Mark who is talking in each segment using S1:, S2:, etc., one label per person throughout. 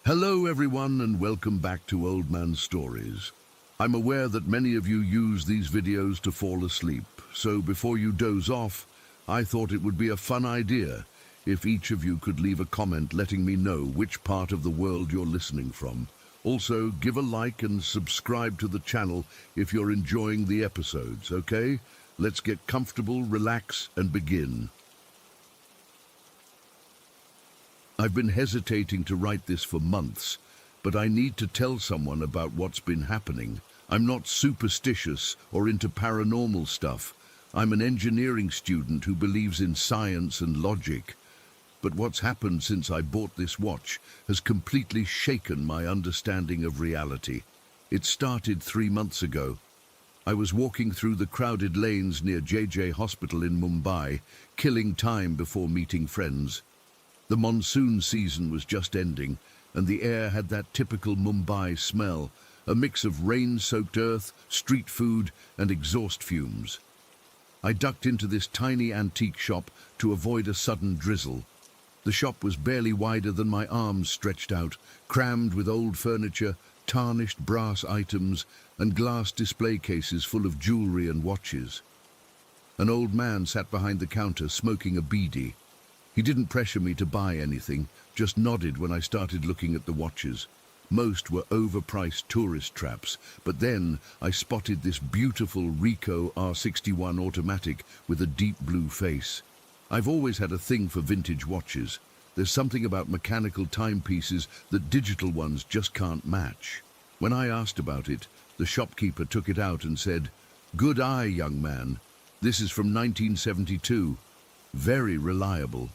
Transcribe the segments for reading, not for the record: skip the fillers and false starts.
S1: Hello everyone and welcome back to Old Man Stories. I'm aware that many of you use these videos to fall asleep, so before you doze off, I thought it would be a fun idea if each of you could leave a comment letting me know which part of the world you're listening from. Also, give a like and subscribe to the channel if you're enjoying the episodes, okay? Let's get comfortable, relax, and begin. I've been hesitating to write this for months, but I need to tell someone about what's been happening. I'm not superstitious or into paranormal stuff. I'm an engineering student who believes in science and logic. But what's happened since I bought this watch has completely shaken my understanding of reality. It started 3 months ago. I was walking through the crowded lanes near JJ Hospital in Mumbai, killing time before meeting friends. The monsoon season was just ending, and the air had that typical Mumbai smell, a mix of rain-soaked earth, street food, and exhaust fumes. I ducked into this tiny antique shop to avoid a sudden drizzle. The shop was barely wider than my arms stretched out, crammed with old furniture, tarnished brass items, and glass display cases full of jewelry and watches. An old man sat behind the counter smoking a beedi. He didn't pressure me to buy anything, just nodded when I started looking at the watches. Most were overpriced tourist traps, but then I spotted this beautiful Ricoh R61 automatic with a deep blue face. I've always had a thing for vintage watches. There's something about mechanical timepieces that digital ones just can't match. When I asked about it, the shopkeeper took it out and said, "Good eye, young man. This is from 1972. Very reliable."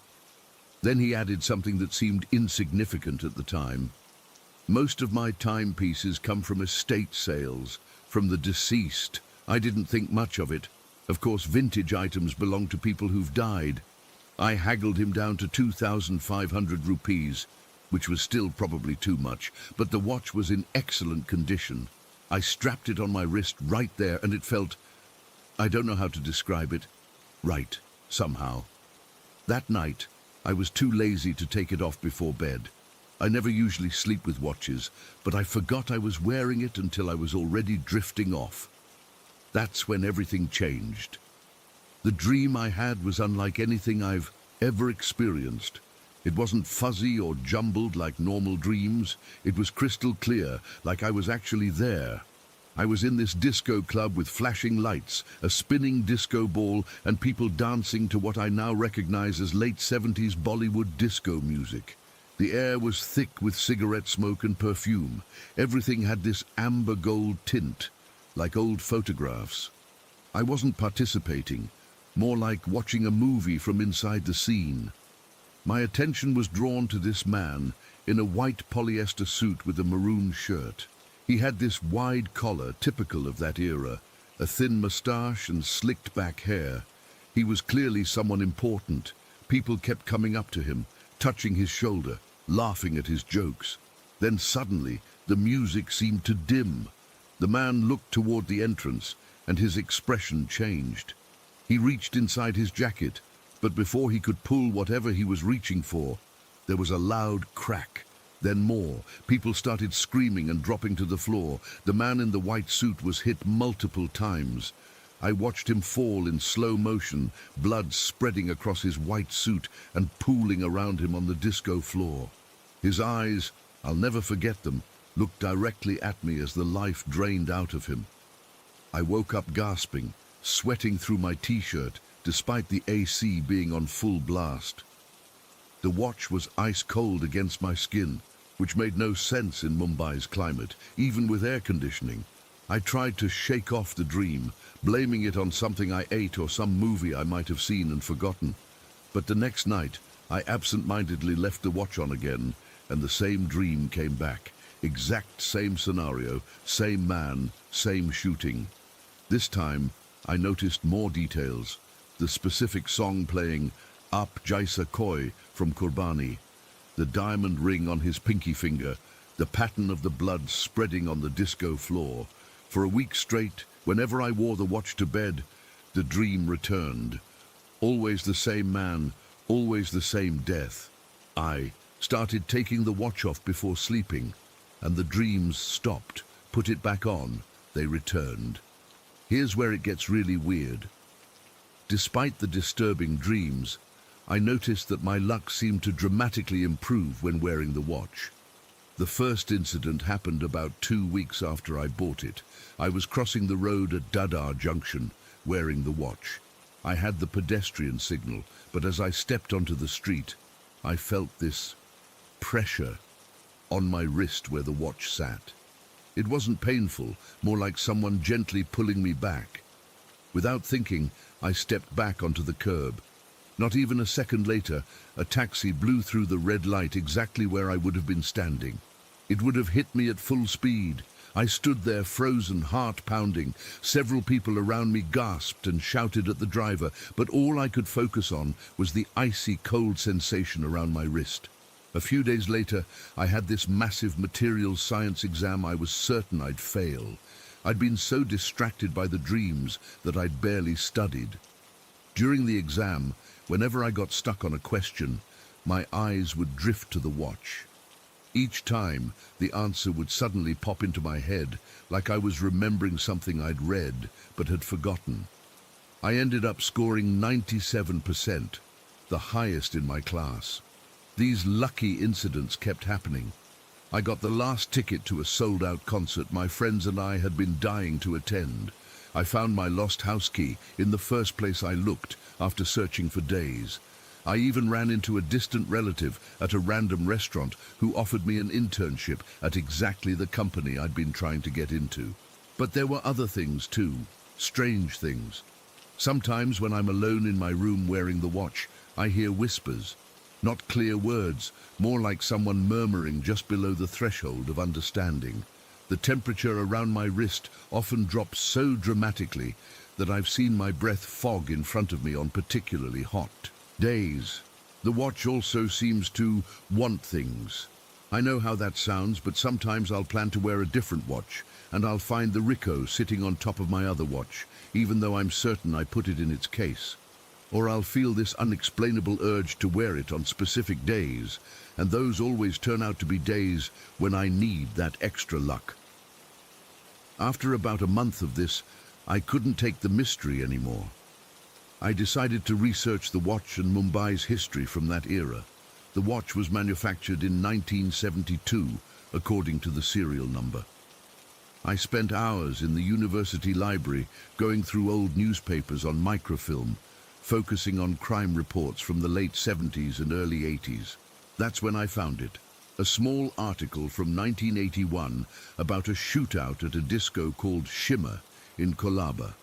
S1: Then he added something that seemed insignificant at the time. "Most of my timepieces come from estate sales, from the deceased. I didn't think much of it. Of course, vintage items belong to people who've died." I haggled him down to 2,500 rupees, which was still probably too much, but the watch was in excellent condition. I strapped it on my wrist right there, and it felt, I don't know how to describe it, right, somehow. That night, I was too lazy to take it off before bed. I never usually sleep with watches, but I forgot I was wearing it until I was already drifting off. That's when everything changed. The dream I had was unlike anything I've ever experienced. It wasn't fuzzy or jumbled like normal dreams. It was crystal clear, like I was actually there. I was in this disco club with flashing lights, a spinning disco ball, and people dancing to what I now recognize as late 70s Bollywood disco music. The air was thick with cigarette smoke and perfume. Everything had this amber gold tint, like old photographs. I wasn't participating, more like watching a movie from inside the scene. My attention was drawn to this man in a white polyester suit with a maroon shirt. He had this wide collar, typical of that era, a thin moustache and slicked back hair. He was clearly someone important. People kept coming up to him, touching his shoulder, laughing at his jokes. Then suddenly, the music seemed to dim. The man looked toward the entrance, and his expression changed. He reached inside his jacket, but before he could pull whatever he was reaching for, there was a loud crack. Then more. People started screaming and dropping to the floor. The man in the white suit was hit multiple times. I watched him fall in slow motion, blood spreading across his white suit and pooling around him on the disco floor. His eyes, I'll never forget them, looked directly at me as the life drained out of him. I woke up gasping, sweating through my t-shirt, despite the AC being on full blast. The watch was ice cold against my skin, which made no sense in Mumbai's climate, even with air conditioning. I tried to shake off the dream, blaming it on something I ate or some movie I might have seen and forgotten. But the next night, I absent-mindedly left the watch on again, and the same dream came back. Exact same scenario, same man, same shooting. This time, I noticed more details. The specific song playing, Aap Jaisa Koi from Kurbani, the diamond ring on his pinky finger, the pattern of the blood spreading on the disco floor. For a week straight, whenever I wore the watch to bed, the dream returned. Always the same man, always the same death. I started taking the watch off before sleeping, and the dreams stopped. Put it back on, they returned. Here's where it gets really weird. Despite the disturbing dreams, I noticed that my luck seemed to dramatically improve when wearing the watch. The first incident happened about 2 weeks after I bought it. I was crossing the road at Dadar Junction, wearing the watch. I had the pedestrian signal, but as I stepped onto the street, I felt this pressure on my wrist where the watch sat. It wasn't painful, more like someone gently pulling me back. Without thinking, I stepped back onto the curb. Not even a second later, a taxi blew through the red light exactly where I would have been standing. It would have hit me at full speed. I stood there frozen, heart pounding. Several people around me gasped and shouted at the driver, but all I could focus on was the icy cold sensation around my wrist. A few days later, I had this massive materials science exam I was certain I'd fail. I'd been so distracted by the dreams that I'd barely studied. During the exam, whenever I got stuck on a question, my eyes would drift to the watch. Each time, the answer would suddenly pop into my head, like I was remembering something I'd read but had forgotten. I ended up scoring 97%, the highest in my class. These lucky incidents kept happening. I got the last ticket to a sold-out concert my friends and I had been dying to attend. I found my lost house key in the first place I looked after searching for days. I even ran into a distant relative at a random restaurant who offered me an internship at exactly the company I'd been trying to get into. But there were other things too, strange things. Sometimes when I'm alone in my room wearing the watch, I hear whispers. Not clear words, more like someone murmuring just below the threshold of understanding. The temperature around my wrist often drops so dramatically that I've seen my breath fog in front of me on particularly hot days. The watch also seems to want things. I know how that sounds, but sometimes I'll plan to wear a different watch, and I'll find the Ricoh sitting on top of my other watch, even though I'm certain I put it in its case. Or I'll feel this unexplainable urge to wear it on specific days, and those always turn out to be days when I need that extra luck. After about a month of this, I couldn't take the mystery anymore. I decided to research the watch and Mumbai's history from that era. The watch was manufactured in 1972, according to the serial number. I spent hours in the university library going through old newspapers on microfilm, focusing on crime reports from the late 70s and early 80s. That's when I found it. A small article from 1981 about a shootout at a disco called Shimmer in Kolaba.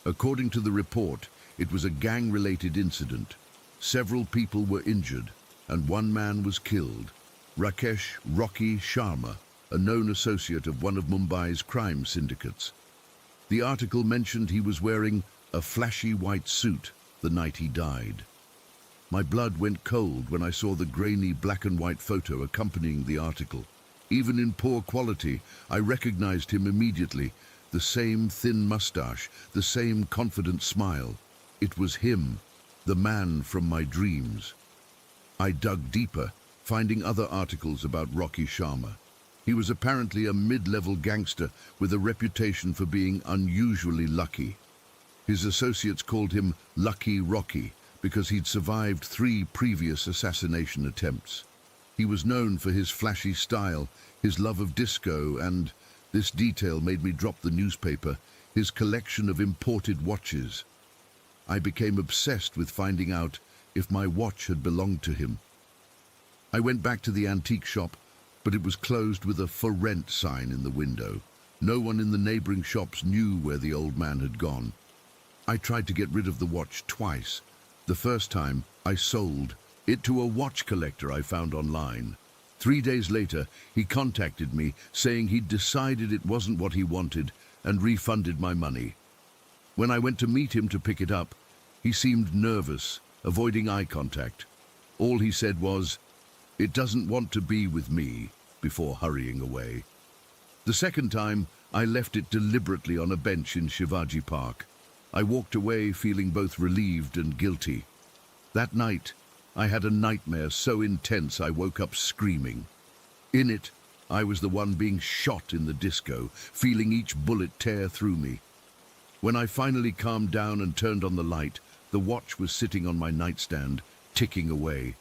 S1: According to the report, it was a gang-related incident. Several people were injured, and one man was killed. Rakesh "Rocky" Sharma, a known associate of one of Mumbai's crime syndicates. The article mentioned he was wearing a flashy white suit the night he died. My blood went cold when I saw the grainy black and white photo accompanying the article. Even in poor quality, I recognized him immediately. The same thin mustache, the same confident smile. It was him, the man from my dreams. I dug deeper, finding other articles about Rocky Sharma. He was apparently a mid-level gangster with a reputation for being unusually lucky. His associates called him Lucky Rocky because he'd survived 3 previous assassination attempts. He was known for his flashy style, his love of disco, and, this detail made me drop the newspaper, his collection of imported watches. I became obsessed with finding out if my watch had belonged to him. I went back to the antique shop, but it was closed with a "For Rent" sign in the window. No one in the neighboring shops knew where the old man had gone. I tried to get rid of the watch twice. The first time, I sold it to a watch collector I found online. 3 days later, he contacted me, saying he'd decided it wasn't what he wanted and refunded my money. When I went to meet him to pick it up, he seemed nervous, avoiding eye contact. All he said was, "It doesn't want to be with me," before hurrying away. The second time, I left it deliberately on a bench in Shivaji Park. I walked away feeling both relieved and guilty. That night, I had a nightmare so intense I woke up screaming. In it, I was the one being shot in the disco, feeling each bullet tear through me. When I finally calmed down and turned on the light, the watch was sitting on my nightstand, ticking away.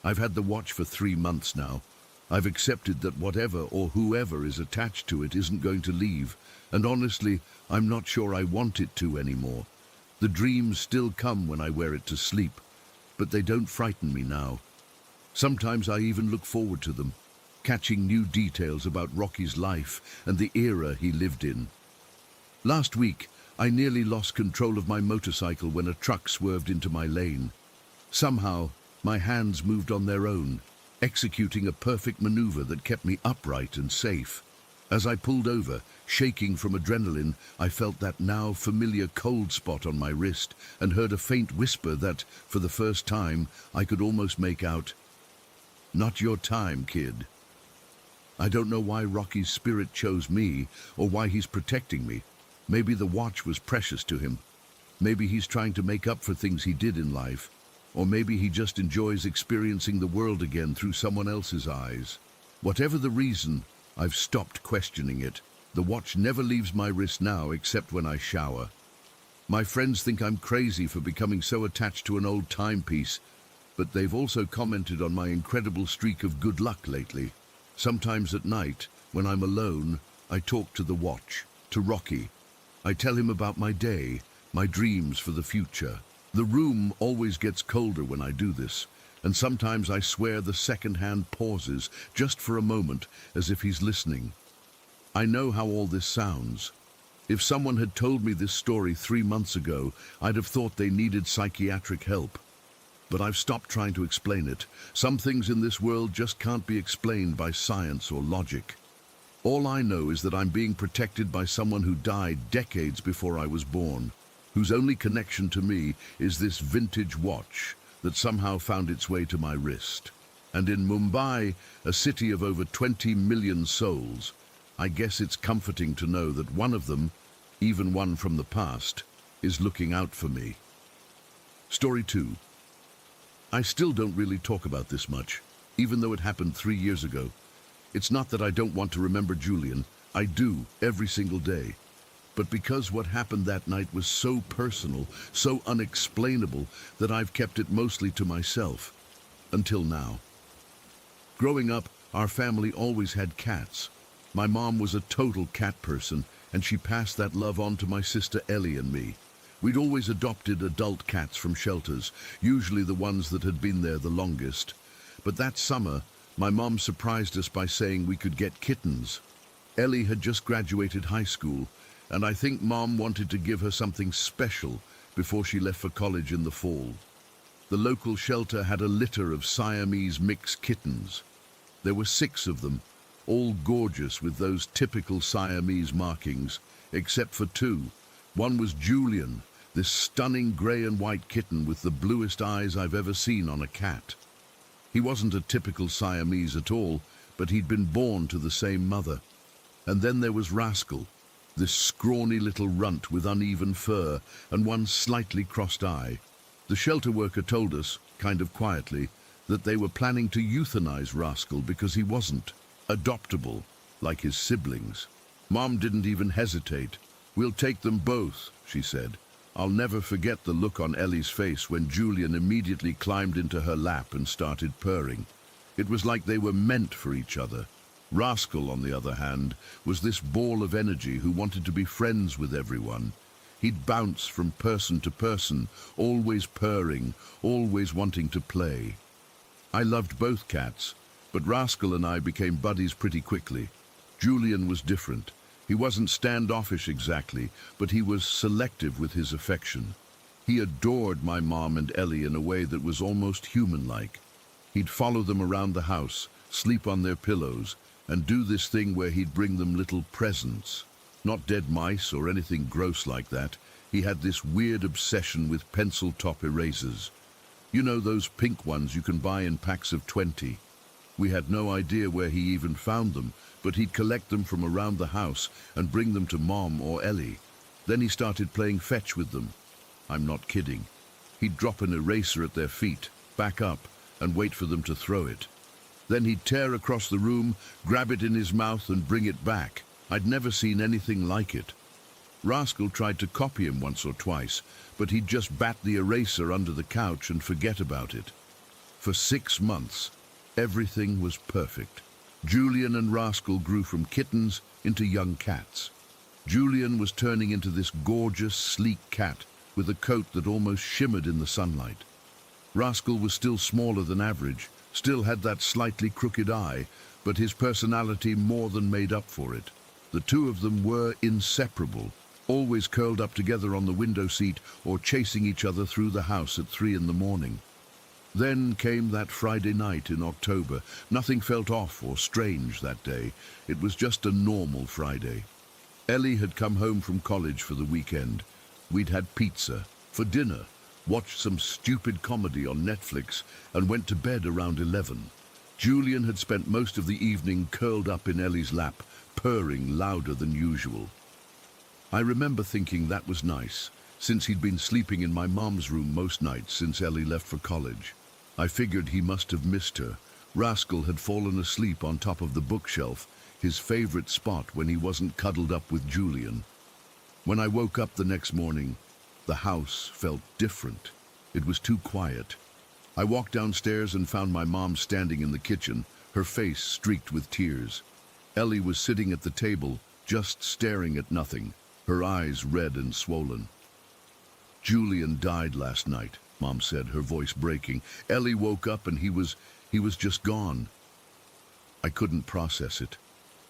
S1: I've had the watch for 3 months now. I've accepted that whatever or whoever is attached to it isn't going to leave, and honestly, I'm not sure I want it to anymore. The dreams still come when I wear it to sleep, but they don't frighten me now. Sometimes I even look forward to them, catching new details about Rocky's life and the era he lived in. Last week, I nearly lost control of my motorcycle when a truck swerved into my lane. Somehow, my hands moved on their own, executing a perfect maneuver that kept me upright and safe. As I pulled over, shaking from adrenaline, I felt that now familiar cold spot on my wrist and heard a faint whisper that, for the first time, I could almost make out. "Not your time, kid." I don't know why Rocky's spirit chose me or why he's protecting me. Maybe the watch was precious to him. Maybe he's trying to make up for things he did in life. Or maybe he just enjoys experiencing the world again through someone else's eyes. Whatever the reason, I've stopped questioning it. The watch never leaves my wrist now except when I shower. My friends think I'm crazy for becoming so attached to an old timepiece, but they've also commented on my incredible streak of good luck lately. Sometimes at night, when I'm alone, I talk to the watch, to Rocky. I tell him about my day, my dreams for the future. The room always gets colder when I do this, and sometimes I swear the second-hand pauses just for a moment as if he's listening. I know how all this sounds. If someone had told me this story 3 months ago, I'd have thought they needed psychiatric help. But I've stopped trying to explain it. Some things in this world just can't be explained by science or logic. All I know is that I'm being protected by someone who died decades before I was born, whose only connection to me is this vintage watch that somehow found its way to my wrist. And in Mumbai, a city of over 20 million souls, I guess it's comforting to know that one of them, even one from the past, is looking out for me. Story 2. I still don't really talk about this much, even though it happened 3 years ago. It's not that I don't want to remember Julian. I do, every single day. But because what happened that night was so personal, so unexplainable, that I've kept it mostly to myself. Until now. Growing up, our family always had cats. My mom was a total cat person, and she passed that love on to my sister Ellie and me. We'd always adopted adult cats from shelters, usually the ones that had been there the longest. But that summer, my mom surprised us by saying we could get kittens. Ellie had just graduated high school, and I think Mom wanted to give her something special before she left for college in the fall. The local shelter had a litter of Siamese mixed kittens. There were 6 of them, all gorgeous with those typical Siamese markings, except for 2. One was Julian, this stunning grey and white kitten with the bluest eyes I've ever seen on a cat. He wasn't a typical Siamese at all, but he'd been born to the same mother. And then there was Rascal, this scrawny little runt with uneven fur and one slightly crossed eye. The shelter worker told us, kind of quietly, that they were planning to euthanize Rascal because he wasn't adoptable like his siblings. Mom didn't even hesitate. "We'll take them both," she said. I'll never forget the look on Ellie's face when Julian immediately climbed into her lap and started purring. It was like they were meant for each other. Rascal, on the other hand, was this ball of energy who wanted to be friends with everyone. He'd bounce from person to person, always purring, always wanting to play. I loved both cats, but Rascal and I became buddies pretty quickly. Julian was different. He wasn't standoffish exactly, but he was selective with his affection. He adored my mom and Ellie in a way that was almost human-like. He'd follow them around the house, sleep on their pillows, and do this thing where he'd bring them little presents. Not dead mice or anything gross like that. He had this weird obsession with pencil-top erasers. You know, those pink ones you can buy in packs of 20. We had no idea where he even found them, but he'd collect them from around the house and bring them to Mom or Ellie. Then he started playing fetch with them. I'm not kidding. He'd drop an eraser at their feet, back up and wait for them to throw it. Then he'd tear across the room, grab it in his mouth and bring it back. I'd never seen anything like it. Rascal tried to copy him once or twice, but he'd just bat the eraser under the couch and forget about it. For 6 months, everything was perfect. Julian and Rascal grew from kittens into young cats. Julian was turning into this gorgeous, sleek cat with a coat that almost shimmered in the sunlight. Rascal was still smaller than average, still had that slightly crooked eye, but his personality more than made up for it. The two of them were inseparable, always curled up together on the window seat or chasing each other through the house at 3 in the morning. Then came that Friday night in October. Nothing felt off or strange that day. It was just a normal Friday. Ellie had come home from college for the weekend. We'd had pizza for dinner, watched some stupid comedy on Netflix, and went to bed around 11. Julian had spent most of the evening curled up in Ellie's lap, purring louder than usual. I remember thinking that was nice, since he'd been sleeping in my mom's room most nights since Ellie left for college. I figured he must have missed her. Rascal had fallen asleep on top of the bookshelf, his favorite spot when he wasn't cuddled up with Julian. When I woke up the next morning, the house felt different. It was too quiet. I walked downstairs and found my mom standing in the kitchen, her face streaked with tears. Ellie was sitting at the table, just staring at nothing, her eyes red and swollen. "Julian died last night," Mom said, her voice breaking. Ellie woke up and he was just gone. I couldn't process it.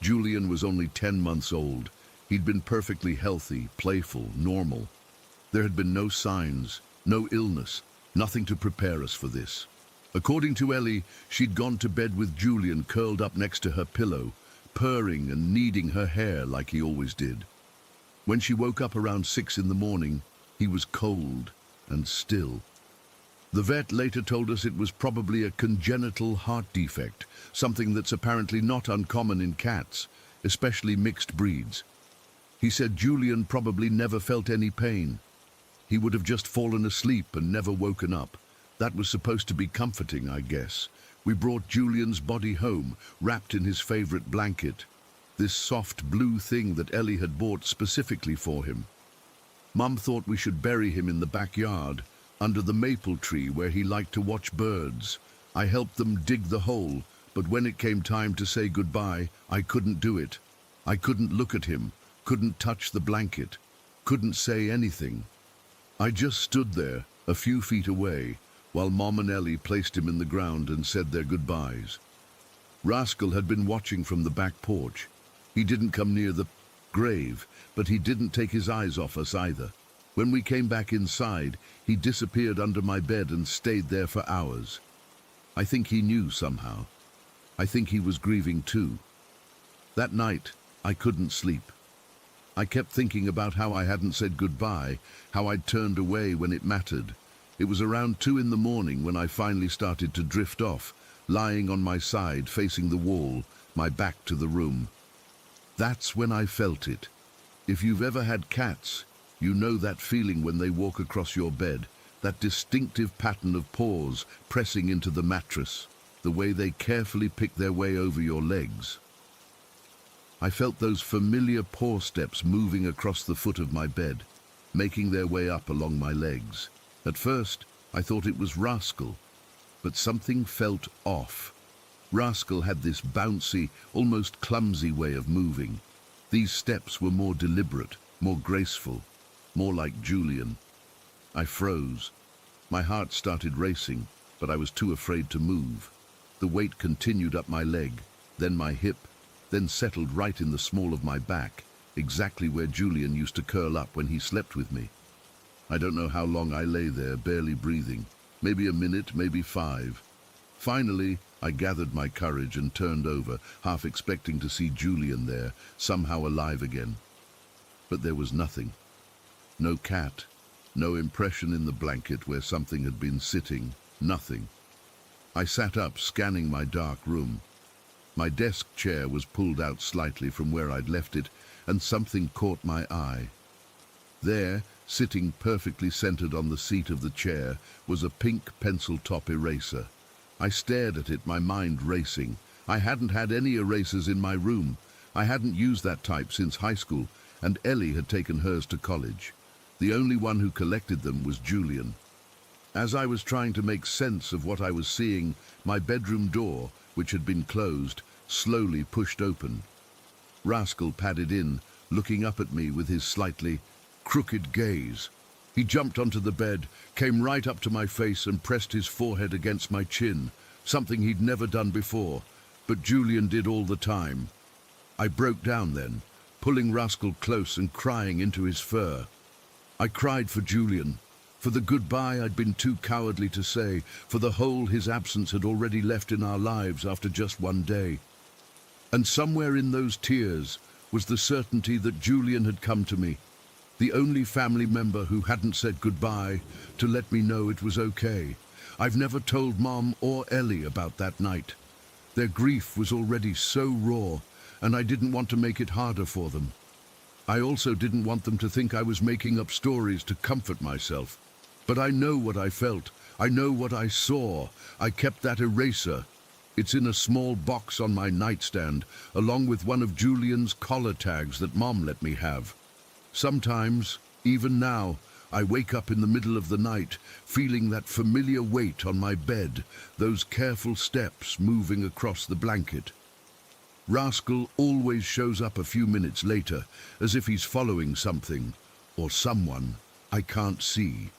S1: Julian was only 10 months old. He'd been perfectly healthy, playful, normal. There had been no signs, no illness, nothing to prepare us for this. According to Ellie, she'd gone to bed with Julian curled up next to her pillow, purring and kneading her hair like he always did. When she woke up around 6 in the morning, he was cold and still. The vet later told us it was probably a congenital heart defect, something that's apparently not uncommon in cats, especially mixed breeds. He said Julian probably never felt any pain. He would have just fallen asleep and never woken up. That was supposed to be comforting, I guess. We brought Julian's body home, wrapped in his favorite blanket, this soft blue thing that Ellie had bought specifically for him. Mum thought we should bury him in the backyard, under the maple tree where he liked to watch birds. I helped them dig the hole, but when it came time to say goodbye, I couldn't do it. I couldn't look at him, couldn't touch the blanket, couldn't say anything. I just stood there, a few feet away, while Mom and Ellie placed him in the ground and said their goodbyes. Rascal had been watching from the back porch. He didn't come near the grave, but he didn't take his eyes off us either. When we came back inside, he disappeared under my bed and stayed there for hours. I think he knew somehow. I think he was grieving too. That night, I couldn't sleep. I kept thinking about how I hadn't said goodbye, how I'd turned away when it mattered. It was around 2 in the morning when I finally started to drift off, lying on my side facing the wall, my back to the room. That's when I felt it. If you've ever had cats, you know that feeling when they walk across your bed, that distinctive pattern of paws pressing into the mattress, the way they carefully pick their way over your legs. I felt those familiar paw steps moving across the foot of my bed, making their way up along my legs. At first, I thought it was Rascal, but something felt off. Rascal had this bouncy, almost clumsy way of moving. These steps were more deliberate, more graceful, more like Julian. I froze. My heart started racing, but I was too afraid to move. The weight continued up my leg, then my hip, then settled right in the small of my back, exactly where Julian used to curl up when he slept with me. I don't know how long I lay there, barely breathing. Maybe a minute, maybe 5. Finally, I gathered my courage and turned over, half expecting to see Julian there, somehow alive again. But there was nothing. No cat, no impression in the blanket where something had been sitting, nothing. I sat up, scanning my dark room. My desk chair was pulled out slightly from where I'd left it, and something caught my eye. There, sitting perfectly centered on the seat of the chair, was a pink pencil-top eraser. I stared at it, my mind racing. I hadn't had any erasers in my room. I hadn't used that type since high school, and Ellie had taken hers to college. The only one who collected them was Julian. As I was trying to make sense of what I was seeing, my bedroom door, which had been closed, slowly pushed open. Rascal padded in, looking up at me with his slightly crooked gaze. He jumped onto the bed, came right up to my face and pressed his forehead against my chin, something he'd never done before, but Julian did all the time. I broke down then, pulling Rascal close and crying into his fur. I cried for Julian, for the goodbye I'd been too cowardly to say, for the hole his absence had already left in our lives after just one day. And somewhere in those tears was the certainty that Julian had come to me, the only family member who hadn't said goodbye, to let me know it was okay. I've never told Mom or Ellie about that night. Their grief was already so raw, and I didn't want to make it harder for them. I also didn't want them to think I was making up stories to comfort myself. But I know what I felt. I know what I saw. I kept that eraser. It's in a small box on my nightstand, along with one of Julian's collar tags that Mom let me have. Sometimes, even now, I wake up in the middle of the night, feeling that familiar weight on my bed, those careful steps moving across the blanket. Rascal always shows up a few minutes later, as if he's following something, or someone, I can't see.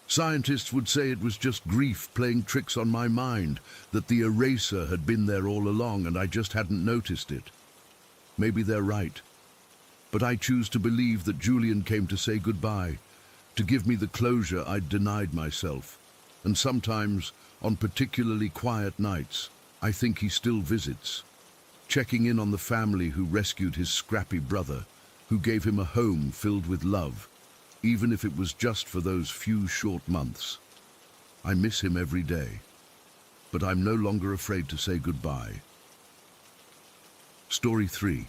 S1: Scientists would say it was just grief playing tricks on my mind, that the eraser had been there all along and I just hadn't noticed it. Maybe they're right. But I choose to believe that Julian came to say goodbye, to give me the closure I'd denied myself. And sometimes, on particularly quiet nights, I think he still visits, checking in on the family who rescued his scrappy brother, who gave him a home filled with love, even if it was just for those few short months. I miss him every day, but I'm no longer afraid to say goodbye. Story 3.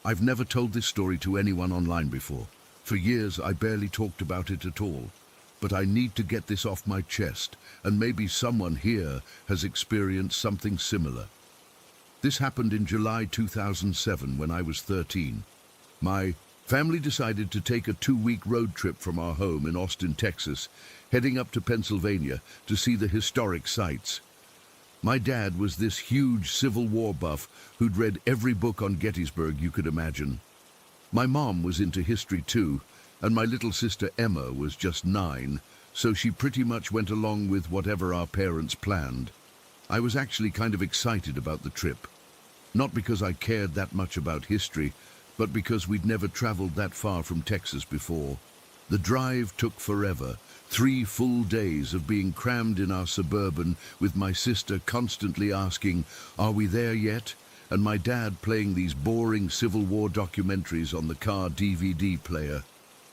S1: I've never told this story to anyone online before. For years, I barely talked about it at all. But I need to get this off my chest, and maybe someone here has experienced something similar. This happened in July 2007 when I was 13. My family decided to take a 2-week road trip from our home in Austin, Texas, heading up to Pennsylvania to see the historic sites. My dad was this huge Civil War buff who'd read every book on Gettysburg you could imagine. My mom was into history too, and my little sister Emma was just 9, so she pretty much went along with whatever our parents planned. I was actually kind of excited about the trip. Not because I cared that much about history, but because we'd never traveled that far from Texas before. The drive took forever, 3 full days of being crammed in our Suburban, with my sister constantly asking, "Are we there yet?" and my dad playing these boring Civil War documentaries on the car DVD player.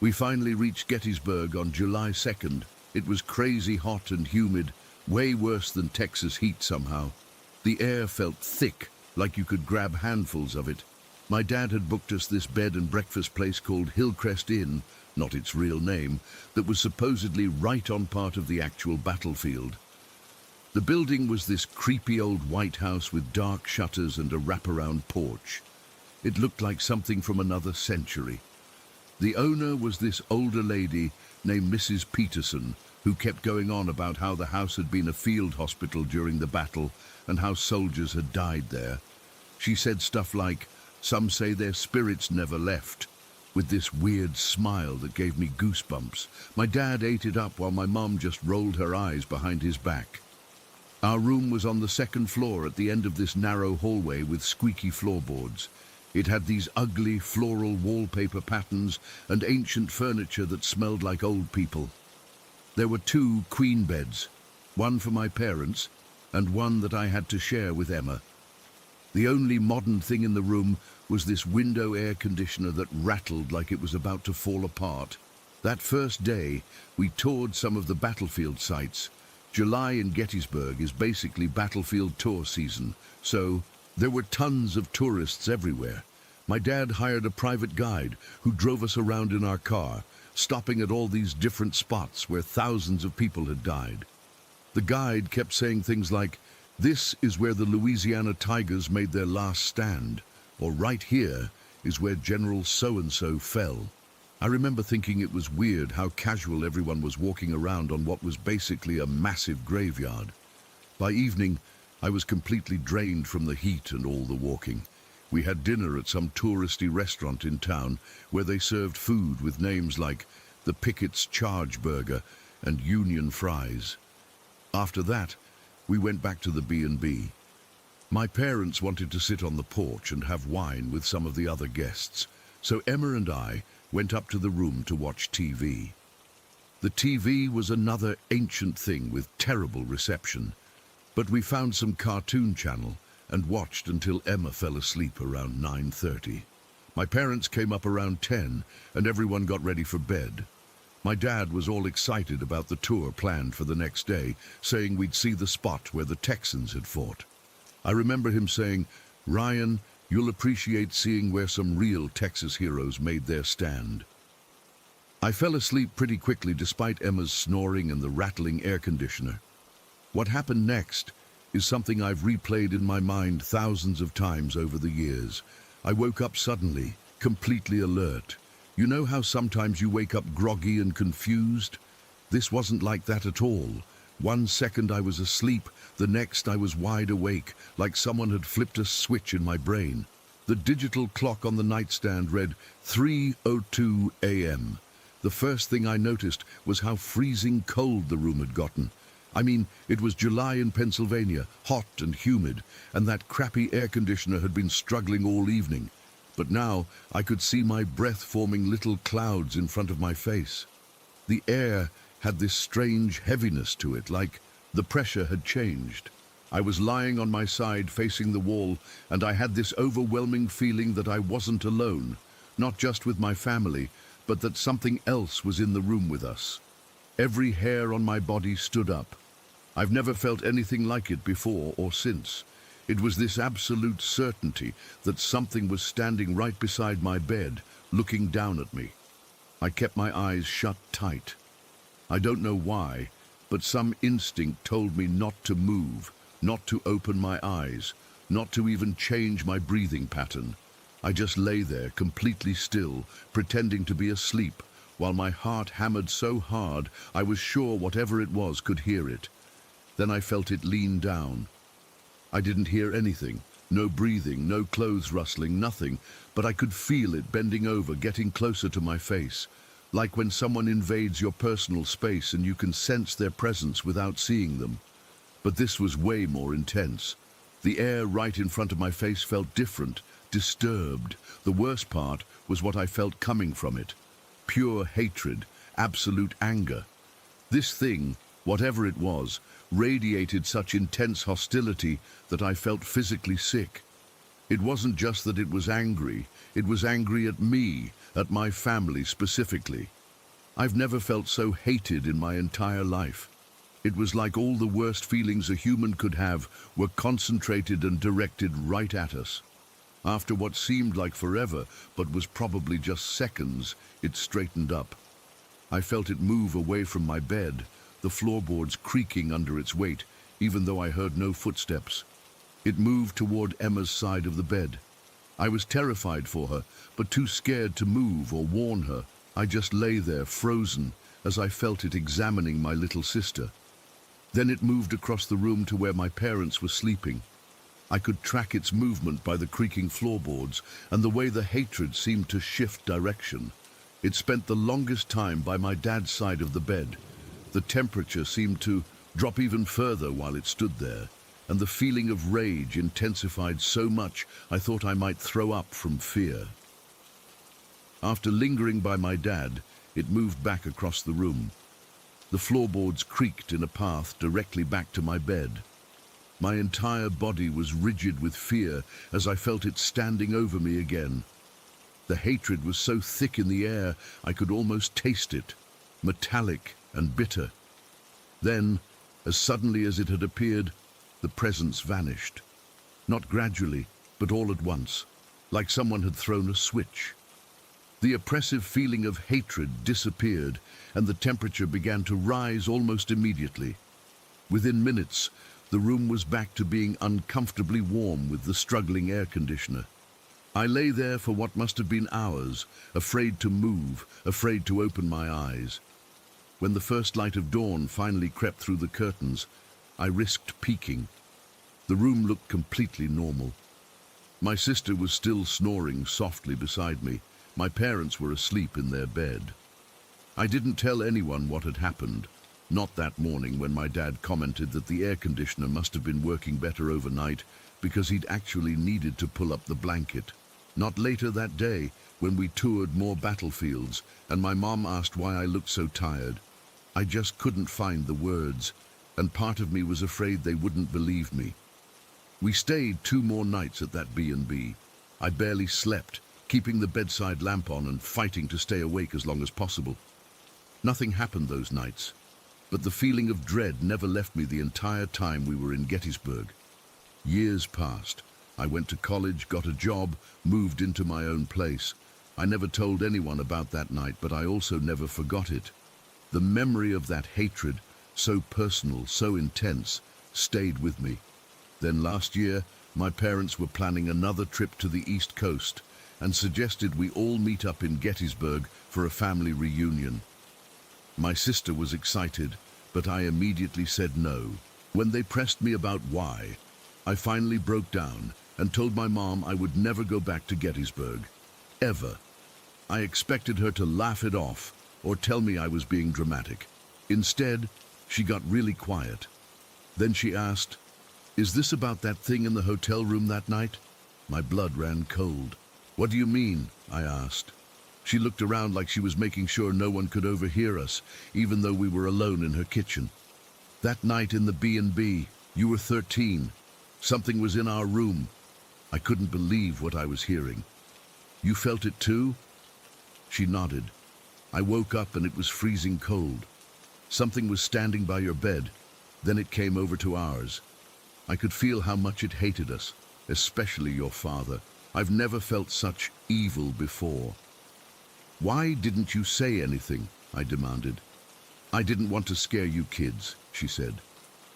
S1: We finally reached Gettysburg on July 2nd. It was crazy hot and humid, way worse than Texas heat somehow. The air felt thick, like you could grab handfuls of it. My dad had booked us this bed and breakfast place called Hillcrest Inn, not its real name, that was supposedly right on part of the actual battlefield. The building was this creepy old White House with dark shutters and a wraparound porch. It looked like something from another century. The owner was this older lady named Mrs. Peterson, who kept going on about how the house had been a field hospital during the battle and how soldiers had died there. She said stuff like, "Some say their spirits never left," with this weird smile that gave me goosebumps. My dad ate it up while my mom just rolled her eyes behind his back. Our room was on the 2nd floor at the end of this narrow hallway with squeaky floorboards. It had these ugly floral wallpaper patterns and ancient furniture that smelled like old people. There were 2 queen beds, one for my parents and one that I had to share with Emma. The only modern thing in the room was this window air conditioner that rattled like it was about to fall apart. That first day, we toured some of the battlefield sites. July in Gettysburg is basically battlefield tour season, so there were tons of tourists everywhere. My dad hired a private guide who drove us around in our car, stopping at all these different spots where thousands of people had died. The guide kept saying things like, "This is where the Louisiana Tigers made their last stand," or "Right here is where General so-and-so fell." I remember thinking it was weird how casual everyone was walking around on what was basically a massive graveyard. By evening, I was completely drained from the heat and all the walking. We had dinner at some touristy restaurant in town where they served food with names like the Pickett's Charge Burger and Union Fries. After that, we went back to the B&B. My parents wanted to sit on the porch and have wine with some of the other guests, so Emma and I went up to the room to watch TV. The TV was another ancient thing with terrible reception, but we found some cartoon channel and watched until Emma fell asleep around 9:30. My parents came up around 10 and everyone got ready for bed. My dad was all excited about the tour planned for the next day, saying we'd see the spot where the Texans had fought. I remember him saying, "Ryan, you'll appreciate seeing where some real Texas heroes made their stand." I fell asleep pretty quickly despite Emma's snoring and the rattling air conditioner. What happened next is something I've replayed in my mind thousands of times over the years. I woke up suddenly, completely alert. You know how sometimes you wake up groggy and confused? This wasn't like that at all. One second I was asleep, the next I was wide awake, like someone had flipped a switch in my brain. The digital clock on the nightstand read 3:02 a.m. The first thing I noticed was how freezing cold the room had gotten. I mean, it was July in Pennsylvania, hot and humid, and that crappy air conditioner had been struggling all evening. But now I could see my breath forming little clouds in front of my face. The air had this strange heaviness to it, like the pressure had changed. I was lying on my side facing the wall, and I had this overwhelming feeling that I wasn't alone, not just with my family, but that something else was in the room with us. Every hair on my body stood up. I've never felt anything like it before or since. It was this absolute certainty that something was standing right beside my bed, looking down at me. I kept my eyes shut tight. I don't know why, but some instinct told me not to move, not to open my eyes, not to even change my breathing pattern. I just lay there, completely still, pretending to be asleep, while my heart hammered so hard I was sure whatever it was could hear it. Then I felt it lean down. I didn't hear anything, no breathing, no clothes rustling, nothing, but I could feel it bending over, getting closer to my face, like when someone invades your personal space and you can sense their presence without seeing them. But this was way more intense. The air right in front of my face felt different, disturbed. The worst part was what I felt coming from it. Pure hatred, absolute anger. This thing, whatever it was, radiated such intense hostility that I felt physically sick. It wasn't just that it was angry at me, at my family specifically. I've never felt so hated in my entire life. It was like all the worst feelings a human could have were concentrated and directed right at us. After what seemed like forever, but was probably just seconds, it straightened up. I felt it move away from my bed, the floorboards creaking under its weight, even though I heard no footsteps. It moved toward Emma's side of the bed. I was terrified for her, but too scared to move or warn her. I just lay there, frozen, as I felt it examining my little sister. Then it moved across the room to where my parents were sleeping. I could track its movement by the creaking floorboards and the way the hatred seemed to shift direction. It spent the longest time by my dad's side of the bed. The temperature seemed to drop even further while it stood there, and the feeling of rage intensified so much I thought I might throw up from fear. After lingering by my dad, it moved back across the room. The floorboards creaked in a path directly back to my bed. My entire body was rigid with fear as I felt it standing over me again. The hatred was so thick in the air I could almost taste it, metallic and bitter. Then, as suddenly as it had appeared, the presence vanished. Not gradually, but all at once. like someone had thrown a switch. The oppressive feeling of hatred disappeared, and the temperature began to rise almost immediately. Within minutes, the room was back to being uncomfortably warm with the struggling air conditioner. I lay there for what must have been hours, afraid to move, afraid to open my eyes. When the first light of dawn finally crept through the curtains, I risked peeking. The room looked completely normal. My sister was still snoring softly beside me. My parents were asleep in their bed. I didn't tell anyone what had happened. Not that morning when my dad commented that the air conditioner must have been working better overnight because he'd actually needed to pull up the blanket. Not later that day when we toured more battlefields and my mom asked why I looked so tired. I just couldn't find the words, and part of me was afraid they wouldn't believe me. We stayed 2 more nights at that B&B. I barely slept, keeping the bedside lamp on and fighting to stay awake as long as possible. Nothing happened those nights, but the feeling of dread never left me the entire time we were in Gettysburg. Years passed. I went to college, got a job, moved into my own place. I never told anyone about that night, but I also never forgot it. The memory of that hatred, so personal, so intense, stayed with me. Then last year, my parents were planning another trip to the East Coast and suggested we all meet up in Gettysburg for a family reunion. My sister was excited, but I immediately said no. When they pressed me about why, I finally broke down and told my mom I would never go back to Gettysburg. Ever. I expected her to laugh it off or tell me I was being dramatic. Instead, she got really quiet. Then she asked, "Is this about that thing in the hotel room that night?" My blood ran cold. "What do you mean?" I asked. She looked around like she was making sure no one could overhear us, even though we were alone in her kitchen. "That night in the B&B, you were 13. Something was in our room." I couldn't believe what I was hearing. "You felt it too?" She nodded. "I woke up and it was freezing cold. Something was standing by your bed. Then it came over to ours. I could feel how much it hated us, especially your father. I've never felt such evil before." "Why didn't you say anything?" I demanded. "I didn't want to scare you kids," she said.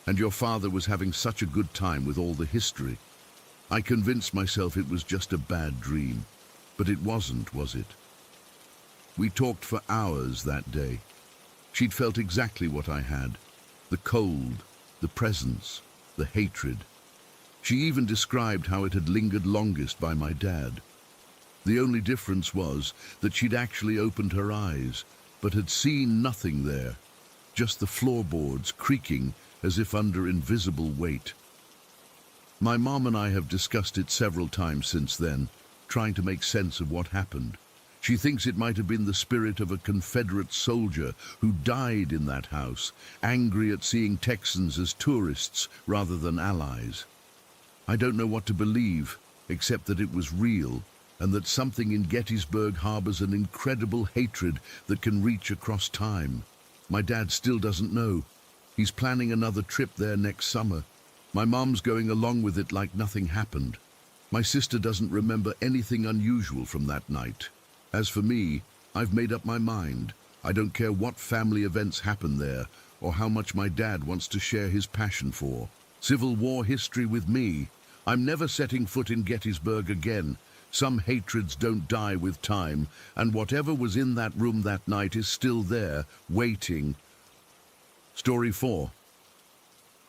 S1: "And your father was having such a good time with all the history. I convinced myself it was just a bad dream, but it wasn't, was it?" We talked for hours that day. She'd felt exactly what I had: the cold, the presence, the hatred. She even described how it had lingered longest by my dad. The only difference was that she'd actually opened her eyes, but had seen nothing there, just the floorboards creaking as if under invisible weight. My mom and I have discussed it several times since then, trying to make sense of what happened. She thinks it might have been the spirit of a Confederate soldier who died in that house, angry at seeing Texans as tourists rather than allies. I don't know what to believe, except that it was real, and that something in Gettysburg harbors an incredible hatred that can reach across time. My dad still doesn't know. He's planning another trip there next summer. My mom's going along with it like nothing happened. My sister doesn't remember anything unusual from that night. As for me, I've made up my mind. I don't care what family events happen there, or how much my dad wants to share his passion for Civil War history with me. I'm never setting foot in Gettysburg again. Some hatreds don't die with time, and whatever was in that room that night is still there, waiting. Story 4.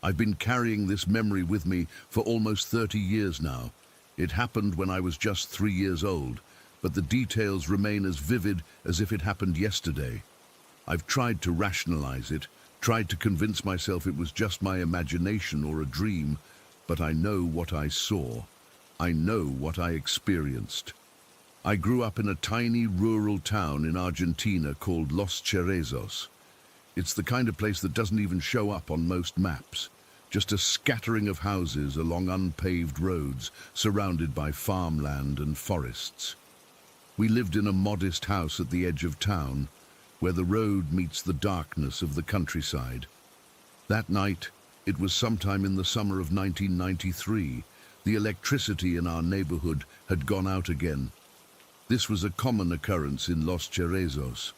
S1: I've been carrying this memory with me for almost 30 years now. It happened when I was just 3 years old, but the details remain as vivid as if it happened yesterday. I've tried to rationalize it, tried to convince myself it was just my imagination or a dream, but I know what I saw. I know what I experienced. I grew up in a tiny rural town in Argentina called Los Cerezos. It's the kind of place that doesn't even show up on most maps. Just a scattering of houses along unpaved roads, surrounded by farmland and forests. We lived in a modest house at the edge of town, where the road meets the darkness of the countryside. That night, it was sometime in the summer of 1993, The electricity in our neighborhood had gone out again. This was a common occurrence in Los Cerezos.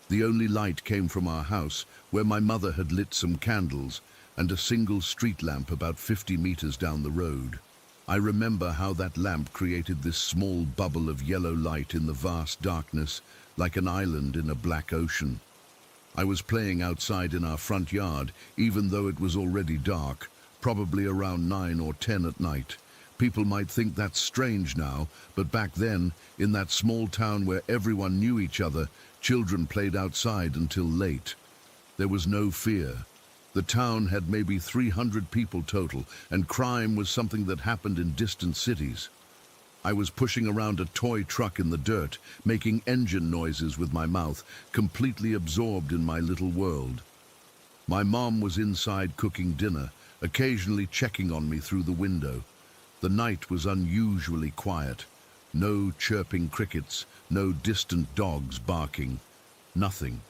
S1: The only light came from our house, where my mother had lit some candles, and a single street lamp about 50 meters down the road. I remember how that lamp created this small bubble of yellow light in the vast darkness, like an island in a black ocean. I was playing outside in our front yard, even though it was already dark, probably around 9 or 10 at night. People might think that's strange now, but back then, in that small town where everyone knew each other, children played outside until late. There was no fear. The town had maybe 300 people total, and crime was something that happened in distant cities. I was pushing around a toy truck in the dirt, making engine noises with my mouth, completely absorbed in my little world. My mom was inside cooking dinner, occasionally checking on me through the window. The night was unusually quiet. No chirping crickets, no distant dogs barking. Nothing.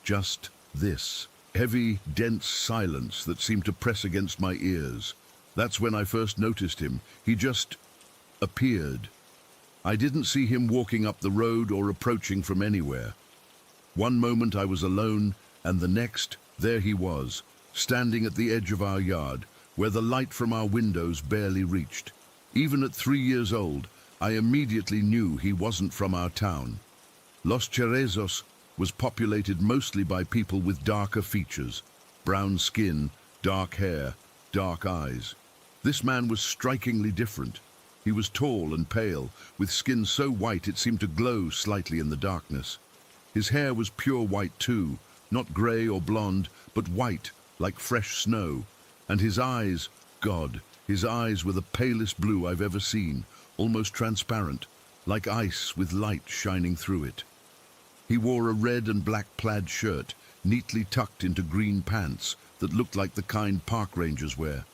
S1: Just this. Heavy, dense silence that seemed to press against my ears. That's when I first noticed him. He just appeared. I didn't see him walking up the road or approaching from anywhere. One moment I was alone, and the next, there he was, standing at the edge of our yard, where the light from our windows barely reached. Even at 3 years old, I immediately knew he wasn't from our town. Los Cerezos was populated mostly by people with darker features, brown skin, dark hair, dark eyes. This man was strikingly different. He was tall and pale, with skin so white it seemed to glow slightly in the darkness. His hair was pure white too, not grey or blonde, but white, like fresh snow. And his eyes, God, his eyes were the palest blue I've ever seen, almost transparent, like ice with light shining through it. He wore a red and black plaid shirt, neatly tucked into green pants that looked like the kind park rangers wear.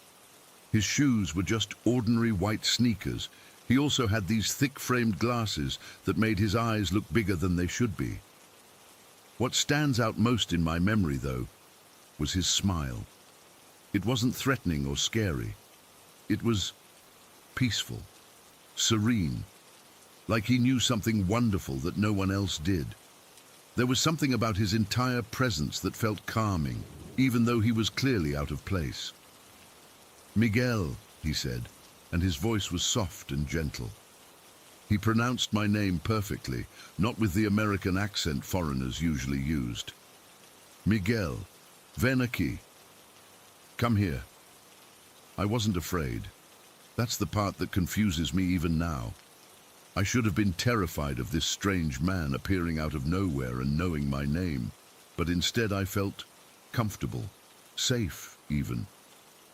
S1: His shoes were just ordinary white sneakers. He also had these thick-framed glasses that made his eyes look bigger than they should be. What stands out most in my memory, though, was his smile. It wasn't threatening or scary. It was peaceful, serene, like he knew something wonderful that no one else did. There was something about his entire presence that felt calming, even though he was clearly out of place. "Miguel," he said, and his voice was soft and gentle. He pronounced my name perfectly, not with the American accent foreigners usually used. "Miguel, ven aquí. Come here." I wasn't afraid. That's the part that confuses me even now. I should have been terrified of this strange man appearing out of nowhere and knowing my name, but instead I felt comfortable, safe even,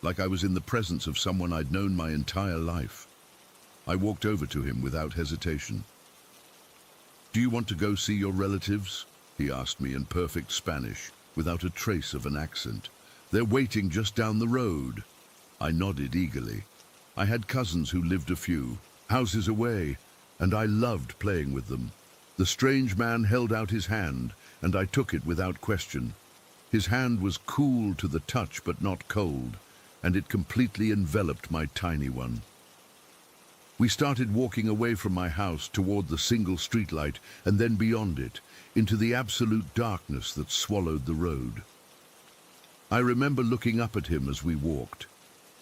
S1: like I was in the presence of someone I'd known my entire life. I walked over to him without hesitation. "Do you want to go see your relatives?" he asked me in perfect Spanish, without a trace of an accent. "They're waiting just down the road." I nodded eagerly. I had cousins who lived a few houses away, and I loved playing with them. The strange man held out his hand, and I took it without question. His hand was cool to the touch but not cold, and it completely enveloped my tiny one. We started walking away from my house toward the single streetlight and then beyond it, into the absolute darkness that swallowed the road. I remember looking up at him as we walked.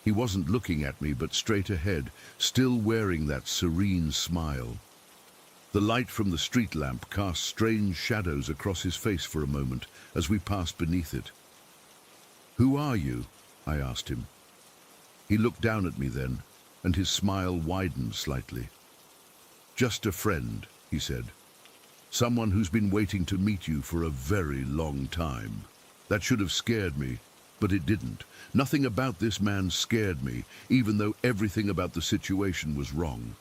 S1: He wasn't looking at me, but straight ahead, still wearing that serene smile. The light from the street lamp cast strange shadows across his face for a moment as we passed beneath it. "Who are you?" I asked him. He looked down at me then, and his smile widened slightly. "Just a friend," he said. "Someone who's been waiting to meet you for a very long time." That should have scared me, but it didn't. Nothing about this man scared me, even though everything about the situation was wrong.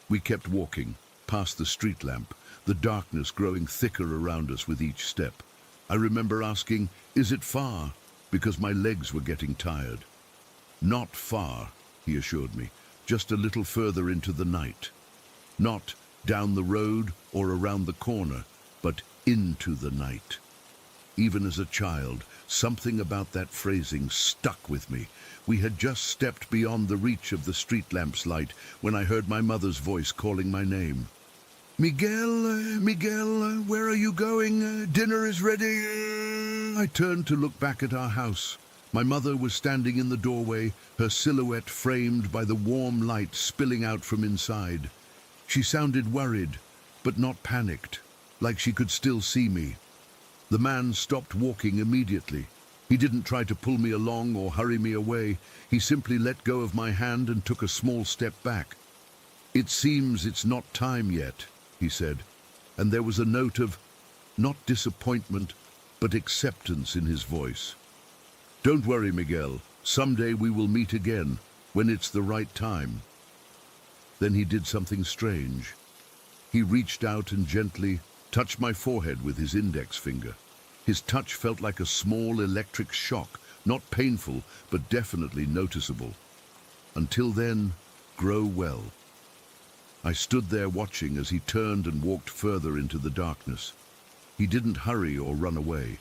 S1: We kept walking, past the street lamp, the darkness growing thicker around us with each step. I remember asking, "Is it far?" because my legs were getting tired. "Not far," he assured me, "just a little further into the night. Not down the road or around the corner, but into the night." Even as a child, Something about that phrasing stuck with me. We had just stepped beyond the reach of the street lamp's light when I heard my mother's voice calling my name. Miguel, where are you going? Dinner is ready. I turned to look back at our house. My mother was standing in the doorway, her silhouette framed by the warm light spilling out from inside. She sounded worried, but not panicked, like she could still see me. The man stopped walking immediately. He didn't try to pull me along or hurry me away. He simply let go of my hand and took a small step back. "It seems it's not time yet," he said, and there was a note of, not disappointment, but acceptance in his voice. "Don't worry, Miguel. Someday we will meet again, when it's the right time." Then he did something strange. He reached out and gently touched my forehead with his index finger. His touch felt like a small electric shock, not painful, but definitely noticeable. "Until then, grow well." I stood there watching as he turned and walked further into the darkness. He didn't hurry or run away.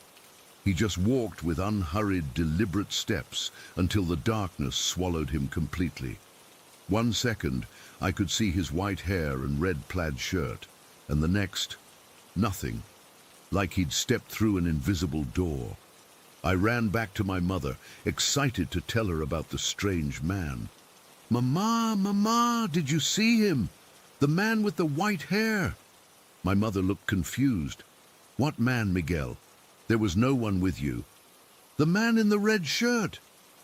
S1: He just walked with unhurried, deliberate steps until the darkness swallowed him completely. 1 second, I could see his white hair and red plaid shirt, and the next, nothing, like he'd stepped through an invisible door. I ran back to my mother, excited to tell her about the strange man. Mama, did you see him? The man with the white hair." My mother looked confused. "What man, Miguel? There was no one with you." "The man in the red shirt.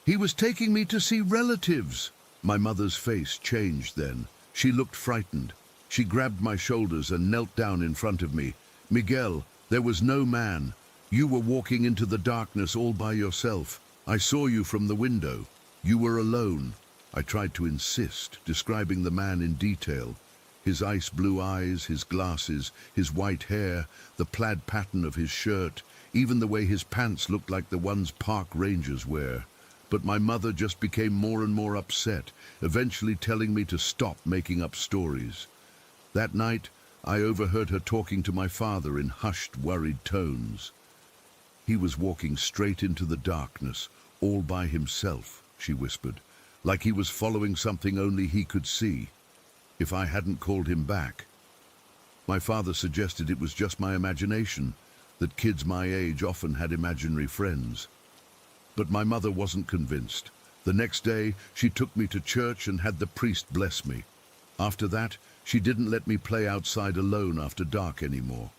S1: He was taking me to see relatives." My mother's face changed then. She looked frightened. She grabbed my shoulders and knelt down in front of me. "Miguel, there was no man. You were walking into the darkness all by yourself. I saw you from the window. You were alone." I tried to insist, describing the man in detail. His ice blue eyes, his glasses, his white hair, the plaid pattern of his shirt, even the way his pants looked like the ones park rangers wear. But my mother just became more and more upset, eventually telling me to stop making up stories. That night, I overheard her talking to my father in hushed, worried tones. "He was walking straight into the darkness, all by himself," she whispered, "like he was following something only he could see. If I hadn't called him back." My father suggested it was just my imagination, that kids my age often had imaginary friends. But my mother wasn't convinced. The next day, she took me to church and had the priest bless me. After that, she didn't let me play outside alone after dark anymore.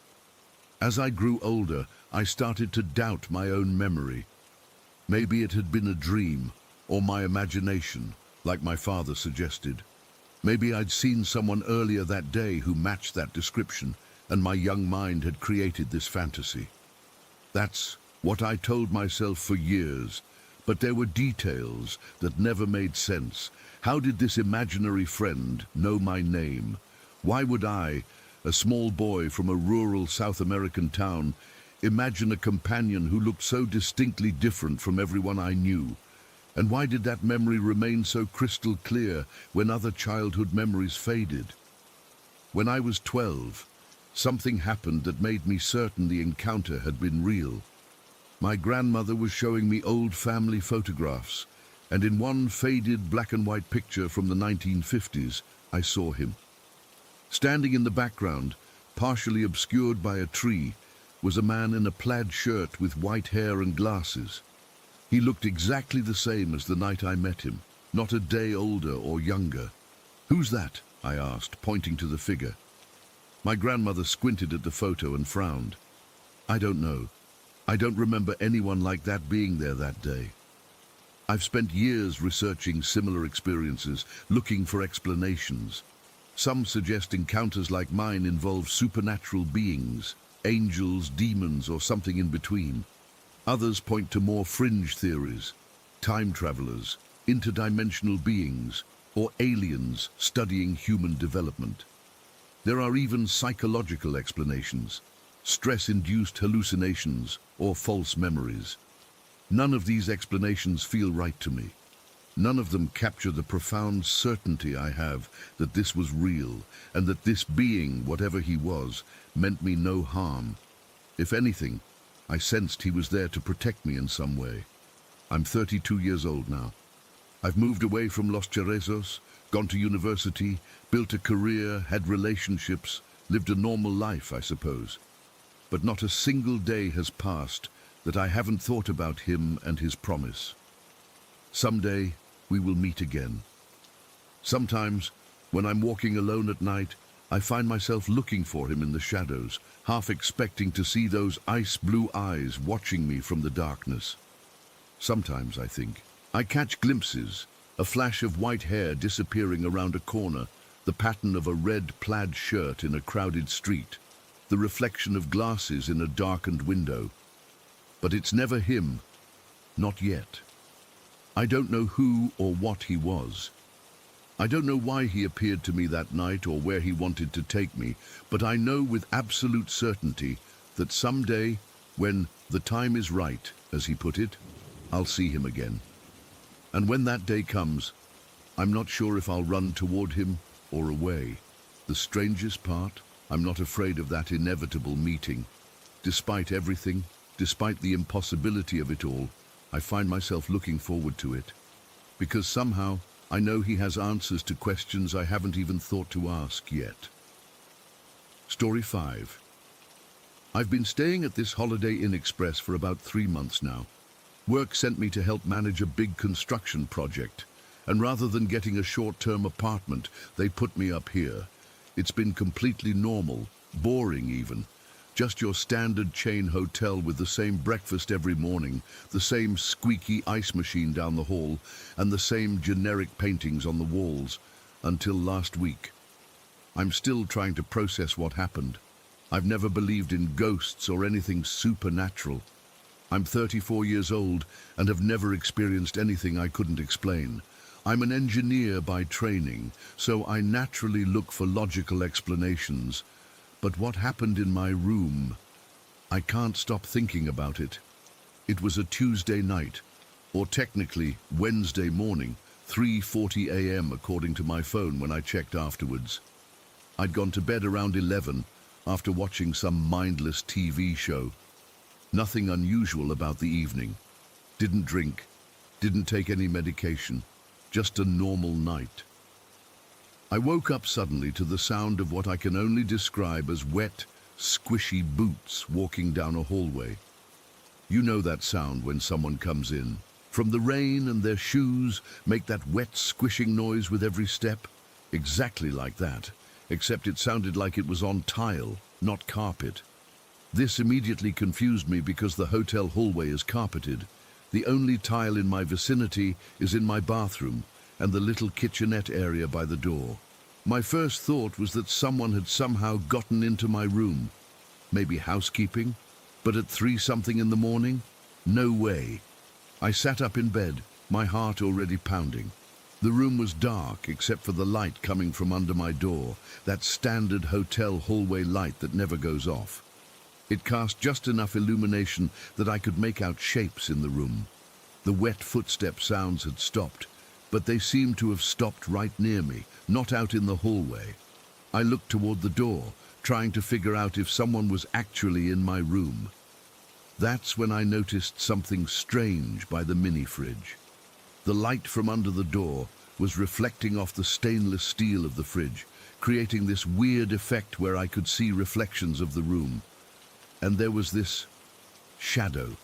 S1: As I grew older, I started to doubt my own memory. Maybe it had been a dream, or my imagination, like my father suggested. Maybe I'd seen someone earlier that day who matched that description, and my young mind had created this fantasy. That's what I told myself for years, but there were details that never made sense. How did this imaginary friend know my name? Why would I, a small boy from a rural South American town, imagine a companion who looked so distinctly different from everyone I knew? And why did that memory remain so crystal clear when other childhood memories faded? When I was 12, something happened that made me certain the encounter had been real. My grandmother was showing me old family photographs, and in one faded black and white picture from the 1950s, I saw him. Standing in the background, partially obscured by a tree, was a man in a plaid shirt with white hair and glasses. He looked exactly the same as the night I met him, not a day older or younger. "Who's that?" I asked, pointing to the figure. My grandmother squinted at the photo and frowned. "I don't know. I don't remember anyone like that being there that day." I've spent years researching similar experiences, looking for explanations. Some suggest encounters like mine involve supernatural beings, angels, demons, or something in between. Others point to more fringe theories, time travelers, interdimensional beings, or aliens studying human development. There are even psychological explanations, stress-induced hallucinations, or false memories. None of these explanations feel right to me. None of them capture the profound certainty I have that this was real, and that this being, whatever he was, meant me no harm. If anything, I sensed he was there to protect me in some way. I'm 32 years old now. I've moved away from Los Cerezos, gone to university, built a career, had relationships, lived a normal life, I suppose. But not a single day has passed that I haven't thought about him and his promise. Someday we will meet again. Sometimes, when I'm walking alone at night, I find myself looking for him in the shadows, half expecting to see those ice-blue eyes watching me from the darkness. Sometimes, I think, I catch glimpses, a flash of white hair disappearing around a corner, the pattern of a red plaid shirt in a crowded street, the reflection of glasses in a darkened window. But it's never him, not yet. I don't know who or what he was. I don't know why he appeared to me that night or where he wanted to take me, but I know with absolute certainty that someday, when the time is right, as he put it, I'll see him again. And when that day comes, I'm not sure if I'll run toward him or away. The strangest part, I'm not afraid of that inevitable meeting. Despite everything, despite the impossibility of it all, I find myself looking forward to it. Because somehow, I know he has answers to questions I haven't even thought to ask yet. Story 5. I've been staying at this Holiday Inn Express for about 3 months now. Work sent me to help manage a big construction project, and rather than getting a short-term apartment, they put me up here. It's been completely normal, boring even. Just your standard chain hotel with the same breakfast every morning, the same squeaky ice machine down the hall, and the same generic paintings on the walls, until last week. I'm still trying to process what happened. I've never believed in ghosts or anything supernatural. I'm 34 years old and have never experienced anything I couldn't explain. I'm an engineer by training, so I naturally look for logical explanations. But what happened in my room, I can't stop thinking about it. It was a Tuesday night, or technically Wednesday morning, 3:40 a.m. according to my phone when I checked afterwards. I'd gone to bed around 11 after watching some mindless TV show. Nothing unusual about the evening. Didn't drink, didn't take any medication, just a normal night. I woke up suddenly to the sound of what I can only describe as wet, squishy boots walking down a hallway. You know that sound when someone comes in. From the rain and their shoes make that wet, squishing noise with every step. Exactly like that, except it sounded like it was on tile, not carpet. This immediately confused me because the hotel hallway is carpeted. The only tile in my vicinity is in my bathroom and the little kitchenette area by the door. My first thought was that someone had somehow gotten into my room. Maybe housekeeping? But at 3-something in the morning? No way. I sat up in bed, my heart already pounding. The room was dark except for the light coming from under my door, that standard hotel hallway light that never goes off. It cast just enough illumination that I could make out shapes in the room. The wet footstep sounds had stopped, but they seemed to have stopped right near me, not out in the hallway. I looked toward the door, trying to figure out if someone was actually in my room. That's when I noticed something strange by the mini-fridge. The light from under the door was reflecting off the stainless steel of the fridge, creating this weird effect where I could see reflections of the room. And there was this shadow.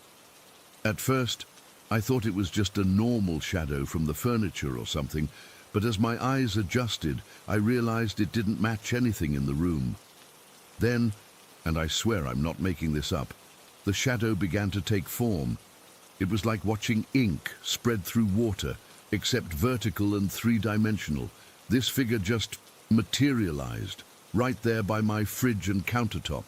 S1: At first, I thought it was just a normal shadow from the furniture or something, but as my eyes adjusted, I realized it didn't match anything in the room. Then, and I swear I'm not making this up, the shadow began to take form. It was like watching ink spread through water, except vertical and three-dimensional. This figure just materialized, right there by my fridge and countertop.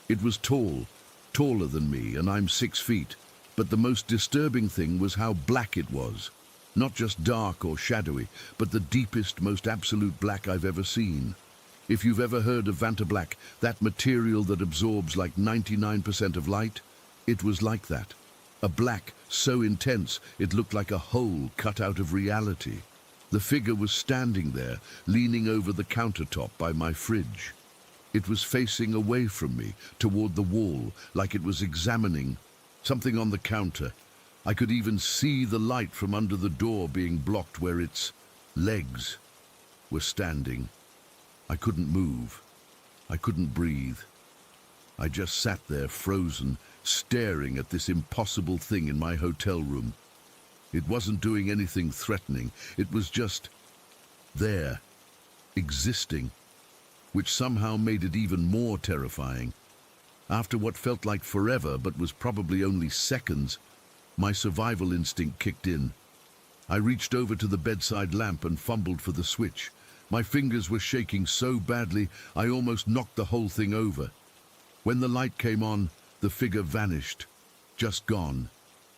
S1: It was tall, taller than me, and I'm 6 feet. But the most disturbing thing was how black it was. Not just dark or shadowy, but the deepest, most absolute black I've ever seen. If you've ever heard of Vantablack, that material that absorbs like 99% of light, it was like that. A black so intense it looked like a hole cut out of reality. The figure was standing there, leaning over the countertop by my fridge. It was facing away from me, toward the wall, like it was examining something on the counter. I could even see the light from under the door being blocked where its legs were standing. I couldn't move. I couldn't breathe. I just sat there frozen, staring at this impossible thing in my hotel room. It wasn't doing anything threatening. It was just there, existing, which somehow made it even more terrifying. After what felt like forever but was probably only seconds, my survival instinct kicked in. I reached over to the bedside lamp and fumbled for the switch. My fingers were shaking so badly I almost knocked the whole thing over. When the light came on, the figure vanished, just gone.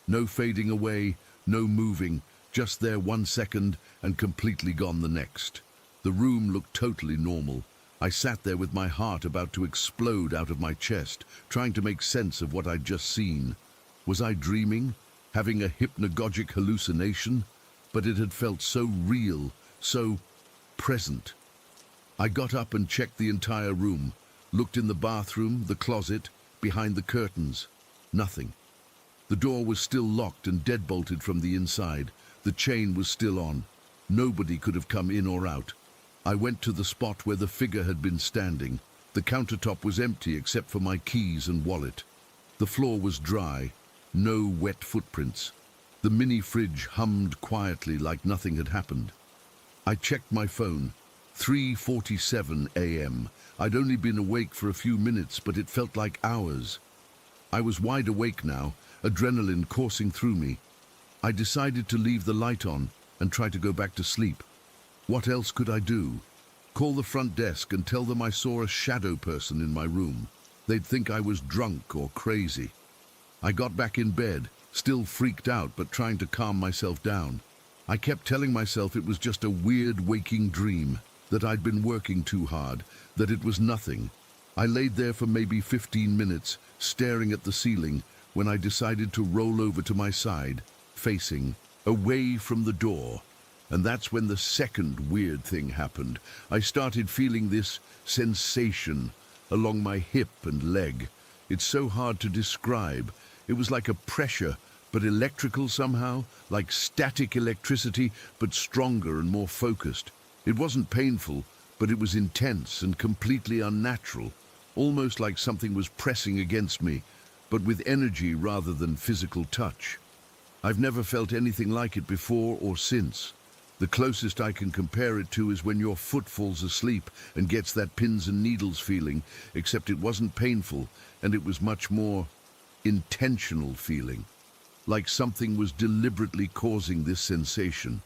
S1: No fading away, no moving, just there 1 second and completely gone the next. The room looked totally normal. I sat there with my heart about to explode out of my chest, trying to make sense of what I'd just seen. Was I dreaming? Having a hypnagogic hallucination? But it had felt so real, so present. I got up and checked the entire room, looked in the bathroom, the closet, behind the curtains. Nothing. The door was still locked and deadbolted from the inside. The chain was still on. Nobody could have come in or out. I went to the spot where the figure had been standing. The countertop was empty except for my keys and wallet. The floor was dry, no wet footprints. The mini fridge hummed quietly like nothing had happened. I checked my phone. 3:47 a.m. I'd only been awake for a few minutes, but it felt like hours. I was wide awake now, adrenaline coursing through me. I decided to leave the light on and try to go back to sleep. What else could I do? Call the front desk and tell them I saw a shadow person in my room. They'd think I was drunk or crazy. I got back in bed, still freaked out but trying to calm myself down. I kept telling myself it was just a weird waking dream, that I'd been working too hard, that it was nothing. I laid there for maybe 15 minutes, staring at the ceiling, when I decided to roll over to my side, facing away from the door. And that's when the second weird thing happened. I started feeling this sensation along my hip and leg. It's so hard to describe. It was like a pressure, but electrical somehow, like static electricity, but stronger and more focused. It wasn't painful, but it was intense and completely unnatural, almost like something was pressing against me, but with energy rather than physical touch. I've never felt anything like it before or since. The closest I can compare it to is when your foot falls asleep and gets that pins and needles feeling, except it wasn't painful and it was much more intentional feeling, like something was deliberately causing this sensation.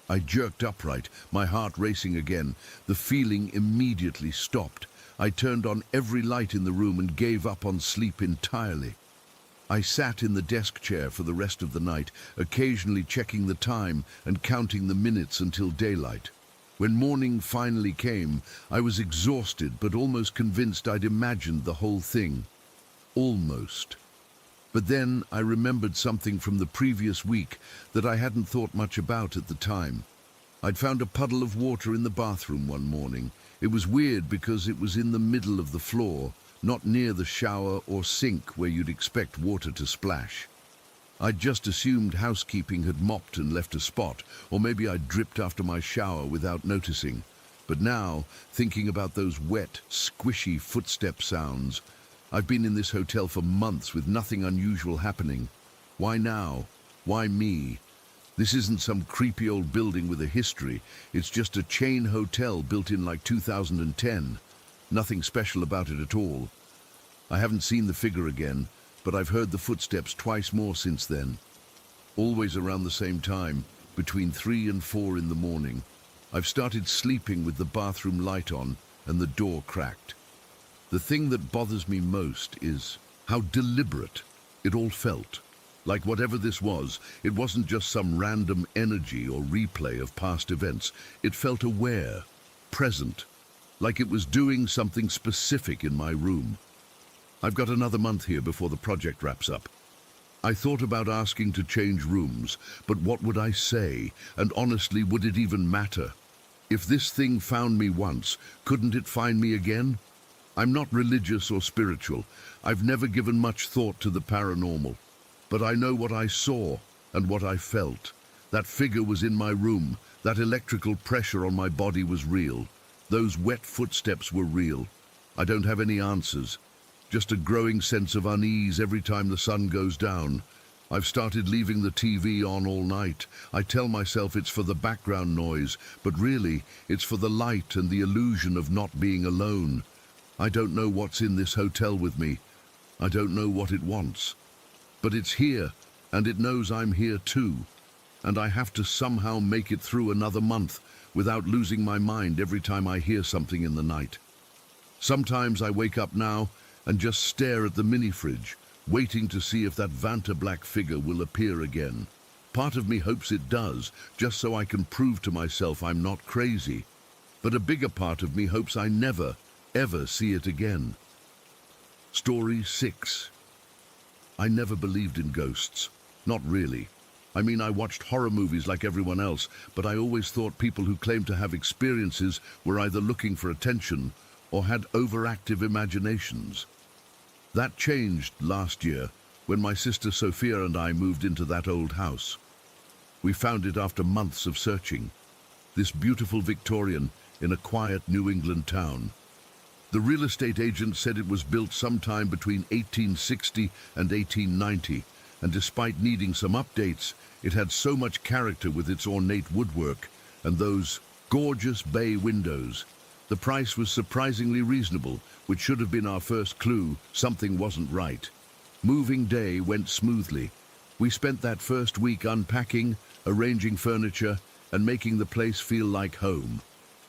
S1: I jerked upright, my heart racing again. The feeling immediately stopped. I turned on every light in the room and gave up on sleep entirely. I sat in the desk chair for the rest of the night, occasionally checking the time and counting the minutes until daylight. When morning finally came, I was exhausted but almost convinced I'd imagined the whole thing. Almost. But then I remembered something from the previous week that I hadn't thought much about at the time. I'd found a puddle of water in the bathroom one morning. It was weird because it was in the middle of the floor, not near the shower or sink where you'd expect water to splash. I'd just assumed housekeeping had mopped and left a spot, or maybe I'd dripped after my shower without noticing. But now, thinking about those wet, squishy footstep sounds, I've been in this hotel for months with nothing unusual happening. Why now? Why me? This isn't some creepy old building with a history. It's just a chain hotel built in like 2010. Nothing special about it at all. I haven't seen the figure again, but I've heard the footsteps twice more since then. Always around the same time, between 3 and 4 in the morning. I've started sleeping with the bathroom light on and the door cracked. The thing that bothers me most is how deliberate it all felt. Like whatever this was, it wasn't just some random energy or replay of past events. It felt aware, present, like it was doing something specific in my room. I've got another month here before the project wraps up. I thought about asking to change rooms, but what would I say? And honestly, would it even matter? If this thing found me once, couldn't it find me again? I'm not religious or spiritual. I've never given much thought to the paranormal. But I know what I saw and what I felt. That figure was in my room. That electrical pressure on my body was real. Those wet footsteps were real. I don't have any answers. Just a growing sense of unease every time the sun goes down. I've started leaving the TV on all night. I tell myself it's for the background noise, but really, it's for the light and the illusion of not being alone. I don't know what's in this hotel with me. I don't know what it wants. But it's here, and it knows I'm here too. And I have to somehow make it through another month without losing my mind every time I hear something in the night. Sometimes I wake up now and just stare at the mini-fridge, waiting to see if that Vanta black figure will appear again. Part of me hopes it does, just so I can prove to myself I'm not crazy. But a bigger part of me hopes I never, ever see it again. Story 6. I never believed in ghosts. Not really. I mean, I watched horror movies like everyone else, but I always thought people who claimed to have experiences were either looking for attention or had overactive imaginations. That changed last year when my sister Sophia and I moved into that old house. We found it after months of searching. This beautiful Victorian in a quiet New England town. The real estate agent said it was built sometime between 1860 and 1890, and despite needing some updates, it had so much character with its ornate woodwork and those gorgeous bay windows. The price was surprisingly reasonable, which should have been our first clue something wasn't right. Moving day went smoothly. We spent that first week unpacking, arranging furniture, and making the place feel like home.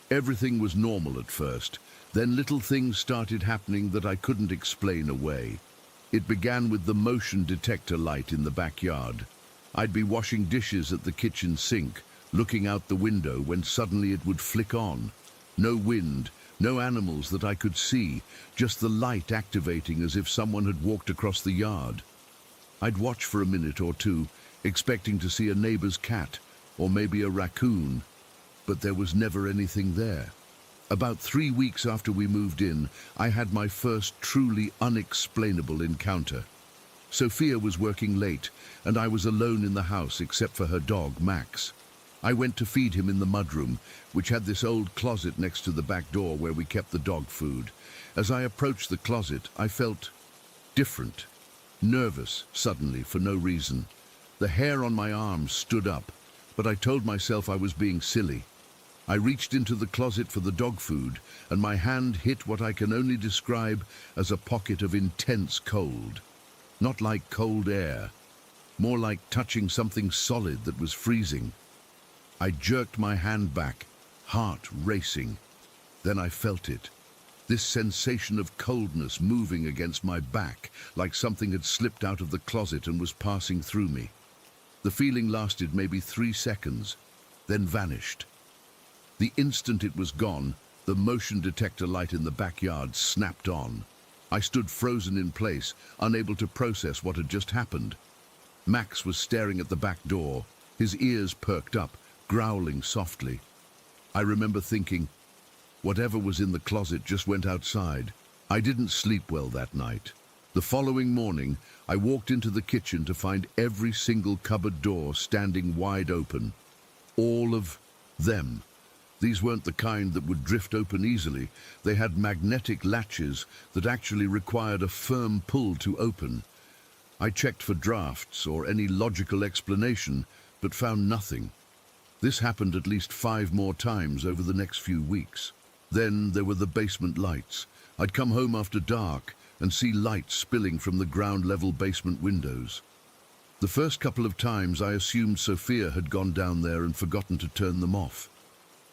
S1: Everything was normal at first. Then little things started happening that I couldn't explain away. It began with the motion detector light in the backyard. I'd be washing dishes at the kitchen sink, looking out the window when suddenly it would flick on. No wind, no animals that I could see, just the light activating as if someone had walked across the yard. I'd watch for a minute or two, expecting to see a neighbor's cat, or maybe a raccoon, but there was never anything there. About 3 weeks after we moved in, I had my first truly unexplainable encounter. Sophia was working late, and I was alone in the house except for her dog, Max. I went to feed him in the mudroom, which had this old closet next to the back door where we kept the dog food. As I approached the closet, I felt different, nervous suddenly for no reason. The hair on my arms stood up, but I told myself I was being silly. I reached into the closet for the dog food, and my hand hit what I can only describe as a pocket of intense cold. Not like cold air, more like touching something solid that was freezing. I jerked my hand back, heart racing. Then I felt it. This sensation of coldness moving against my back, like something had slipped out of the closet and was passing through me. The feeling lasted maybe 3 seconds, then vanished. The instant it was gone, the motion detector light in the backyard snapped on. I stood frozen in place, unable to process what had just happened. Max was staring at the back door, his ears perked up, growling softly. I remember thinking, whatever was in the closet just went outside. I didn't sleep well that night. The following morning, I walked into the kitchen to find every single cupboard door standing wide open. All of them. These weren't the kind that would drift open easily. They had magnetic latches that actually required a firm pull to open. I checked for drafts or any logical explanation, but found nothing. This happened at least 5 more times over the next few weeks. Then there were the basement lights. I'd come home after dark and see light spilling from the ground-level basement windows. The first couple of times I assumed Sophia had gone down there and forgotten to turn them off.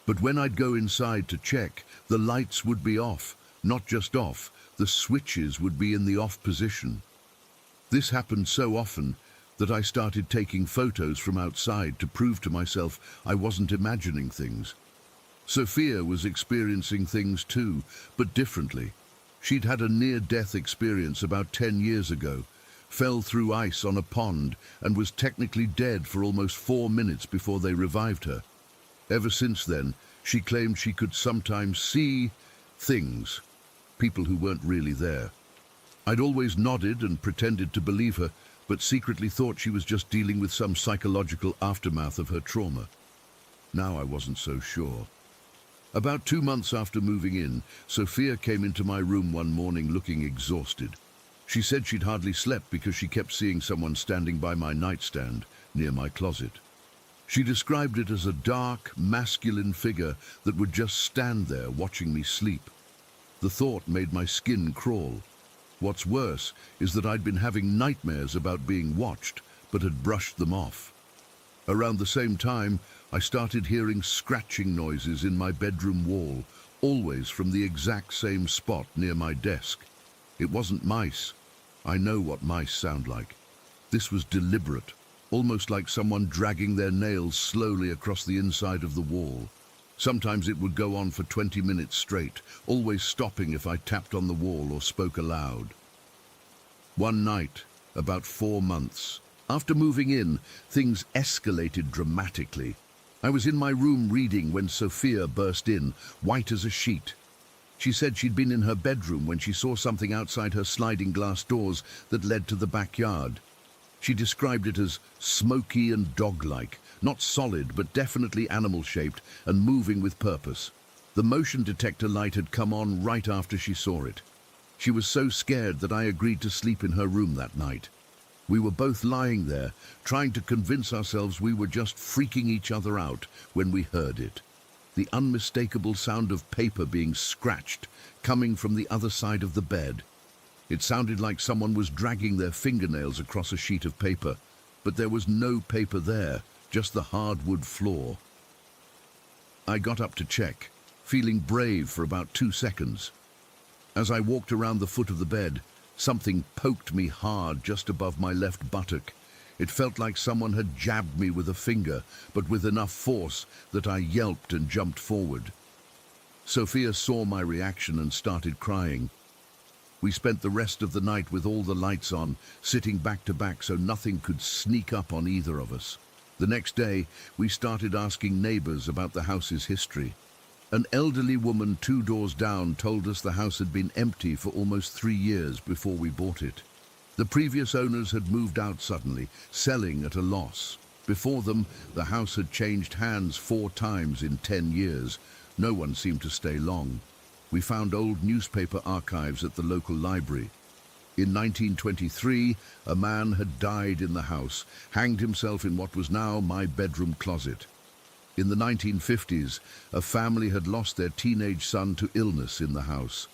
S1: But when I'd go inside to check, the lights would be off. Not just off, the switches would be in the off position. This happened so often that I started taking photos from outside to prove to myself I wasn't imagining things. Sophia was experiencing things too, but differently. She'd had a near-death experience about 10 years ago, fell through ice on a pond, and was technically dead for almost 4 minutes before they revived her. Ever since then, she claimed she could sometimes see things. people who weren't really there. I'd always nodded and pretended to believe her, but secretly thought she was just dealing with some psychological aftermath of her trauma. Now I wasn't so sure. About 2 months after moving in, Sophia came into my room one morning looking exhausted. She said she'd hardly slept because she kept seeing someone standing by my nightstand near my closet. She described it as a dark, masculine figure that would just stand there watching me sleep. The thought made my skin crawl. What's worse is that I'd been having nightmares about being watched, but had brushed them off. Around the same time, I started hearing scratching noises in my bedroom wall, always from the exact same spot near my desk. It wasn't mice. I know what mice sound like. This was deliberate, almost like someone dragging their nails slowly across the inside of the wall. Sometimes it would go on for 20 minutes straight, always stopping if I tapped on the wall or spoke aloud. One night, about 4 months, after moving in, things escalated dramatically. I was in my room reading when Sophia burst in, white as a sheet. She said she'd been in her bedroom when she saw something outside her sliding glass doors that led to the backyard. She described it as smoky and dog-like, not solid but definitely animal-shaped and moving with purpose. The motion detector light had come on right after she saw it. She was so scared that I agreed to sleep in her room that night. We were both lying there, trying to convince ourselves we were just freaking each other out when we heard it. The unmistakable sound of paper being scratched, coming from the other side of the bed. It sounded like someone was dragging their fingernails across a sheet of paper, but there was no paper there, just the hardwood floor. I got up to check, feeling brave for about 2 seconds. As I walked around the foot of the bed, something poked me hard just above my left buttock. It felt like someone had jabbed me with a finger, but with enough force that I yelped and jumped forward. Sophia saw my reaction and started crying. We spent the rest of the night with all the lights on, sitting back to back so nothing could sneak up on either of us. The next day, we started asking neighbors about the house's history. An elderly woman 2 doors down told us the house had been empty for almost 3 years before we bought it. The previous owners had moved out suddenly, selling at a loss. Before them, the house had changed hands 4 times in 10 years. No one seemed to stay long. We found old newspaper archives at the local library. In 1923, a man had died in the house, hanged himself in what was now my bedroom closet. In the 1950s, a family had lost their teenage son to illness in the house.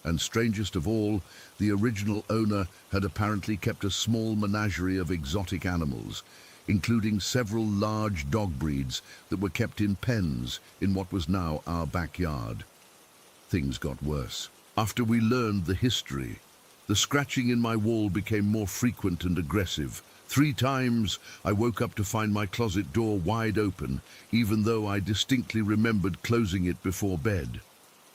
S1: And strangest of all, the original owner had apparently kept a small menagerie of exotic animals, including several large dog breeds that were kept in pens in what was now our backyard. Things got worse. After we learned the history, the scratching in my wall became more frequent and aggressive. 3 times I woke up to find my closet door wide open, even though I distinctly remembered closing it before bed.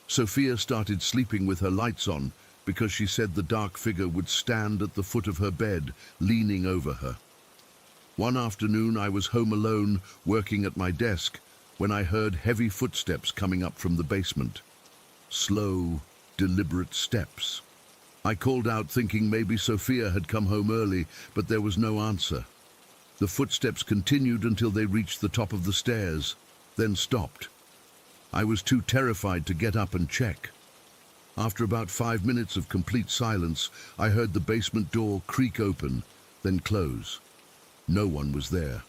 S1: Sophia started sleeping with her lights on because she said the dark figure would stand at the foot of her bed, leaning over her. One afternoon I was home alone, working at my desk, when I heard heavy footsteps coming up from the basement. Slow, deliberate steps. I called out thinking maybe Sophia had come home early, but there was no answer. The footsteps continued until they reached the top of the stairs, then stopped. I was too terrified to get up and check. After about 5 minutes of complete silence, I heard the basement door creak open, then close. No one was there.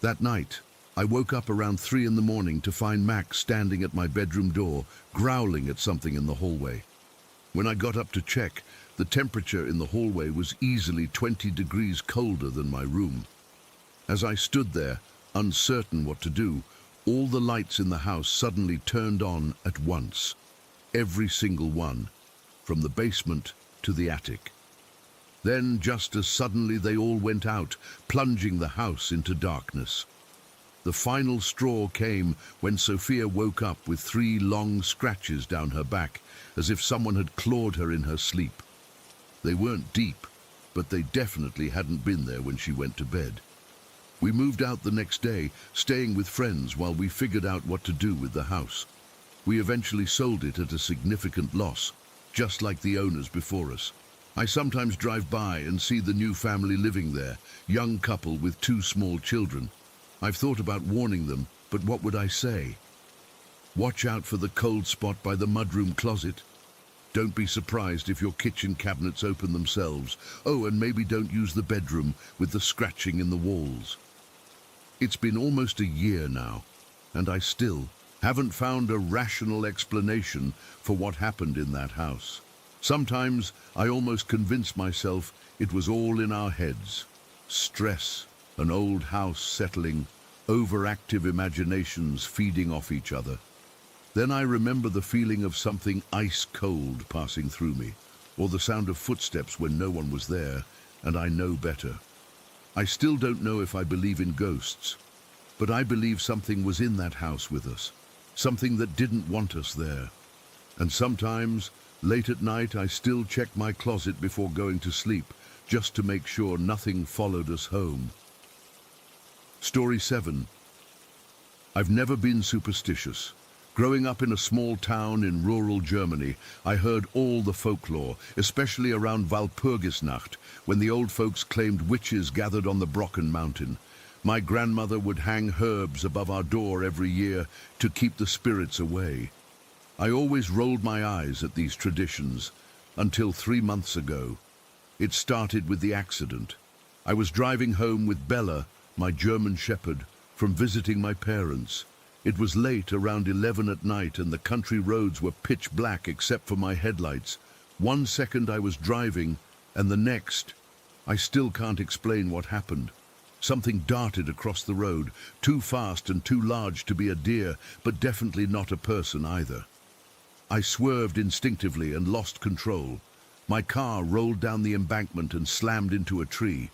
S1: That night, I woke up around 3 in the morning to find Max standing at my bedroom door, growling at something in the hallway. When I got up to check, the temperature in the hallway was easily 20 degrees colder than my room. As I stood there, uncertain what to do, all the lights in the house suddenly turned on at once. Every single one, from the basement to the attic. Then, just as suddenly, they all went out, plunging the house into darkness. The final straw came when Sophia woke up with 3 long scratches down her back, as if someone had clawed her in her sleep. They weren't deep, but they definitely hadn't been there when she went to bed. We moved out the next day, staying with friends while we figured out what to do with the house. We eventually sold it at a significant loss, just like the owners before us. I sometimes drive by and see the new family living there, young couple with 2 small children. I've thought about warning them, but what would I say? Watch out for the cold spot by the mudroom closet. Don't be surprised if your kitchen cabinets open themselves. Oh, and maybe don't use the bedroom with the scratching in the walls. It's been almost a year now, and I still haven't found a rational explanation for what happened in that house. Sometimes I almost convince myself it was all in our heads. Stress, an old house settling, overactive imaginations feeding off each other. Then I remember the feeling of something ice cold passing through me, or the sound of footsteps when no one was there, and I know better. I still don't know if I believe in ghosts, but I believe something was in that house with us, something that didn't want us there. And sometimes, late at night, I still check my closet before going to sleep, just to make sure nothing followed us home. Story 7. I've never been superstitious. Growing up in a small town in rural Germany, I heard all the folklore, especially around Walpurgisnacht, when the old folks claimed witches gathered on the Brocken mountain. My grandmother would hang herbs above our door every year to keep the spirits away. I always rolled my eyes at these traditions, until 3 months ago. It started with the accident. I was driving home with Bella, my German shepherd, from visiting my parents. It was late, around 11 at night, and the country roads were pitch black except for my headlights. 1 second I was driving, and the next, I still can't explain what happened. Something darted across the road, too fast and too large to be a deer, but definitely not a person either. I swerved instinctively and lost control. My car rolled down the embankment and slammed into a tree.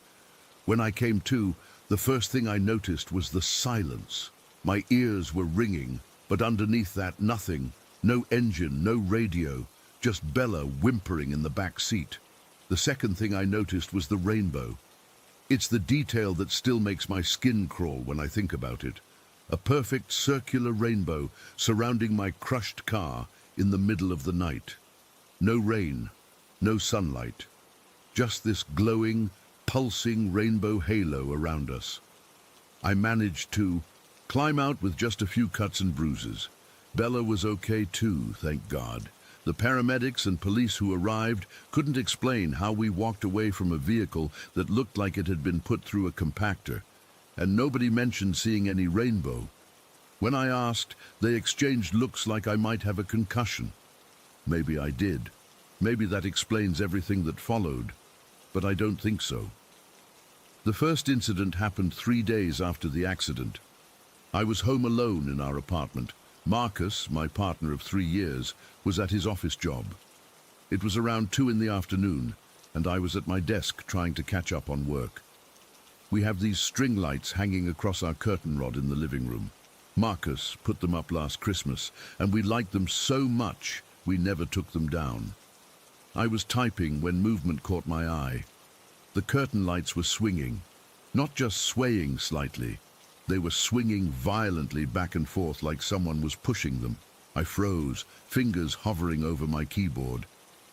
S1: When I came to, the first thing I noticed was the silence. My ears were ringing, but underneath that, nothing. No engine, no radio, just Bella whimpering in the back seat. The second thing I noticed was the rainbow. It's the detail that still makes my skin crawl when I think about it. A perfect circular rainbow surrounding my crushed car in the middle of the night. No rain, no sunlight. Just this glowing, pulsing rainbow halo around us. I managed to climb out with just a few cuts and bruises. Bella was okay too, thank God. The paramedics and police who arrived couldn't explain how we walked away from a vehicle that looked like it had been put through a compactor, and nobody mentioned seeing any rainbow. When I asked, they exchanged looks like I might have a concussion. Maybe I did. Maybe that explains everything that followed, but I don't think so. The first incident happened 3 days after the accident. I was home alone in our apartment. Marcus, my partner of 3 years, was at his office job. It was around 2 in the afternoon, and I was at my desk trying to catch up on work. We have these string lights hanging across our curtain rod in the living room. Marcus put them up last Christmas, and we liked them so much we never took them down. I was typing when movement caught my eye. The curtain lights were swinging, not just swaying slightly. They were swinging violently back and forth like someone was pushing them. I froze, fingers hovering over my keyboard.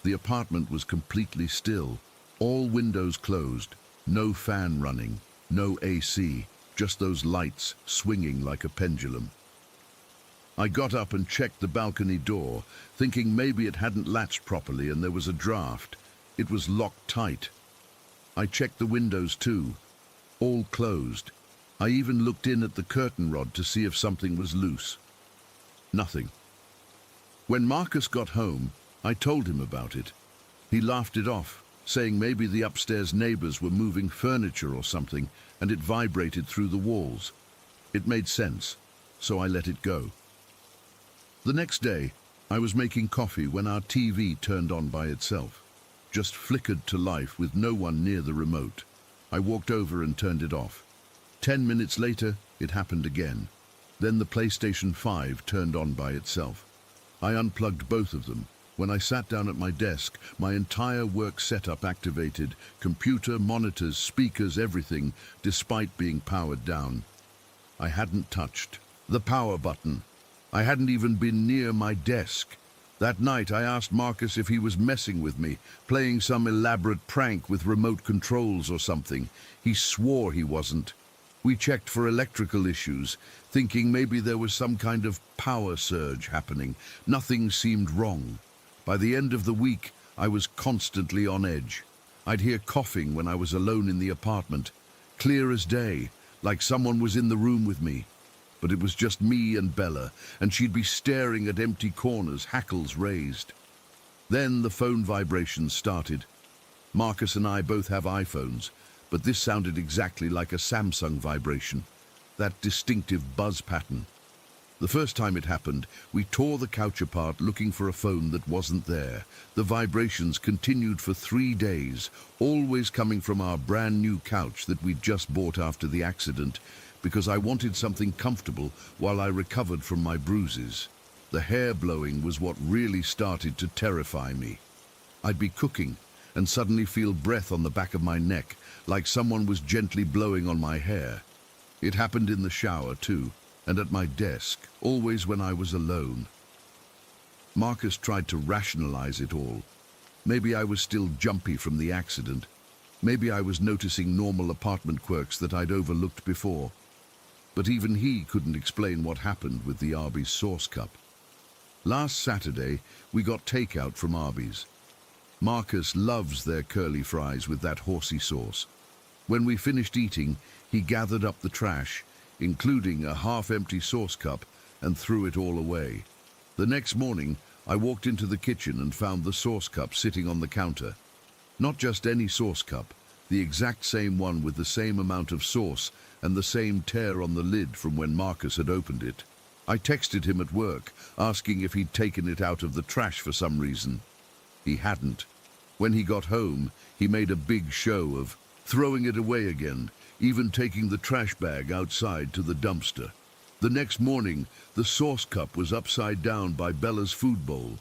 S1: The apartment was completely still. All windows closed, no fan running, no AC, just those lights swinging like a pendulum. I got up and checked the balcony door, thinking maybe it hadn't latched properly and there was a draft. It was locked tight. I checked the windows too, all closed. I even looked in at the curtain rod to see if something was loose. Nothing. When Marcus got home, I told him about it. He laughed it off, saying maybe the upstairs neighbors were moving furniture or something, and it vibrated through the walls. It made sense, so I let it go. The next day, I was making coffee when our TV turned on by itself, just flickered to life with no one near the remote. I walked over and turned it off. 10 minutes later, it happened again. Then the PlayStation 5 turned on by itself. I unplugged both of them. When I sat down at my desk, my entire work setup activated, computer, monitors, speakers, everything, despite being powered down. I hadn't touched the power button. I hadn't even been near my desk. That night I asked Marcus if he was messing with me, playing some elaborate prank with remote controls or something. He swore he wasn't. We checked for electrical issues, thinking maybe there was some kind of power surge happening. Nothing seemed wrong. By the end of the week, I was constantly on edge. I'd hear coughing when I was alone in the apartment, clear as day, like someone was in the room with me. But it was just me and Bella, and she'd be staring at empty corners, hackles raised. Then the phone vibrations started. Marcus and I both have iPhones, but this sounded exactly like a Samsung vibration, that distinctive buzz pattern. The first time it happened, we tore the couch apart looking for a phone that wasn't there. The vibrations continued for 3 days, always coming from our brand new couch that we'd just bought after the accident, because I wanted something comfortable while I recovered from my bruises. The hair blowing was what really started to terrify me. I'd be cooking and suddenly feel breath on the back of my neck, like someone was gently blowing on my hair. It happened in the shower too, and at my desk, always when I was alone. Marcus tried to rationalize it all. Maybe I was still jumpy from the accident. Maybe I was noticing normal apartment quirks that I'd overlooked before. But even he couldn't explain what happened with the Arby's sauce cup. Last Saturday, we got takeout from Arby's. Marcus loves their curly fries with that horsey sauce. When we finished eating, he gathered up the trash, including a half-empty sauce cup, and threw it all away. The next morning, I walked into the kitchen and found the sauce cup sitting on the counter. Not just any sauce cup, the exact same one with the same amount of sauce and the same tear on the lid from when Marcus had opened it. I texted him at work, asking if he'd taken it out of the trash for some reason. He hadn't. When he got home, he made a big show of throwing it away again, even taking the trash bag outside to the dumpster. The next morning, the sauce cup was upside down by Bella's food bowl.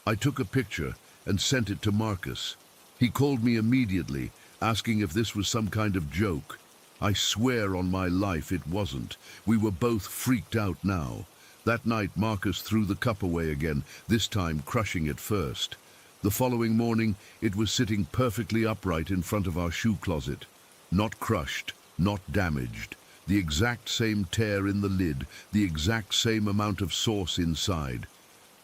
S1: I took a picture and sent it to Marcus. He called me immediately, asking if this was some kind of joke. I swear on my life it wasn't. We were both freaked out now. That night, Marcus threw the cup away again, this time crushing it first. The following morning, it was sitting perfectly upright in front of our shoe closet. Not crushed, not damaged. The exact same tear in the lid, the exact same amount of sauce inside.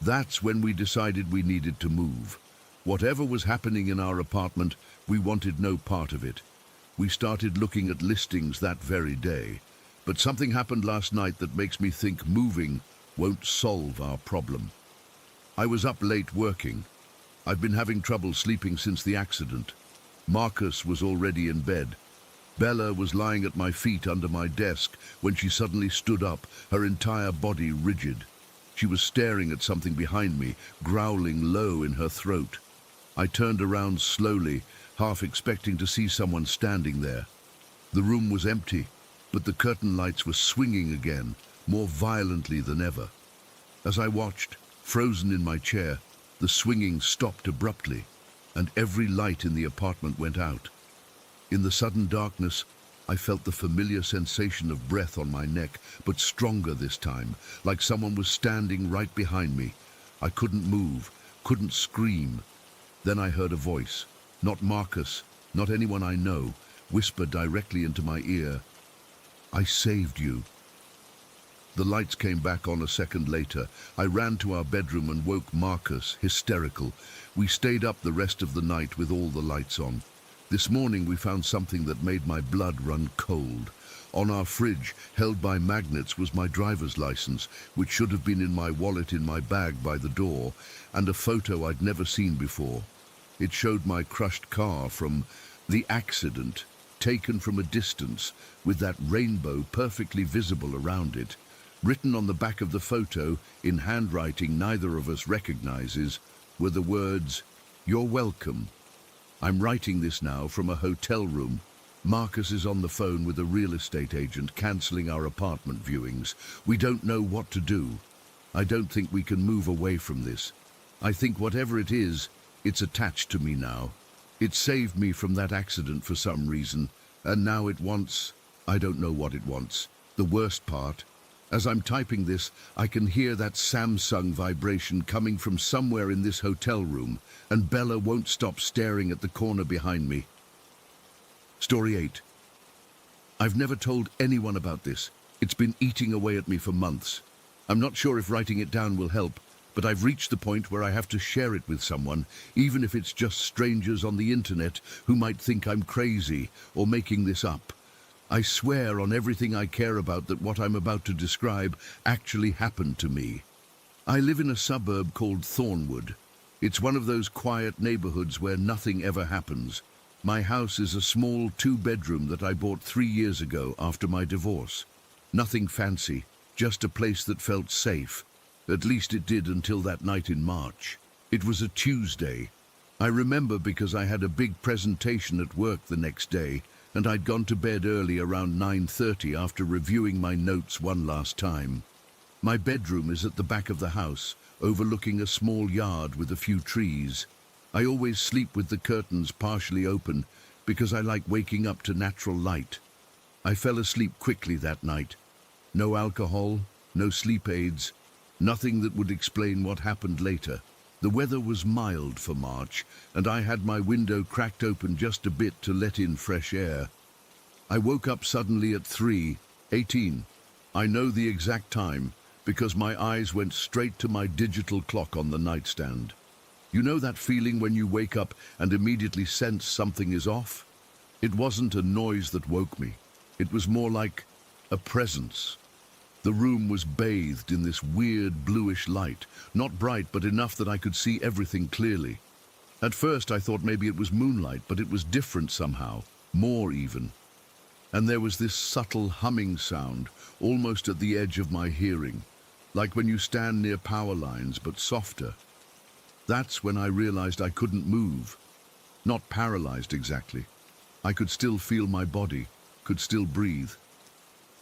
S1: That's when we decided we needed to move. Whatever was happening in our apartment, we wanted no part of it. We started looking at listings that very day. But something happened last night that makes me think moving won't solve our problem. I was up late working. I've been having trouble sleeping since the accident. Marcus was already in bed. Bella was lying at my feet under my desk when she suddenly stood up, her entire body rigid. She was staring at something behind me, growling low in her throat. I turned around slowly, half expecting to see someone standing there. The room was empty, but the curtain lights were swinging again, more violently than ever. As I watched, frozen in my chair, the swinging stopped abruptly, and every light in the apartment went out. In the sudden darkness, I felt the familiar sensation of breath on my neck, but stronger this time, like someone was standing right behind me. I couldn't move, couldn't scream. Then I heard a voice, not Marcus, not anyone I know, whisper directly into my ear, "I saved you." The lights came back on a second later. I ran to our bedroom and woke Marcus, hysterical. We stayed up the rest of the night with all the lights on. This morning we found something that made my blood run cold. On our fridge, held by magnets, was my driver's license, which should have been in my wallet in my bag by the door, and a photo I'd never seen before. It showed my crushed car from the accident, taken from a distance, with that rainbow perfectly visible around it. Written on the back of the photo, in handwriting neither of us recognizes, were the words, "You're welcome." I'm writing this now from a hotel room. Marcus is on the phone with a real estate agent cancelling our apartment viewings. We don't know what to do. I don't think we can move away from this. I think whatever it is, it's attached to me now. It saved me from that accident for some reason, and now it wants, I don't know what it wants. The worst part, As I'm typing this, I can hear that Samsung vibration coming from somewhere in this hotel room, and Bella won't stop staring at the corner behind me. Story 8. I've never told anyone about this. It's been eating away at me for months. I'm not sure if writing it down will help, but I've reached the point where I have to share it with someone, even if it's just strangers on the internet who might think I'm crazy or making this up. I swear on everything I care about that what I'm about to describe actually happened to me. I live in a suburb called Thornwood. It's one of those quiet neighborhoods where nothing ever happens. My house is a small 2-bedroom that I bought 3 years ago after my divorce. Nothing fancy, just a place that felt safe. At least it did until that night in March. It was a Tuesday. I remember because I had a big presentation at work the next day, and I'd gone to bed early around 9:30 after reviewing my notes one last time. My bedroom is at the back of the house, overlooking a small yard with a few trees. I always sleep with the curtains partially open because I like waking up to natural light. I fell asleep quickly that night. No alcohol, no sleep aids, nothing that would explain what happened later. The weather was mild for March, and I had my window cracked open just a bit to let in fresh air. I woke up suddenly at 3:18. I know the exact time because my eyes went straight to my digital clock on the nightstand. You know that feeling when you wake up and immediately sense something is off? It wasn't a noise that woke me. It was more like a presence. The room was bathed in this weird bluish light, not bright but enough that I could see everything clearly. At first I thought maybe it was moonlight, but it was different somehow, more even. And there was this subtle humming sound, almost at the edge of my hearing, like when you stand near power lines, but softer. That's when I realized I couldn't move. Not paralyzed exactly. I could still feel my body, could still breathe.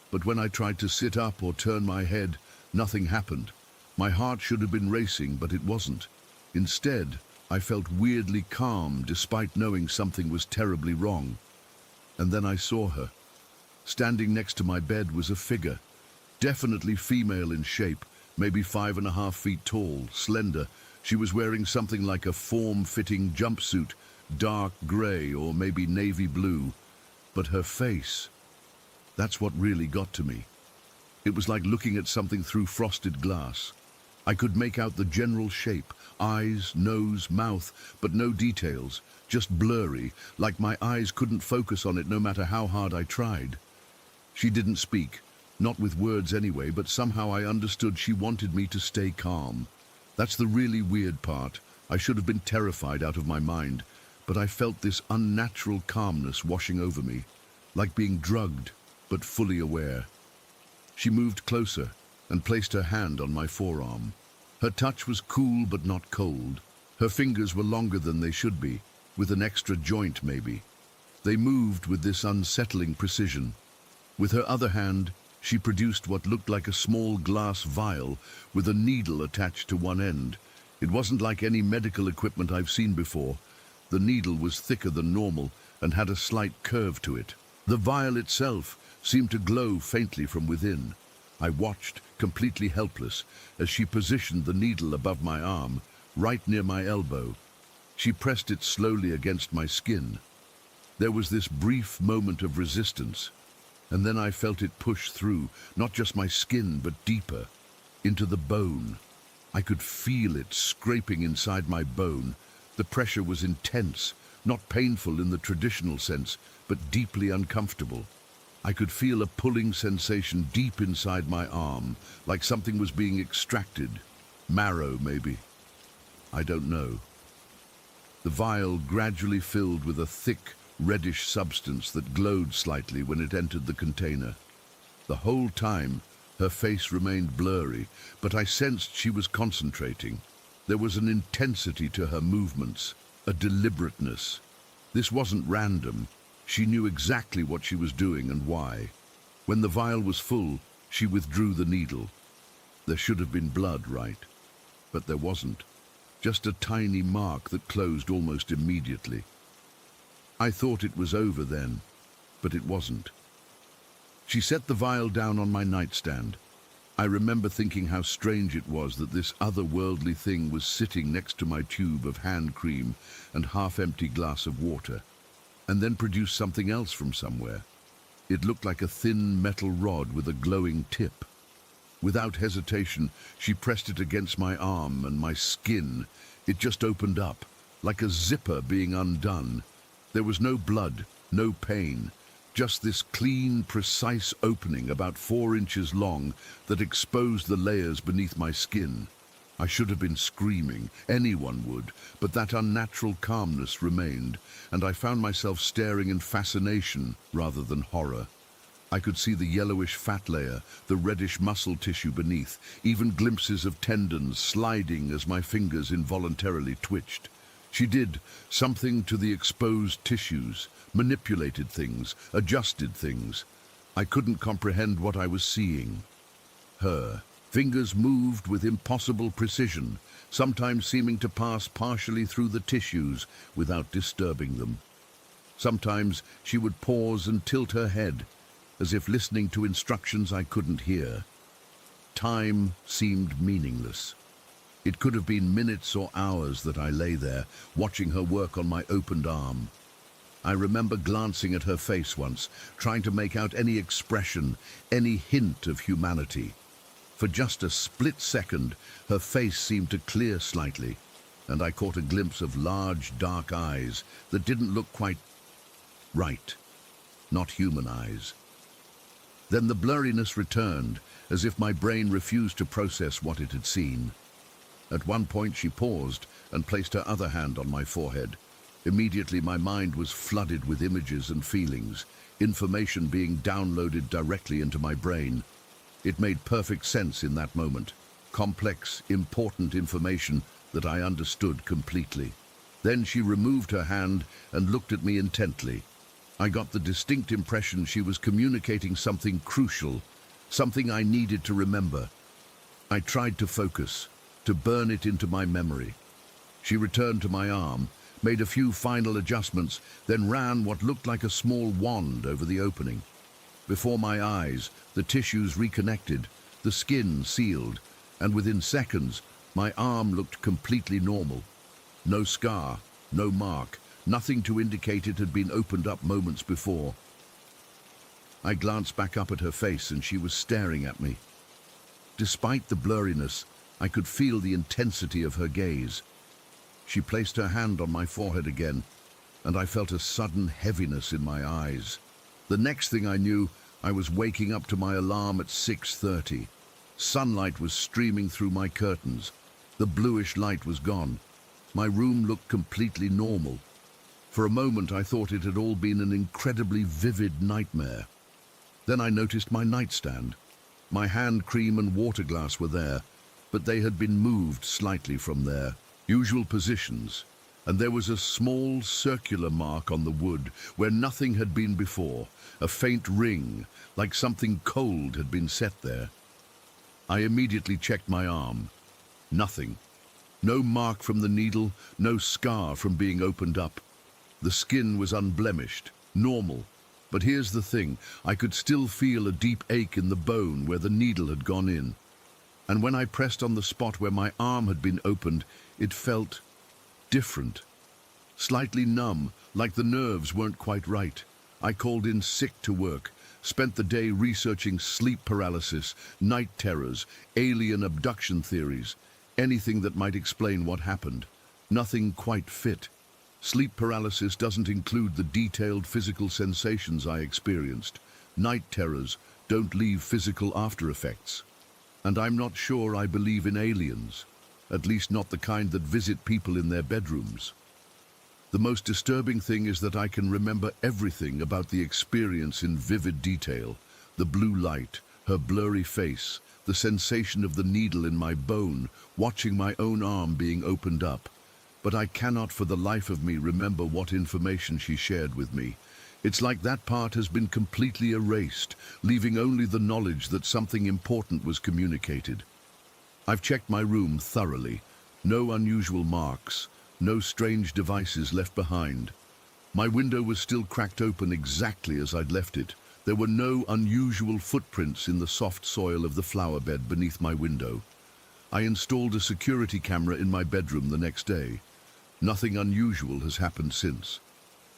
S1: But when I tried to sit up or turn my head, nothing happened. My heart should have been racing, but it wasn't. Instead, I felt weirdly calm despite knowing something was terribly wrong. And then I saw her. Standing next to my bed was a figure, definitely female in shape, maybe 5.5 feet tall, slender. She was wearing something like a form-fitting jumpsuit, dark gray or maybe navy blue. But her face, that's what really got to me. It was like looking at something through frosted glass. I could make out the general shape, eyes, nose, mouth, but no details, just blurry, like my eyes couldn't focus on it no matter how hard I tried. She didn't speak, not with words anyway, but somehow I understood she wanted me to stay calm. That's the really weird part. I should have been terrified out of my mind, but I felt this unnatural calmness washing over me, like being drugged, but fully aware. She moved closer and placed her hand on my forearm. Her touch was cool but not cold. Her fingers were longer than they should be, with an extra joint maybe. They moved with this unsettling precision. With her other hand, she produced what looked like a small glass vial with a needle attached to one end. It wasn't like any medical equipment I've seen before. The needle was thicker than normal and had a slight curve to it. The vial itself seemed to glow faintly from within. I watched, completely helpless, as she positioned the needle above my arm, right near my elbow. She pressed it slowly against my skin. There was this brief moment of resistance, and then I felt it push through, not just my skin, but deeper, into the bone. I could feel it scraping inside my bone. The pressure was intense, not painful in the traditional sense, but deeply uncomfortable. I could feel a pulling sensation deep inside my arm, like something was being extracted. Marrow, maybe. I don't know. The vial gradually filled with a thick, reddish substance that glowed slightly when it entered the container. The whole time, her face remained blurry, but I sensed she was concentrating. There was an intensity to her movements, a deliberateness. This wasn't random. She knew exactly what she was doing and why. When the vial was full, she withdrew the needle. There should have been blood, right? But there wasn't. Just a tiny mark that closed almost immediately. I thought it was over then, but it wasn't. She set the vial down on my nightstand. I remember thinking how strange it was that this otherworldly thing was sitting next to my tube of hand cream and half-empty glass of water, and then produced something else from somewhere. It looked like a thin metal rod with a glowing tip. Without hesitation, she pressed it against my arm and my skin. It just opened up, like a zipper being undone. There was no blood, no pain, just this clean, precise opening about 4 inches long that exposed the layers beneath my skin. I should have been screaming, anyone would, but that unnatural calmness remained, and I found myself staring in fascination rather than horror. I could see the yellowish fat layer, the reddish muscle tissue beneath, even glimpses of tendons sliding as my fingers involuntarily twitched. She did something to the exposed tissues, manipulated things, adjusted things. I couldn't comprehend what I was seeing. Her fingers moved with impossible precision, sometimes seeming to pass partially through the tissues without disturbing them. Sometimes she would pause and tilt her head, as if listening to instructions I couldn't hear. Time seemed meaningless. It could have been minutes or hours that I lay there, watching her work on my opened arm. I remember glancing at her face once, trying to make out any expression, any hint of humanity. For just a split second, her face seemed to clear slightly, and I caught a glimpse of large, dark eyes that didn't look quite right. Not human eyes. Then the blurriness returned, as if my brain refused to process what it had seen. At one point she paused and placed her other hand on my forehead. Immediately my mind was flooded with images and feelings, information being downloaded directly into my brain. It made perfect sense in that moment. Complex, important information that I understood completely. Then she removed her hand and looked at me intently. I got the distinct impression she was communicating something crucial, something I needed to remember. I tried to focus, to burn it into my memory. She returned to my arm, made a few final adjustments, then ran what looked like a small wand over the opening. Before my eyes, the tissues reconnected, the skin sealed, and within seconds, my arm looked completely normal. No scar, no mark, nothing to indicate it had been opened up moments before. I glanced back up at her face and she was staring at me. Despite the blurriness, I could feel the intensity of her gaze. She placed her hand on my forehead again, and I felt a sudden heaviness in my eyes. The next thing I knew, I was waking up to my alarm at 6:30. Sunlight was streaming through my curtains. The bluish light was gone. My room looked completely normal. For a moment I thought it had all been an incredibly vivid nightmare. Then I noticed my nightstand. My hand cream and water glass were there, but they had been moved slightly from their usual positions, and there was a small circular mark on the wood where nothing had been before, a faint ring, like something cold had been set there. I immediately checked my arm. Nothing. No mark from the needle, no scar from being opened up. The skin was unblemished, normal. But here's the thing, I could still feel a deep ache in the bone where the needle had gone in. And when I pressed on the spot where my arm had been opened, it felt different. Slightly numb, like the nerves weren't quite right. I called in sick to work, spent the day researching sleep paralysis, night terrors, alien abduction theories, anything that might explain what happened. Nothing quite fit. Sleep paralysis doesn't include the detailed physical sensations I experienced. Night terrors don't leave physical after effects. And I'm not sure I believe in aliens, at least not the kind that visit people in their bedrooms. The most disturbing thing is that I can remember everything about the experience in vivid detail. The blue light, her blurry face, the sensation of the needle in my bone, watching my own arm being opened up. But I cannot for the life of me remember what information she shared with me. It's like that part has been completely erased, leaving only the knowledge that something important was communicated. I've checked my room thoroughly. No unusual marks, no strange devices left behind. My window was still cracked open exactly as I'd left it, There were no unusual footprints in the soft soil of the flower bed beneath my window. I installed a security camera in my bedroom the next day. Nothing unusual has happened since.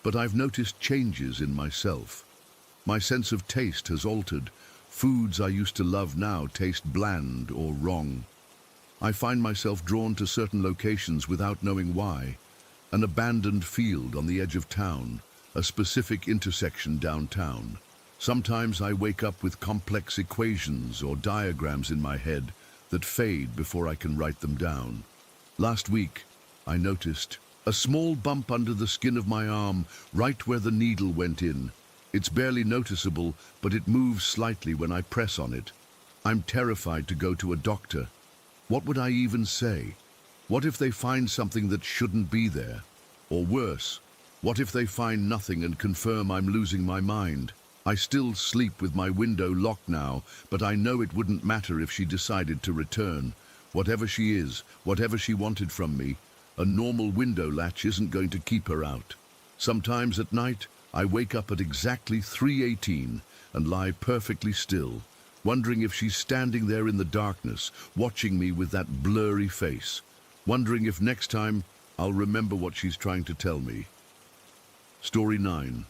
S1: But I've noticed changes in myself. My sense of taste has altered. Foods I used to love now taste bland or wrong. I find myself drawn to certain locations without knowing why. An abandoned field on the edge of town, a specific intersection downtown. Sometimes I wake up with complex equations or diagrams in my head that fade before I can write them down. Last week, I noticed a small bump under the skin of my arm, right where the needle went in. It's barely noticeable, but it moves slightly when I press on it. I'm terrified to go to a doctor. What would I even say? What if they find something that shouldn't be there? Or worse, what if they find nothing and confirm I'm losing my mind? I still sleep with my window locked now, but I know it wouldn't matter if she decided to return. Whatever she is, whatever she wanted from me, a normal window latch isn't going to keep her out. Sometimes at night, I wake up at exactly 3:18 and lie perfectly still, wondering if she's standing there in the darkness, watching me with that blurry face, wondering if next time I'll remember what she's trying to tell me. Story 9.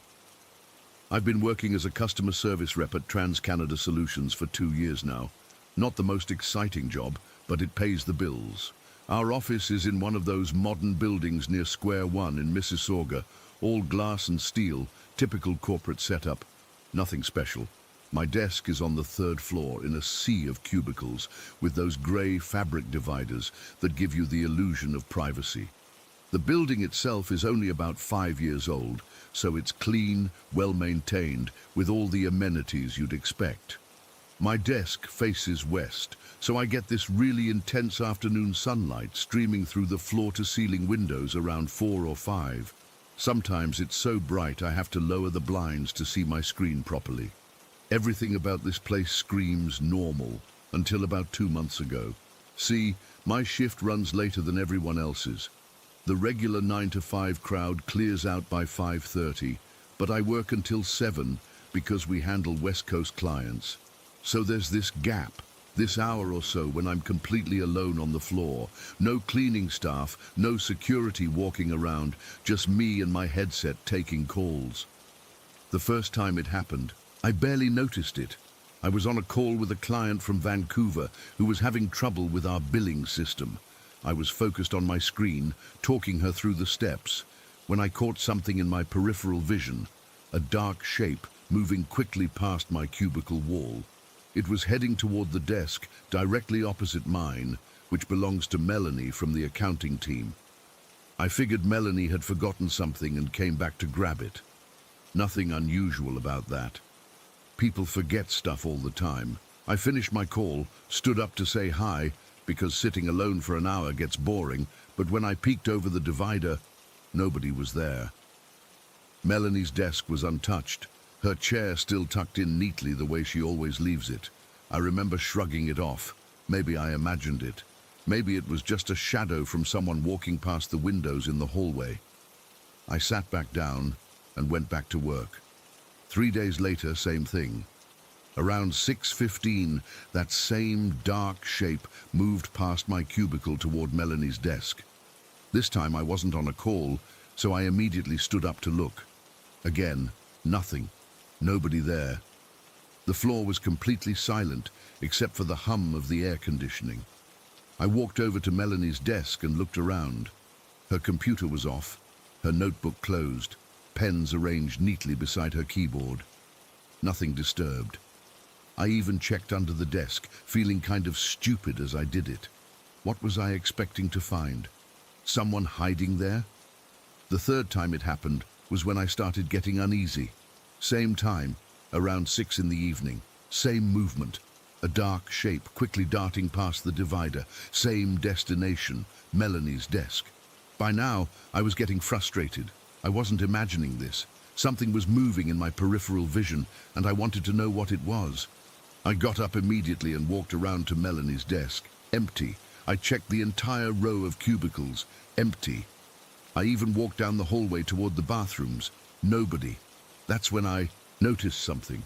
S1: I've been working as a customer service rep at TransCanada Solutions for 2 years now. Not the most exciting job, but it pays the bills. Our office is in one of those modern buildings near Square One in Mississauga, all glass and steel, typical corporate setup. Nothing special. My desk is on the 3rd floor in a sea of cubicles with those grey fabric dividers that give you the illusion of privacy. The building itself is only about 5 years old, so it's clean, well-maintained, with all the amenities you'd expect. My desk faces west, so I get this really intense afternoon sunlight streaming through the floor-to-ceiling windows around 4 or 5. Sometimes it's so bright I have to lower the blinds to see my screen properly. Everything about this place screams normal, until about 2 months ago. See, my shift runs later than everyone else's. The regular 9 to 5 crowd clears out by 5:30, but I work until 7 because we handle West Coast clients. So there's this gap, this hour or so when I'm completely alone on the floor. No cleaning staff, no security walking around, just me and my headset taking calls. The first time it happened, I barely noticed it. I was on a call with a client from Vancouver who was having trouble with our billing system. I was focused on my screen, talking her through the steps, when I caught something in my peripheral vision, a dark shape moving quickly past my cubicle wall. It was heading toward the desk directly opposite mine, which belongs to Melanie from the accounting team. I figured Melanie had forgotten something and came back to grab it. Nothing unusual about that. People forget stuff all the time. I finished my call, stood up to say hi, because sitting alone for an hour gets boring, but when I peeked over the divider, nobody was there. Melanie's desk was untouched, her chair still tucked in neatly the way she always leaves it. I remember shrugging it off. Maybe I imagined it. Maybe it was just a shadow from someone walking past the windows in the hallway. I sat back down and went back to work. 3 days later, same thing. Around 6:15, that same dark shape moved past my cubicle toward Melanie's desk. This time I wasn't on a call, so I immediately stood up to look. Again, nothing. Nobody there. The floor was completely silent, except for the hum of the air conditioning. I walked over to Melanie's desk and looked around. Her computer was off, her notebook closed, pens arranged neatly beside her keyboard. Nothing disturbed. I even checked under the desk, feeling kind of stupid as I did it. What was I expecting to find? Someone hiding there? The 3rd time it happened was when I started getting uneasy. Same time, around 6 in the evening. Same movement. A dark shape quickly darting past the divider. Same destination, Melanie's desk. By now, I was getting frustrated. I wasn't imagining this. Something was moving in my peripheral vision, and I wanted to know what it was. I got up immediately and walked around to Melanie's desk. Empty. I checked the entire row of cubicles. Empty. I even walked down the hallway toward the bathrooms. Nobody. That's when I noticed something.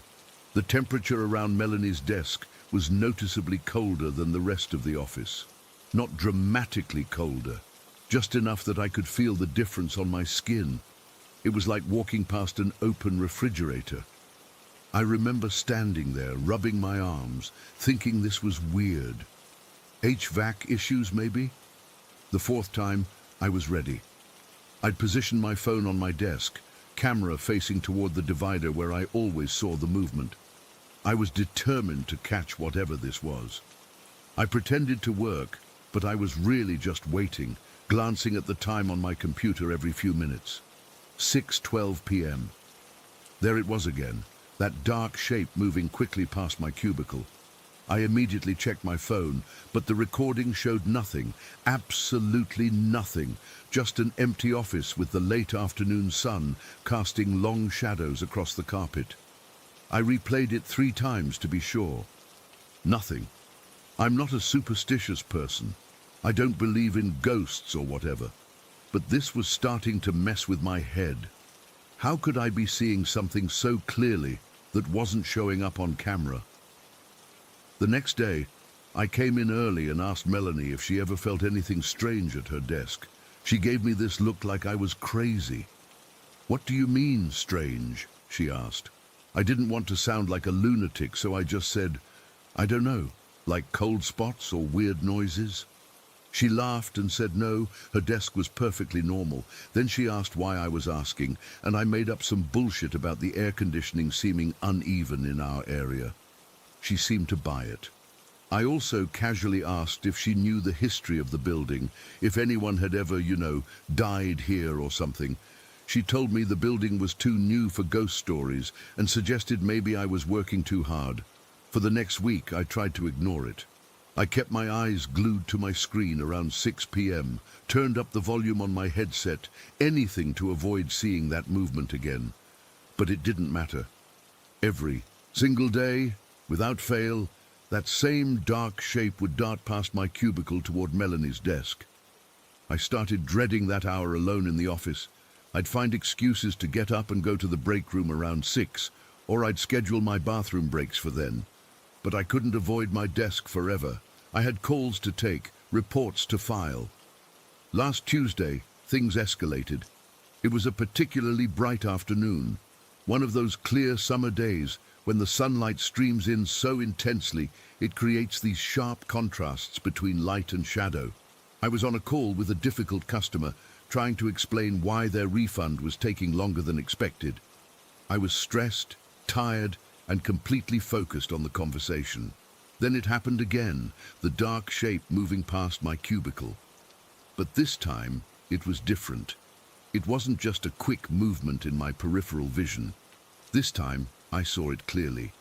S1: The temperature around Melanie's desk was noticeably colder than the rest of the office. Not dramatically colder, just enough that I could feel the difference on my skin. It was like walking past an open refrigerator. I remember standing there, rubbing my arms, thinking this was weird. HVAC issues, maybe? The fourth time, I was ready. I'd positioned my phone on my desk, camera facing toward the divider where I always saw the movement. I was determined to catch whatever this was. I pretended to work, but I was really just waiting, glancing at the time on my computer every few minutes. 6:12 p.m. There it was again, that dark shape moving quickly past my cubicle. I immediately checked my phone, but the recording showed nothing, absolutely nothing, just an empty office with the late afternoon sun casting long shadows across the carpet. I replayed it 3 times to be sure. Nothing. I'm not a superstitious person. I don't believe in ghosts or whatever. But this was starting to mess with my head. How could I be seeing something so clearly that wasn't showing up on camera? The next day, I came in early and asked Melanie if she ever felt anything strange at her desk. She gave me this look like I was crazy. "What do you mean, strange?" she asked. I didn't want to sound like a lunatic, so I just said, "I don't know, like cold spots or weird noises." She laughed and said no, her desk was perfectly normal. Then she asked why I was asking, and I made up some bullshit about the air conditioning seeming uneven in our area. She seemed to buy it. I also casually asked if she knew the history of the building, if anyone had ever, died here or something. She told me the building was too new for ghost stories and suggested maybe I was working too hard. For the next week, I tried to ignore it. I kept my eyes glued to my screen around 6 p.m., turned up the volume on my headset, anything to avoid seeing that movement again. But it didn't matter. Every single day, without fail, that same dark shape would dart past my cubicle toward Melanie's desk. I started dreading that hour alone in the office. I'd find excuses to get up and go to the break room around 6, or I'd schedule my bathroom breaks for then. But I couldn't avoid my desk forever. I had calls to take, reports to file. Last Tuesday, things escalated. It was a particularly bright afternoon, one of those clear summer days when the sunlight streams in so intensely it creates these sharp contrasts between light and shadow. I was on a call with a difficult customer, trying to explain why their refund was taking longer than expected. I was stressed, tired, and completely focused on the conversation. Then it happened again, the dark shape moving past my cubicle. But this time, it was different. It wasn't just a quick movement in my peripheral vision. This time, I saw it clearly.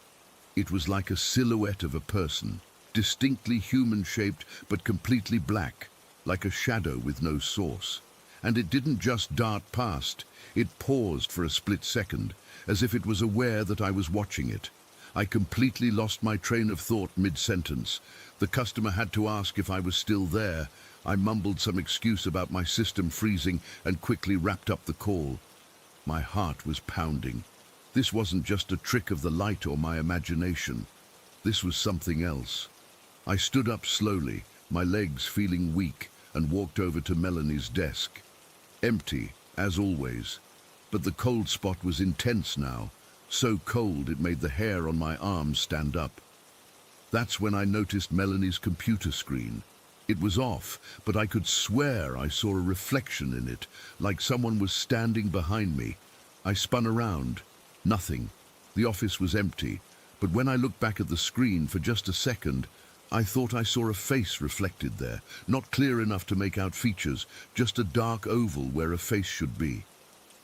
S1: It was like a silhouette of a person, distinctly human-shaped but completely black, like a shadow with no source. And it didn't just dart past, it paused for a split second, as if it was aware that I was watching it. I completely lost my train of thought mid-sentence. The customer had to ask if I was still there. I mumbled some excuse about my system freezing and quickly wrapped up the call. My heart was pounding. This wasn't just a trick of the light or my imagination. This was something else. I stood up slowly, my legs feeling weak, and walked over to Melanie's desk. Empty, as always. But the cold spot was intense now, so cold it made the hair on my arms stand up. That's when I noticed Melanie's computer screen. It was off, but I could swear I saw a reflection in it, like someone was standing behind me. I spun around. Nothing. The office was empty, but when I looked back at the screen for just a second, I thought I saw a face reflected there, not clear enough to make out features, just a dark oval where a face should be.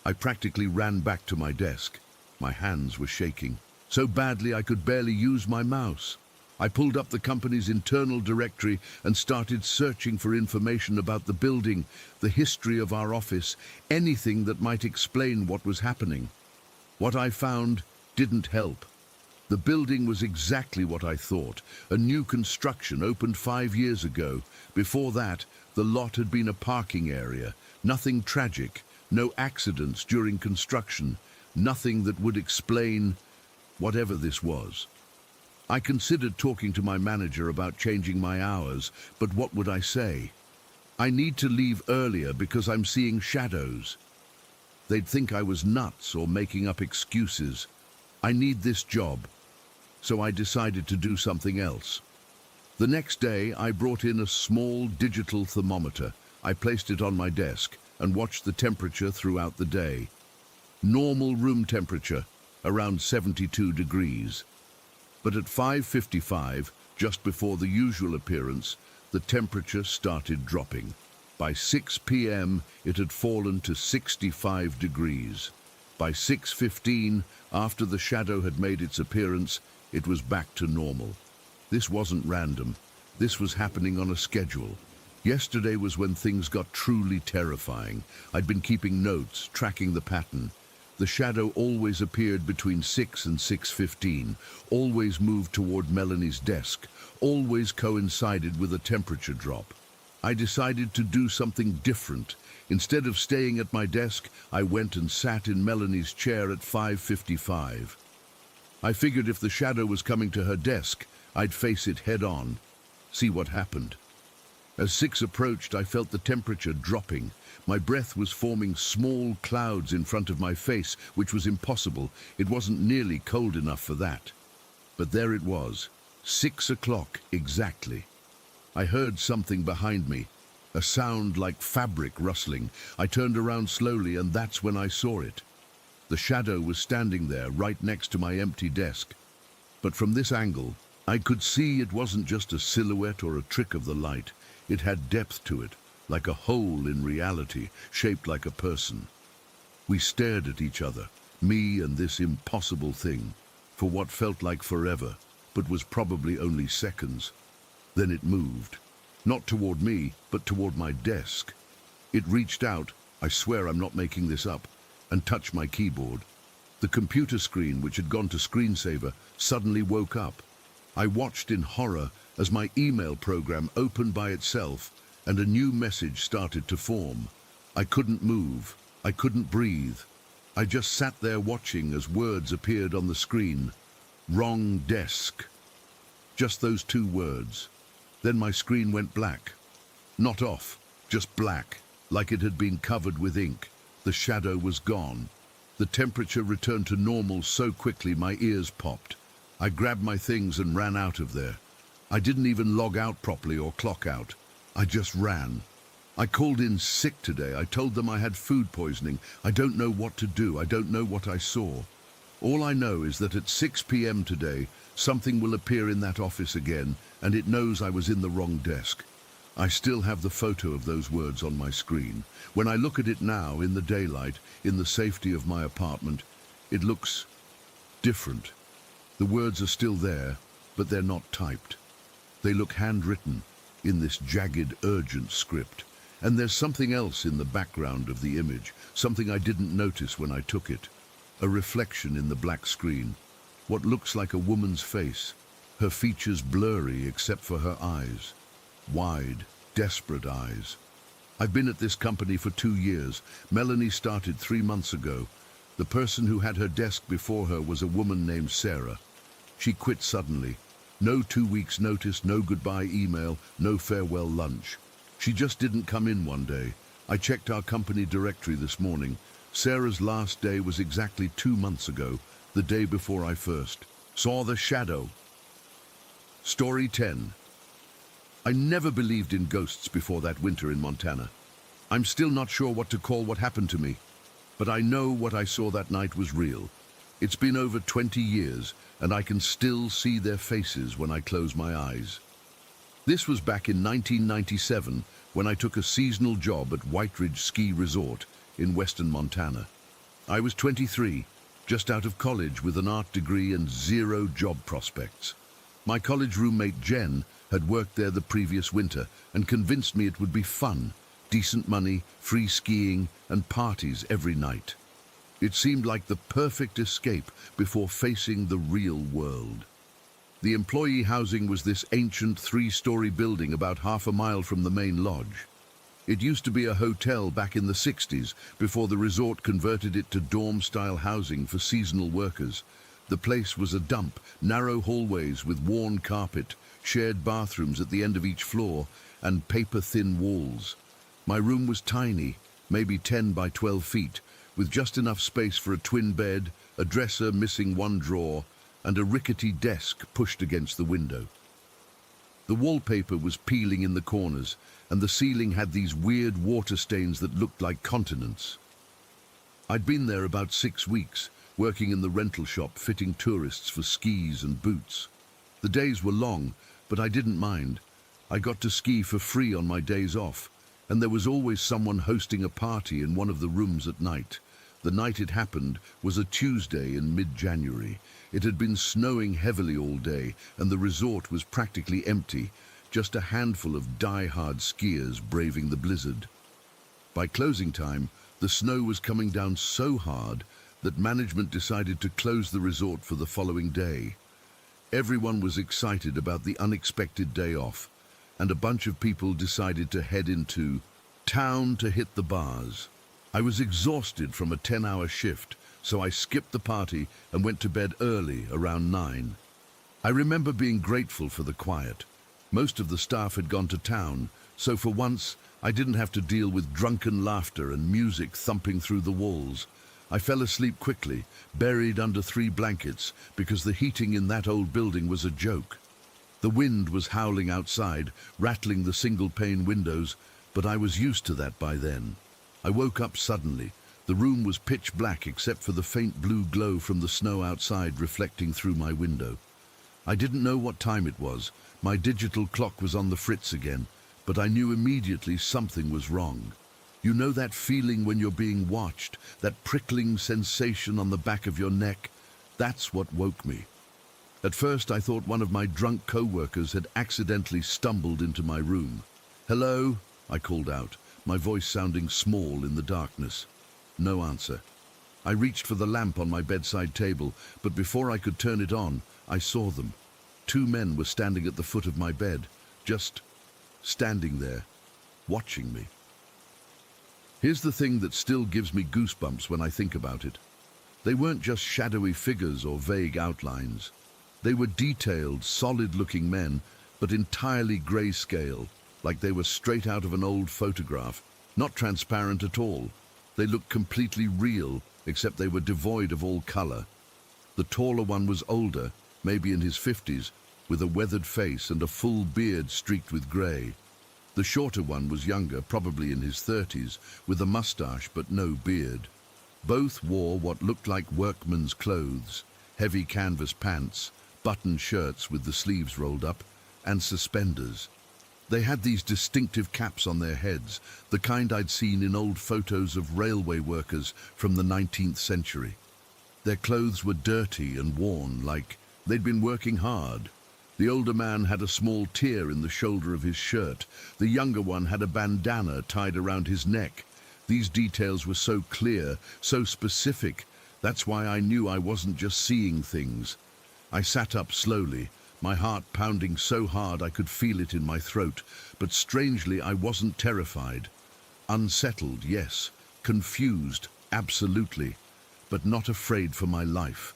S1: I practically ran back to my desk. My hands were shaking, so badly I could barely use my mouse. I pulled up the company's internal directory and started searching for information about the building, the history of our office, anything that might explain what was happening. What I found didn't help. The building was exactly what I thought, a new construction opened 5 years ago. Before that, the lot had been a parking area. Nothing tragic, no accidents during construction, nothing that would explain. whatever this was. I considered talking to my manager about changing my hours, but what would I say? I need to leave earlier because I'm seeing shadows. They'd think I was nuts or making up excuses. I need this job, so I decided to do something else. The next day, I brought in a small digital thermometer. I placed it on my desk and watched the temperature throughout the day. Normal room temperature, around 72 degrees. But at 5:55, just before the usual appearance, the temperature started dropping. By 6 p.m., it had fallen to 65 degrees. By 6:15, after the shadow had made its appearance, it was back to normal. This wasn't random. This was happening on a schedule. Yesterday was when things got truly terrifying. I'd been keeping notes, tracking the pattern. The shadow always appeared between 6 and 6:15, always moved toward Melanie's desk, always coincided with a temperature drop. I decided to do something different. Instead of staying at my desk, I went and sat in Melanie's chair at 5:55. I figured if the shadow was coming to her desk, I'd face it head on, see what happened. As 6 approached, I felt the temperature dropping. My breath was forming small clouds in front of my face, which was impossible. It wasn't nearly cold enough for that. But there it was, 6 o'clock exactly. I heard something behind me, a sound like fabric rustling. I turned around slowly, and that's when I saw it. The shadow was standing there, right next to my empty desk. But from this angle, I could see it wasn't just a silhouette or a trick of the light. It had depth to it, like a hole in reality, shaped like a person. We stared at each other, me and this impossible thing, for what felt like forever, but was probably only seconds. Then it moved, not toward me, but toward my desk. It reached out, I swear I'm not making this up, and touched my keyboard. The computer screen, which had gone to screensaver, suddenly woke up. I watched in horror as my email program opened by itself and a new message started to form. I couldn't move. I couldn't breathe. I just sat there watching as words appeared on the screen. Wrong desk. Just those 2 words. Then my screen went black. Not off, just black, like it had been covered with ink. The shadow was gone. The temperature returned to normal so quickly my ears popped. I grabbed my things and ran out of there. I didn't even log out properly or clock out. I just ran. I called in sick today. I told them I had food poisoning. I don't know what to do. I don't know what I saw. All I know is that at 6 p.m. today, something will appear in that office again, and it knows I was in the wrong desk. I still have the photo of those words on my screen. When I look at it now, in the daylight, in the safety of my apartment, it looks different. The words are still there, but they're not typed. They look handwritten in this jagged, urgent script. And there's something else in the background of the image, something I didn't notice when I took it. A reflection in the black screen. What looks like a woman's face, her features blurry except for her eyes. Wide, desperate eyes. I've been at this company for 2 years. Melanie started 3 months ago. The person who had her desk before her was a woman named Sarah. She quit suddenly. No 2 weeks notice, no goodbye email, no farewell lunch. She just didn't come in one day. I checked our company directory this morning. Sarah's last day was exactly 2 months ago, the day before I first saw the shadow. Story 10. I never believed in ghosts before that winter in Montana. I'm still not sure what to call what happened to me, but I know what I saw that night was real. It's been over 20 years, and I can still see their faces when I close my eyes. This was back in 1997, when I took a seasonal job at White Ridge Ski Resort in western Montana. I was 23, just out of college with an art degree and 0 job prospects. My college roommate Jen had worked there the previous winter and convinced me it would be fun, decent money, free skiing, and parties every night. It seemed like the perfect escape before facing the real world. The employee housing was this ancient 3-story building about half a mile from the main lodge. It used to be a hotel back in the 60s before the resort converted it to dorm-style housing for seasonal workers. The place was a dump, narrow hallways with worn carpet, shared bathrooms at the end of each floor, and paper-thin walls. My room was tiny, maybe 10 by 12 feet, with just enough space for a twin bed, a dresser missing one drawer, and a rickety desk pushed against the window. The wallpaper was peeling in the corners, and the ceiling had these weird water stains that looked like continents. I'd been there about 6 weeks, working in the rental shop fitting tourists for skis and boots. The days were long, but I didn't mind. I got to ski for free on my days off, and there was always someone hosting a party in one of the rooms at night. The night it happened was a Tuesday in mid-January. It had been snowing heavily all day, and the resort was practically empty, just a handful of die-hard skiers braving the blizzard. By closing time, the snow was coming down so hard that management decided to close the resort for the following day. Everyone was excited about the unexpected day off, and a bunch of people decided to head into town to hit the bars. I was exhausted from a 10-hour shift, so I skipped the party and went to bed early, around 9. I remember being grateful for the quiet. Most of the staff had gone to town, so for once I didn't have to deal with drunken laughter and music thumping through the walls. I fell asleep quickly, buried under 3 blankets, because the heating in that old building was a joke. The wind was howling outside, rattling the single-pane windows, but I was used to that by then. I woke up suddenly. The room was pitch black except for the faint blue glow from the snow outside reflecting through my window. I didn't know what time it was. My digital clock was on the fritz again, but I knew immediately something was wrong. You know that feeling when you're being watched, that prickling sensation on the back of your neck? That's what woke me. At first I thought one of my drunk co-workers had accidentally stumbled into my room. "Hello?" I called out, my voice sounding small in the darkness. No answer. I reached for the lamp on my bedside table, but before I could turn it on, I saw them. 2 men were standing at the foot of my bed, just standing there, watching me. Here's the thing that still gives me goosebumps when I think about it. They weren't just shadowy figures or vague outlines. They were detailed, solid-looking men, but entirely grayscale, like they were straight out of an old photograph, not transparent at all. They looked completely real, except they were devoid of all color. The taller one was older, maybe in his 50s, with a weathered face and a full beard streaked with gray. The shorter one was younger, probably in his 30s, with a mustache but no beard. Both wore what looked like workman's clothes, heavy canvas pants, button shirts with the sleeves rolled up, and suspenders. They had these distinctive caps on their heads, the kind I'd seen in old photos of railway workers from the 19th century. Their clothes were dirty and worn, like they'd been working hard. The older man had a small tear in the shoulder of his shirt. The younger one had a bandana tied around his neck. These details were so clear, so specific. That's why I knew I wasn't just seeing things. I sat up slowly, my heart pounding so hard I could feel it in my throat, but strangely I wasn't terrified. Unsettled, yes. Confused, absolutely, but not afraid for my life.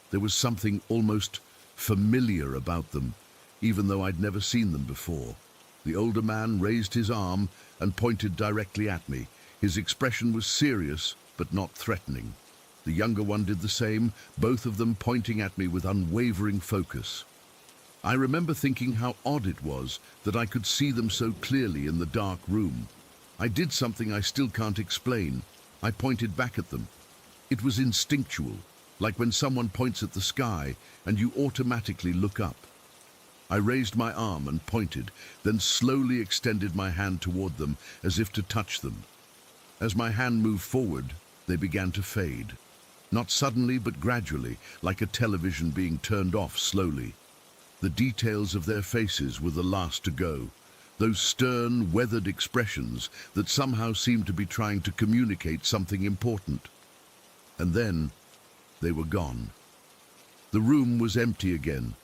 S1: There was something almost familiar about them, even though I'd never seen them before. The older man raised his arm and pointed directly at me. His expression was serious, but not threatening. The younger one did the same, both of them pointing at me with unwavering focus. I remember thinking how odd it was that I could see them so clearly in the dark room. I did something I still can't explain. I pointed back at them. It was instinctual, like when someone points at the sky and you automatically look up. I raised my arm and pointed, then slowly extended my hand toward them as if to touch them. As my hand moved forward, they began to fade. Not suddenly, but gradually, like a television being turned off slowly. The details of their faces were the last to go. Those stern, weathered expressions that somehow seemed to be trying to communicate something important. And then, they were gone. The room was empty again.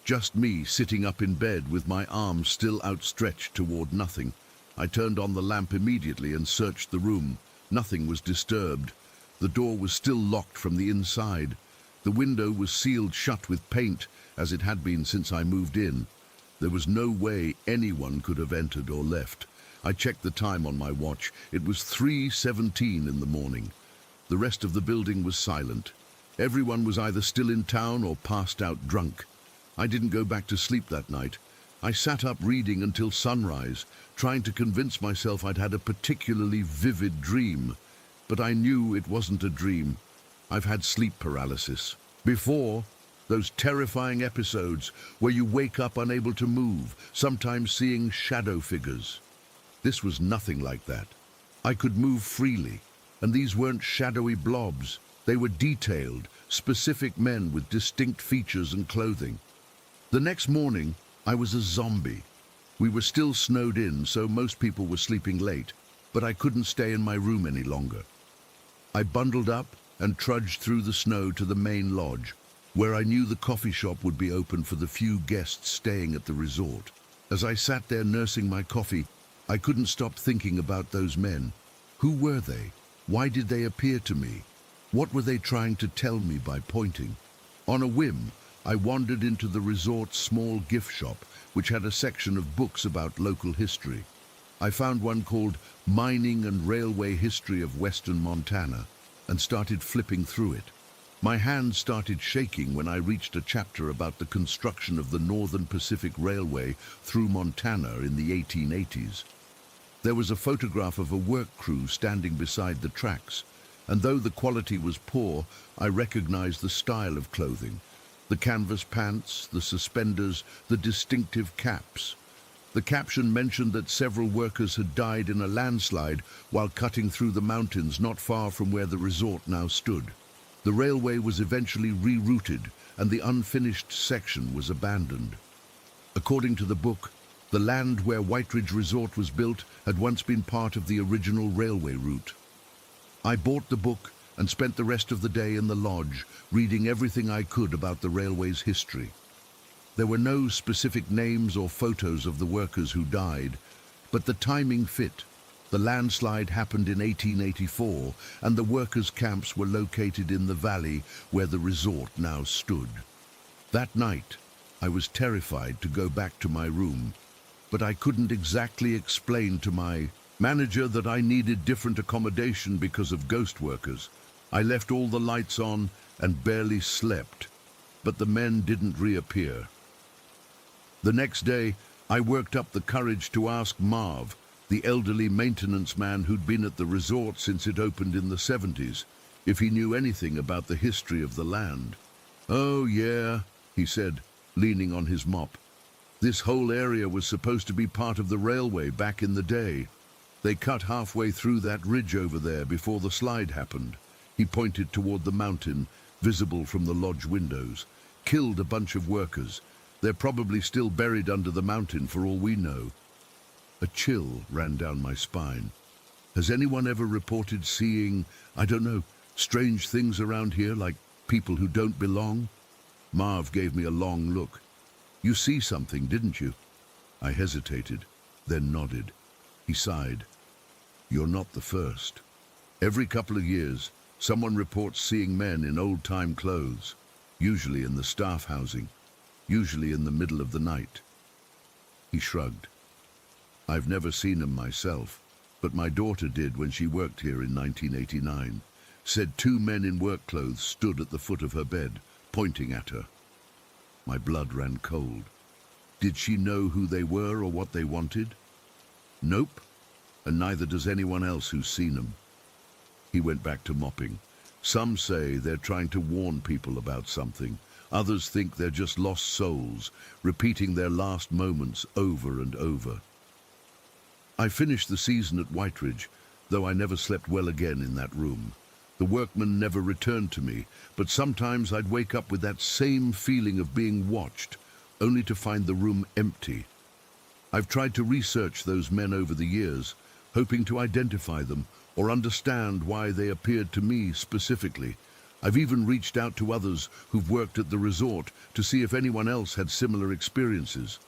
S1: Just me sitting up in bed with my arms still outstretched toward nothing. I turned on the lamp immediately and searched the room. Nothing was disturbed. The door was still locked from the inside. The window was sealed shut with paint, as it had been since I moved in. There was no way anyone could have entered or left. I checked the time on my watch. It was 3:17 in the morning. The rest of the building was silent. Everyone was either still in town or passed out drunk. I didn't go back to sleep that night. I sat up reading until sunrise, trying to convince myself I'd had a particularly vivid dream. But I knew it wasn't a dream. I've had sleep paralysis before. Those terrifying episodes where you wake up unable to move, sometimes seeing shadow figures. This was nothing like that. I could move freely, and these weren't shadowy blobs. They were detailed, specific men with distinct features and clothing. The next morning, I was a zombie. We were still snowed in, so most people were sleeping late, but I couldn't stay in my room any longer. I bundled up and trudged through the snow to the main lodge, where I knew the coffee shop would be open for the few guests staying at the resort. As I sat there nursing my coffee, I couldn't stop thinking about those men. Who were they? Why did they appear to me? What were they trying to tell me by pointing? On a whim, I wandered into the resort's small gift shop, which had a section of books about local history. I found one called Mining and Railway History of Western Montana and started flipping through it. My hands started shaking when I reached a chapter about the construction of the Northern Pacific Railway through Montana in the 1880s. There was a photograph of a work crew standing beside the tracks, and though the quality was poor, I recognized the style of clothing. The canvas pants, the suspenders, the distinctive caps. The caption mentioned that several workers had died in a landslide while cutting through the mountains not far from where the resort now stood. The railway was eventually rerouted, and the unfinished section was abandoned. According to the book, the land where White Ridge Resort was built had once been part of the original railway route. I bought the book and spent the rest of the day in the lodge, reading everything I could about the railway's history. There were no specific names or photos of the workers who died, but the timing fit. The landslide happened in 1884, and the workers' camps were located in the valley where the resort now stood. That night, I was terrified to go back to my room, but I couldn't exactly explain to my manager that I needed different accommodation because of ghost workers. I left all the lights on and barely slept, but the men didn't reappear. The next day, I worked up the courage to ask Marv, the elderly maintenance man who'd been at the resort since it opened in the 70s, if he knew anything about the history of the land. "Oh, yeah," he said, leaning on his mop. "This whole area was supposed to be part of the railway back in the day. They cut halfway through that ridge over there before the slide happened." He pointed toward the mountain, visible from the lodge windows. "Killed a bunch of workers. They're probably still buried under the mountain for all we know." A chill ran down my spine. Has anyone ever reported seeing, I don't know, strange things around here, like people who don't belong? Marv gave me a long look. "You see something, didn't you?" I hesitated, then nodded. He sighed. "You're not the first. Every couple of years, someone reports seeing men in old-time clothes, usually in the staff housing, usually in the middle of the night." He shrugged. "I've never seen them myself, but my daughter did when she worked here in 1989. Said two men in work clothes stood at the foot of her bed, pointing at her." My blood ran cold. Did she know who they were or what they wanted? "Nope, and neither does anyone else who's seen them." He went back to mopping. "Some say they're trying to warn people about something. Others think they're just lost souls, repeating their last moments over and over." I finished the season at White Ridge, though I never slept well again in that room. The workmen never returned to me, but sometimes I'd wake up with that same feeling of being watched, only to find the room empty. I've tried to research those men over the years, hoping to identify them or understand why they appeared to me specifically. I've even reached out to others who've worked at the resort to see if anyone else had similar experiences.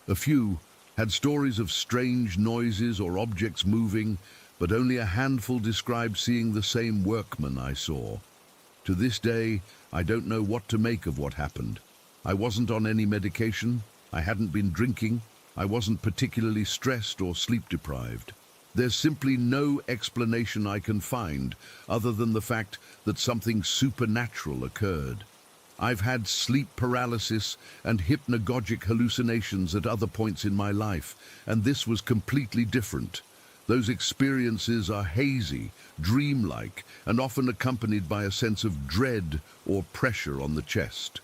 S1: A few had stories of strange noises or objects moving, but only a handful described seeing the same workman I saw. To this day, I don't know what to make of what happened. I wasn't on any medication, I hadn't been drinking, I wasn't particularly stressed or sleep deprived. There's simply no explanation I can find other than the fact that something supernatural occurred. I've had sleep paralysis and hypnagogic hallucinations at other points in my life, and this was completely different. Those experiences are hazy, dreamlike, and often accompanied by a sense of dread or pressure on the chest.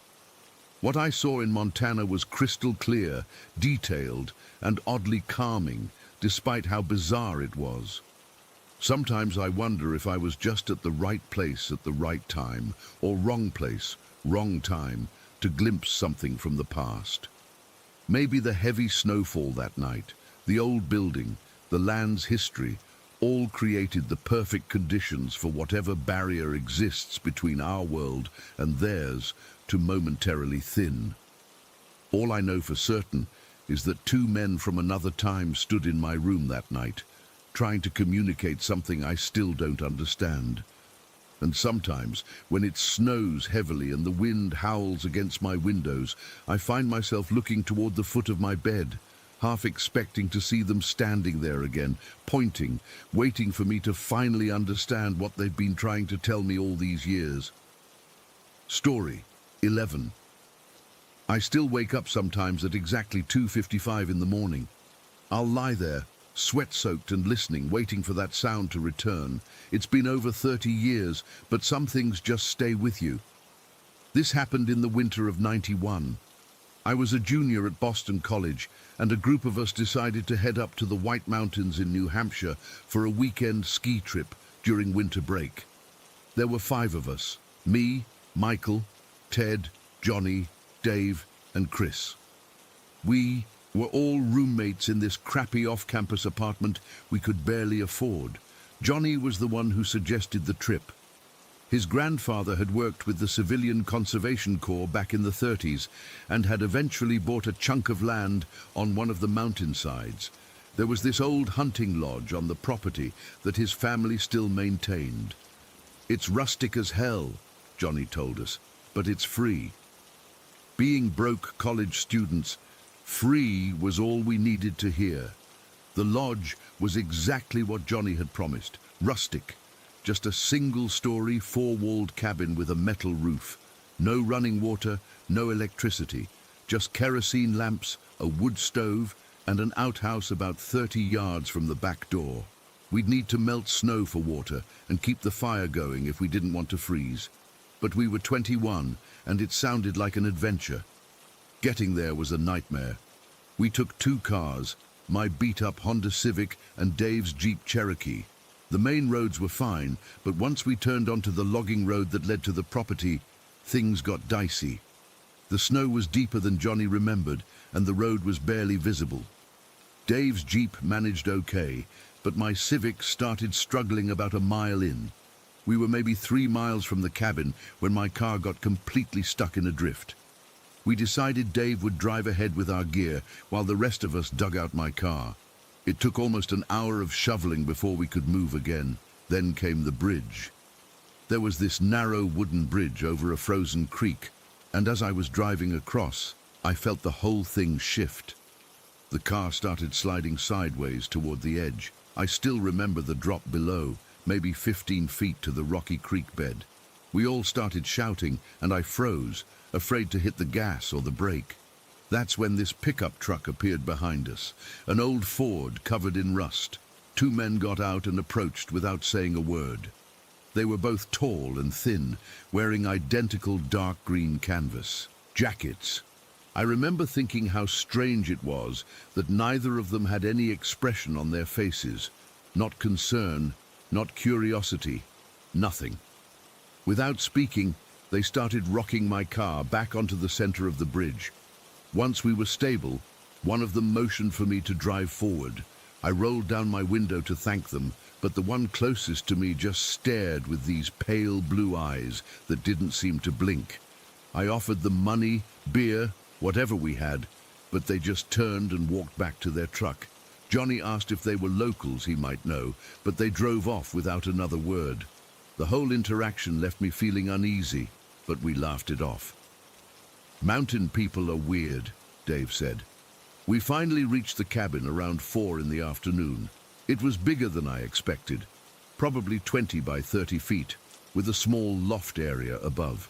S1: What I saw in Montana was crystal clear, detailed, and oddly calming, despite how bizarre it was. Sometimes I wonder if I was just at the right place at the right time, or wrong place, wrong time, to glimpse something from the past. Maybe the heavy snowfall that night, the old building, the land's history, all created the perfect conditions for whatever barrier exists between our world and theirs to momentarily thin. All I know for certain is that two men from another time stood in my room that night, trying to communicate something I still don't understand. And sometimes, when it snows heavily and the wind howls against my windows, I find myself looking toward the foot of my bed, half expecting to see them standing there again, pointing, waiting for me to finally understand what they've been trying to tell me all these years. Story 11. I still wake up sometimes at exactly 2:55 in the morning. I'll lie there, sweat-soaked and listening, waiting for that sound to return. It's been over 30 years, but some things just stay with you. This happened in the winter of '91. I was a junior at Boston College, and a group of us decided to head up to the White Mountains in New Hampshire for a weekend ski trip during winter break. There were 5 of us: me, Michael, Ted, Johnny, Dave, and Chris. We were all roommates in this crappy off-campus apartment we could barely afford. Johnny was the one who suggested the trip. His grandfather had worked with the Civilian Conservation Corps back in the '30s and had eventually bought a chunk of land on one of the mountainsides. There was this old hunting lodge on the property that his family still maintained. "It's rustic as hell," Johnny told us, "but it's free." Being broke college students, free was all we needed to hear. The lodge was exactly what Johnny had promised: rustic. Just a single-story, 4-walled cabin with a metal roof. No running water, no electricity. Just kerosene lamps, a wood stove, and an outhouse about 30 yards from the back door. We'd need to melt snow for water and keep the fire going if we didn't want to freeze. But we were 21, and it sounded like an adventure. Getting there was a nightmare. We took 2 cars, my beat-up Honda Civic and Dave's Jeep Cherokee. The main roads were fine, but once we turned onto the logging road that led to the property, things got dicey. The snow was deeper than Johnny remembered, and the road was barely visible. Dave's Jeep managed okay, but my Civic started struggling about a mile in. We were maybe 3 miles from the cabin when my car got completely stuck in a drift. We decided Dave would drive ahead with our gear while the rest of us dug out my car. It took almost an hour of shoveling before we could move again. Then came the bridge. There was this narrow wooden bridge over a frozen creek, and as I was driving across, I felt the whole thing shift. The car started sliding sideways toward the edge. I still remember the drop below, maybe 15 feet to the rocky creek bed. We all started shouting, and I froze, afraid to hit the gas or the brake. That's when this pickup truck appeared behind us, an old Ford covered in rust. 2 men got out and approached without saying a word. They were both tall and thin, wearing identical dark green canvas jackets. I remember thinking how strange it was that neither of them had any expression on their faces. Not concern, not curiosity, nothing. Without speaking, they started rocking my car back onto the center of the bridge. Once we were stable, one of them motioned for me to drive forward. I rolled down my window to thank them, but the one closest to me just stared with these pale blue eyes that didn't seem to blink. I offered them money, beer, whatever we had, but they just turned and walked back to their truck. Johnny asked if they were locals he might know, but they drove off without another word. The whole interaction left me feeling uneasy, but we laughed it off. Mountain people are weird, Dave said. We finally reached the cabin around 4 in the afternoon. It was bigger than I expected, probably 20 by 30 feet, with a small loft area above.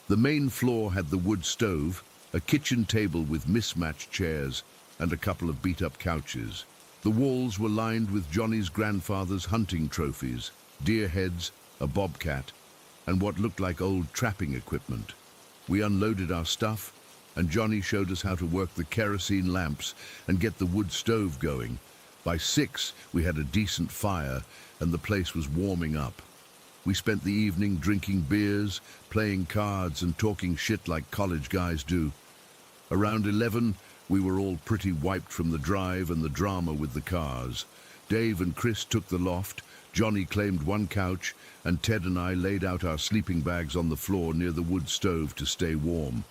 S1: The main floor had the wood stove, a kitchen table with mismatched chairs, and a couple of beat-up couches. The walls were lined with Johnny's grandfather's hunting trophies, deer heads, a bobcat, and what looked like old trapping equipment. We unloaded our stuff, and Johnny showed us how to work the kerosene lamps and get the wood stove going. By 6, we had a decent fire, and the place was warming up. We spent the evening drinking beers, playing cards, and talking shit like college guys do. Around 11, we were all pretty wiped from the drive and the drama with the cars. Dave and Chris took the loft, Johnny claimed one couch, and Ted and I laid out our sleeping bags on the floor near the wood stove to stay warm.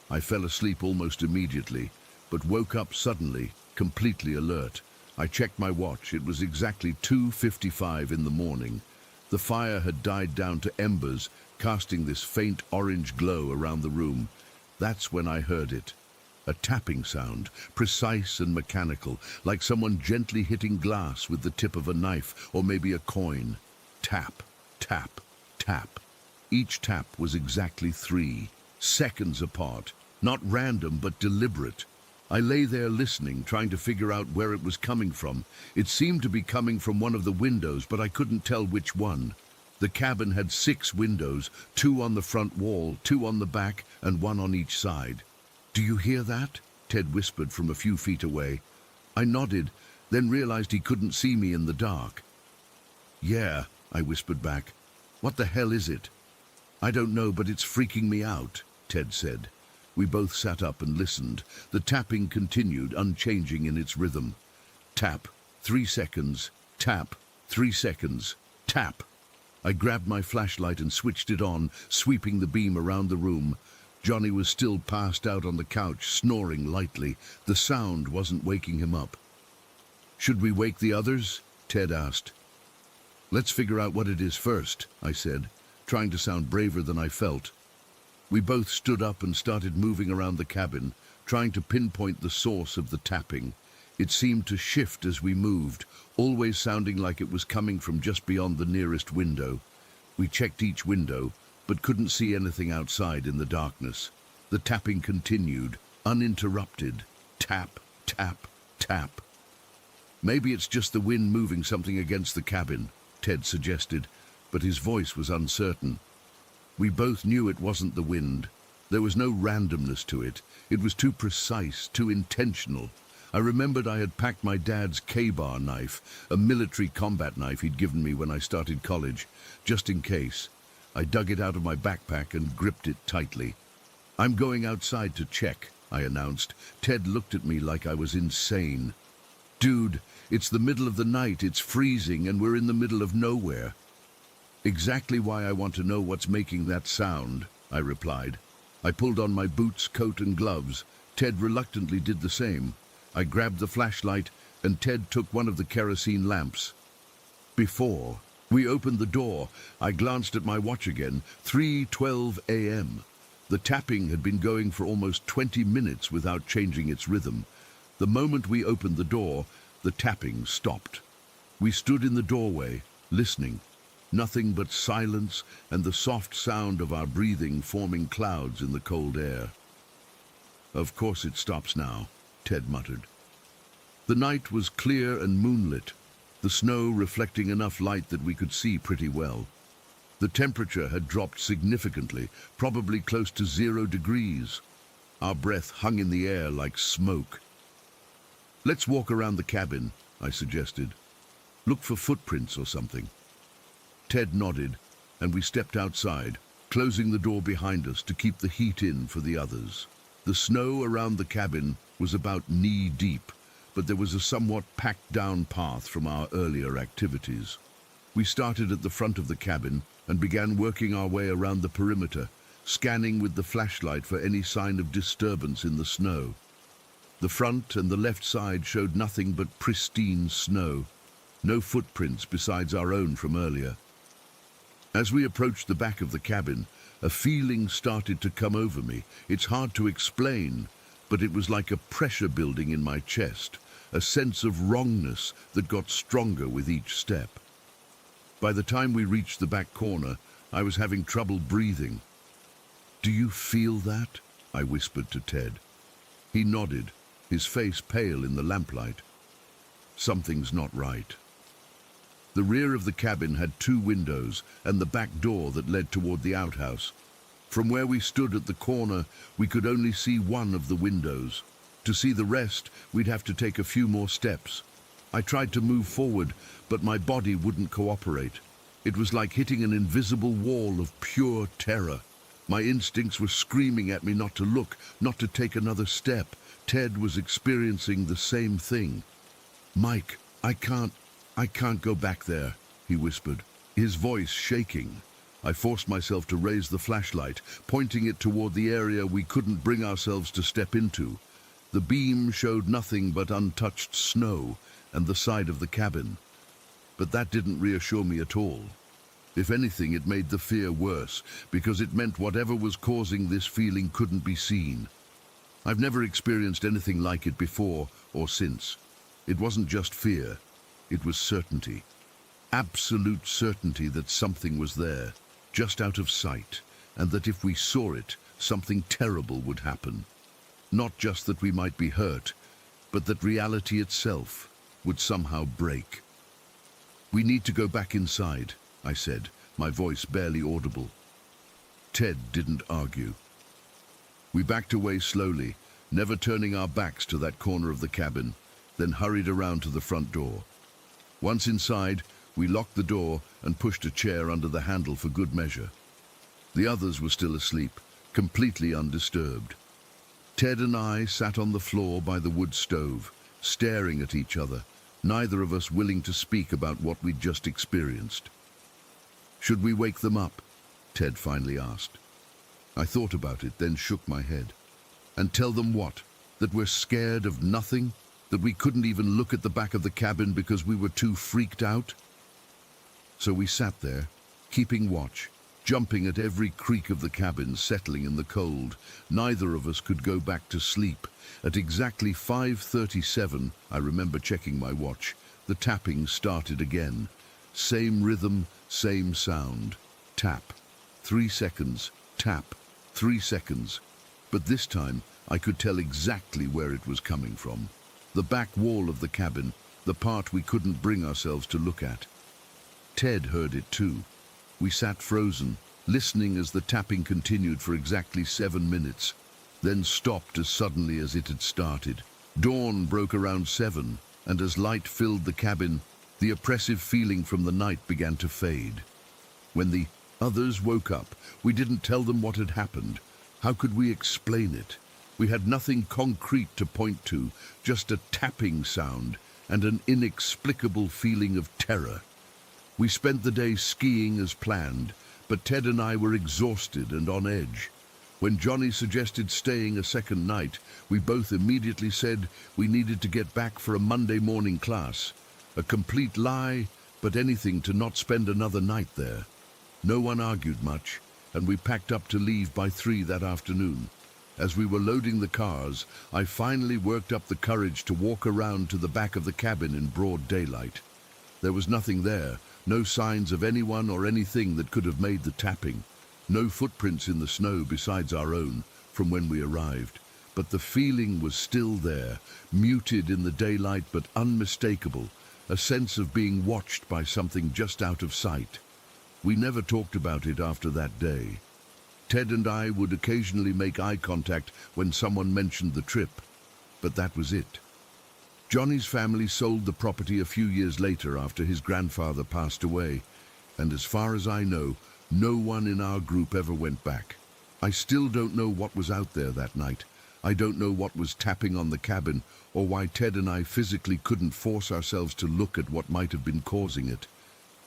S1: I fell asleep almost immediately, but woke up suddenly, completely alert. I checked my watch. It was exactly 2:55 in the morning. The fire had died down to embers, casting this faint orange glow around the room. That's when I heard it. A tapping sound, precise and mechanical, like someone gently hitting glass with the tip of a knife or maybe a coin. Tap, tap, tap. Each tap was exactly 3 seconds apart, not random but deliberate. I lay there listening, trying to figure out where it was coming from. It seemed to be coming from one of the windows, but I couldn't tell which one. The cabin had 6 windows, 2 on the front wall, 2 on the back, and 1 on each side. "Do you hear that?" Ted whispered from a few feet away. I nodded, then realized he couldn't see me in the dark. "Yeah," I whispered back. "What the hell is it?" "I don't know, but it's freaking me out," Ted said. We both sat up and listened. The tapping continued, unchanging in its rhythm. Tap, 3 seconds. Tap, 3 seconds. Tap. I grabbed my flashlight and switched it on, sweeping the beam around the room. Johnny was still passed out on the couch, snoring lightly. The sound wasn't waking him up. "Should we wake the others?" Ted asked. "Let's figure out what it is first," I said, trying to sound braver than I felt. We both stood up and started moving around the cabin, trying to pinpoint the source of the tapping. It seemed to shift as we moved, always sounding like it was coming from just beyond the nearest window. We checked each window, but couldn't see anything outside in the darkness. The tapping continued, uninterrupted. Tap, tap, tap. "Maybe it's just the wind moving something against the cabin," Ted suggested, but his voice was uncertain. We both knew it wasn't the wind. There was no randomness to it. It was too precise, too intentional. I remembered I had packed my dad's K-bar knife, a military combat knife he'd given me when I started college, just in case. I dug it out of my backpack and gripped it tightly. "I'm going outside to check," I announced. Ted looked at me like I was insane. "Dude, it's the middle of the night, it's freezing, and we're in the middle of nowhere." "Exactly why I want to know what's making that sound," I replied. I pulled on my boots, coat, and gloves. Ted reluctantly did the same. I grabbed the flashlight, and Ted took one of the kerosene lamps. Before we opened the door, I glanced at my watch again, 3:12 a.m. The tapping had been going for almost 20 minutes without changing its rhythm. The moment we opened the door, the tapping stopped. We stood in the doorway, listening. Nothing but silence and the soft sound of our breathing forming clouds in the cold air. "Of course it stops now," Ted muttered. The night was clear and moonlit, the snow reflecting enough light that we could see pretty well. The temperature had dropped significantly, probably close to 0 degrees. Our breath hung in the air like smoke. "Let's walk around the cabin," I suggested. "Look for footprints or something." Ted nodded, and we stepped outside, closing the door behind us to keep the heat in for the others. The snow around the cabin was about knee-deep, but there was a somewhat packed-down path from our earlier activities. We started at the front of the cabin and began working our way around the perimeter, scanning with the flashlight for any sign of disturbance in the snow. The front and the left side showed nothing but pristine snow, no footprints besides our own from earlier. As we approached the back of the cabin, a feeling started to come over me. It's hard to explain, but it was like a pressure building in my chest, a sense of wrongness that got stronger with each step. By the time we reached the back corner, I was having trouble breathing. "Do you feel that?" I whispered to Ted. He nodded, his face pale in the lamplight. Something's not right. The rear of the cabin had 2 windows and the back door that led toward the outhouse. From where we stood at the corner, we could only see one of the windows. To see the rest, we'd have to take a few more steps. I tried to move forward, but my body wouldn't cooperate. It was like hitting an invisible wall of pure terror. My instincts were screaming at me not to look, not to take another step. Ted was experiencing the same thing. "Mike, I can't go back there," he whispered, his voice shaking. I forced myself to raise the flashlight, pointing it toward the area we couldn't bring ourselves to step into. The beam showed nothing but untouched snow and the side of the cabin. But that didn't reassure me at all. If anything, it made the fear worse, because it meant whatever was causing this feeling couldn't be seen. I've never experienced anything like it before or since. It wasn't just fear, it was certainty. Absolute certainty that something was there, just out of sight, and that if we saw it, something terrible would happen. Not just that we might be hurt, but that reality itself would somehow break. "We need to go back inside," I said, my voice barely audible. Ted didn't argue. We backed away slowly, never turning our backs to that corner of the cabin, then hurried around to the front door. Once inside, we locked the door and pushed a chair under the handle for good measure. The others were still asleep, completely undisturbed. Ted and I sat on the floor by the wood stove, staring at each other, neither of us willing to speak about what we'd just experienced. "Should we wake them up?" Ted finally asked. I thought about it, then shook my head. "And tell them what? That we're scared of nothing? That we couldn't even look at the back of the cabin because we were too freaked out?" So we sat there, keeping watch, jumping at every creak of the cabin, settling in the cold. Neither of us could go back to sleep. At exactly 5:37, I remember checking my watch, the tapping started again. Same rhythm, same sound. Tap. 3 seconds. Tap. 3 seconds. But this time, I could tell exactly where it was coming from. The back wall of the cabin, the part we couldn't bring ourselves to look at. Ted heard it too. We sat frozen, listening as the tapping continued for exactly 7 minutes, then stopped as suddenly as it had started. Dawn broke around 7, and as light filled the cabin, the oppressive feeling from the night began to fade. When the others woke up, we didn't tell them what had happened. How could we explain it? We had nothing concrete to point to, just a tapping sound and an inexplicable feeling of terror. We spent the day skiing as planned, but Ted and I were exhausted and on edge. When Johnny suggested staying a second night, we both immediately said we needed to get back for a Monday morning class. A complete lie, but anything to not spend another night there. No one argued much, and we packed up to leave by 3 that afternoon. As we were loading the cars, I finally worked up the courage to walk around to the back of the cabin in broad daylight. There was nothing there, no signs of anyone or anything that could have made the tapping. No footprints in the snow besides our own from when we arrived. But the feeling was still there, muted in the daylight but unmistakable, a sense of being watched by something just out of sight. We never talked about it after that day. Ted and I would occasionally make eye contact when someone mentioned the trip, but that was it. Johnny's family sold the property a few years later after his grandfather passed away, and as far as I know, no one in our group ever went back. I still don't know what was out there that night. I don't know what was tapping on the cabin, or why Ted and I physically couldn't force ourselves to look at what might have been causing it.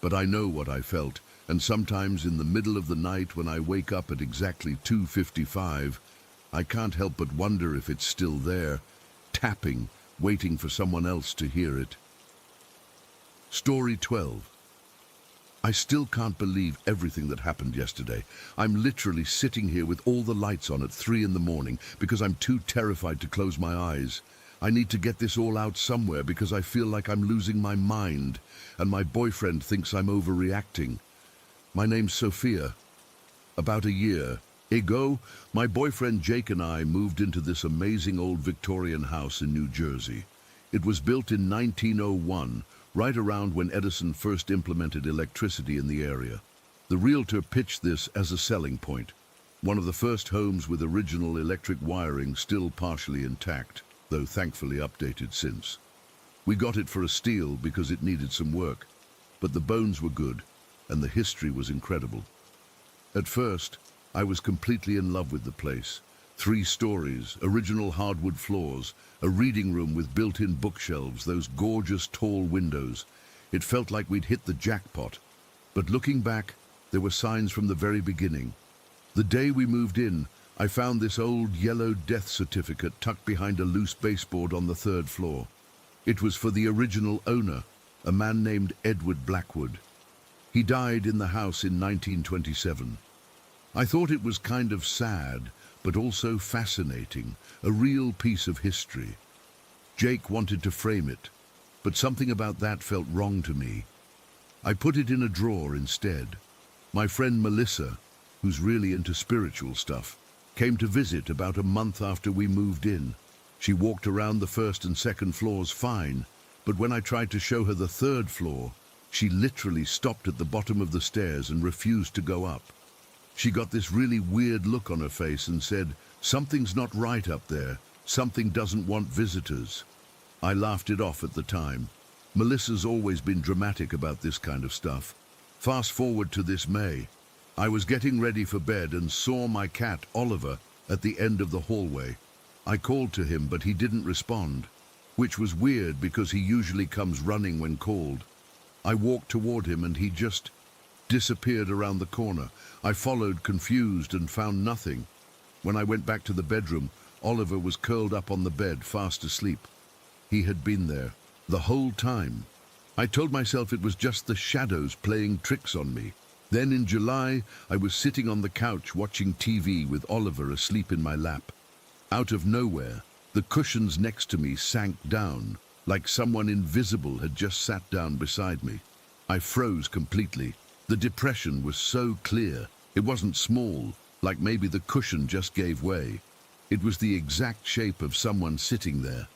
S1: But I know what I felt, and sometimes in the middle of the night when I wake up at exactly 2:55, I can't help but wonder if it's still there, tapping, waiting for someone else to hear it. Story 12. I still can't believe everything that happened yesterday. I'm literally sitting here with all the lights on at 3 in the morning because I'm too terrified to close my eyes. I need to get this all out somewhere because I feel like I'm losing my mind, and my boyfriend thinks I'm overreacting. My name's Sophia. About a year ago, my boyfriend Jake and I moved into this amazing old Victorian house in New Jersey. It was built in 1901, right around when Edison first implemented electricity in the area. The realtor pitched this as a selling point. One of the first homes with original electric wiring still partially intact, though thankfully updated since. We got it for a steal because it needed some work, but the bones were good and the history was incredible. At first, I was completely in love with the place. 3 stories, original hardwood floors, a reading room with built-in bookshelves, those gorgeous tall windows. It felt like we'd hit the jackpot. But looking back, there were signs from the very beginning. The day we moved in, I found this old yellow death certificate tucked behind a loose baseboard on the 3rd floor. It was for the original owner, a man named Edward Blackwood. He died in the house in 1927. I thought it was kind of sad, but also fascinating, a real piece of history. Jake wanted to frame it, but something about that felt wrong to me. I put it in a drawer instead. My friend Melissa, who's really into spiritual stuff, came to visit about a month after we moved in. She walked around the 1st and 2nd floors fine, but when I tried to show her the 3rd floor, she literally stopped at the bottom of the stairs and refused to go up. She got this really weird look on her face and said, "Something's not right up there. Something doesn't want visitors." I laughed it off at the time. Melissa's always been dramatic about this kind of stuff. Fast forward to this May. I was getting ready for bed and saw my cat, Oliver, at the end of the hallway. I called to him, but he didn't respond, which was weird because he usually comes running when called. I walked toward him and he just disappeared around the corner. I followed, confused, and found nothing. When I went back to the bedroom, Oliver was curled up on the bed, fast asleep. He had been there the whole time. I told myself it was just the shadows playing tricks on me. Then in July, I was sitting on the couch watching TV with Oliver asleep in my lap. Out of nowhere, the cushions next to me sank down, like someone invisible had just sat down beside me. I froze completely. The depression was so clear. It wasn't small, like maybe the cushion just gave way. It was the exact shape of someone sitting there.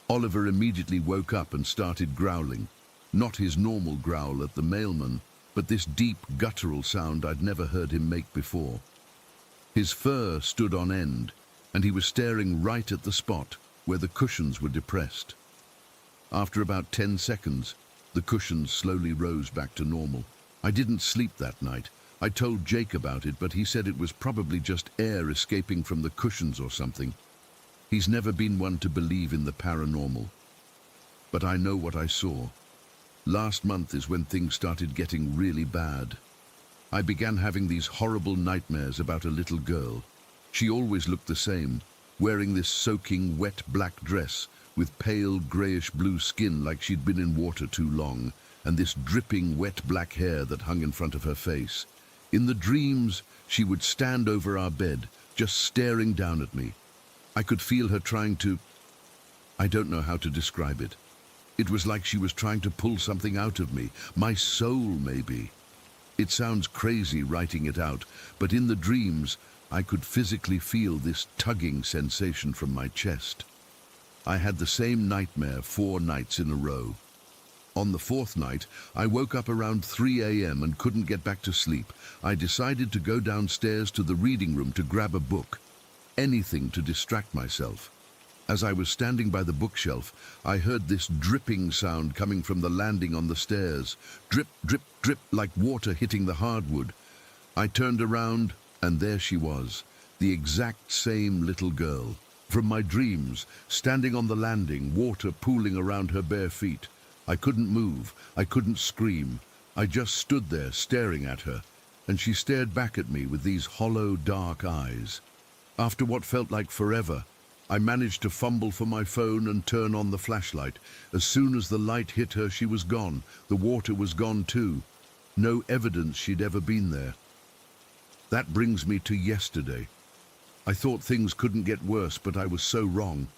S1: Oliver immediately woke up and started growling. Not his normal growl at the mailman, but this deep, guttural sound I'd never heard him make before. His fur stood on end, and he was staring right at the spot where the cushions were depressed. After about 10 seconds, the cushions slowly rose back to normal. I didn't sleep that night. I told Jake about it, but he said it was probably just air escaping from the cushions or something. He's never been one to believe in the paranormal. But I know what I saw. Last month is when things started getting really bad. I began having these horrible nightmares about a little girl. She always looked the same, wearing this soaking wet black dress with pale grayish-blue skin like she'd been in water too long, and this dripping wet black hair that hung in front of her face. In the dreams, she would stand over our bed, just staring down at me. I could feel her trying to... I don't know how to describe it. It was like she was trying to pull something out of me, my soul maybe. It sounds crazy writing it out, but in the dreams, I could physically feel this tugging sensation from my chest. I had the same nightmare 4 nights in a row. On the 4th night, I woke up around 3 a.m. and couldn't get back to sleep. I decided to go downstairs to the reading room to grab a book. Anything to distract myself. As I was standing by the bookshelf, I heard this dripping sound coming from the landing on the stairs. Drip, drip, drip, like water hitting the hardwood. I turned around, and there she was, the exact same little girl. From my dreams, standing on the landing, water pooling around her bare feet. I couldn't move, I couldn't scream. I just stood there staring at her, and she stared back at me with these hollow, dark eyes. After what felt like forever, I managed to fumble for my phone and turn on the flashlight. As soon as the light hit her, she was gone. The water was gone too. No evidence she'd ever been there. That brings me to yesterday. I thought things couldn't get worse, but I was so wrong.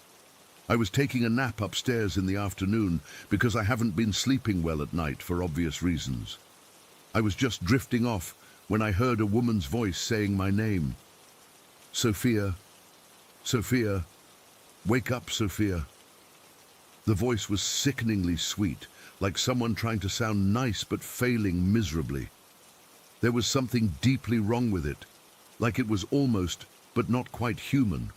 S1: I was taking a nap upstairs in the afternoon because I haven't been sleeping well at night for obvious reasons. I was just drifting off when I heard a woman's voice saying my name. Sophia, Sophia, wake up, Sophia. The voice was sickeningly sweet, like someone trying to sound nice but failing miserably. There was something deeply wrong with it, like it was almost, but not quite human.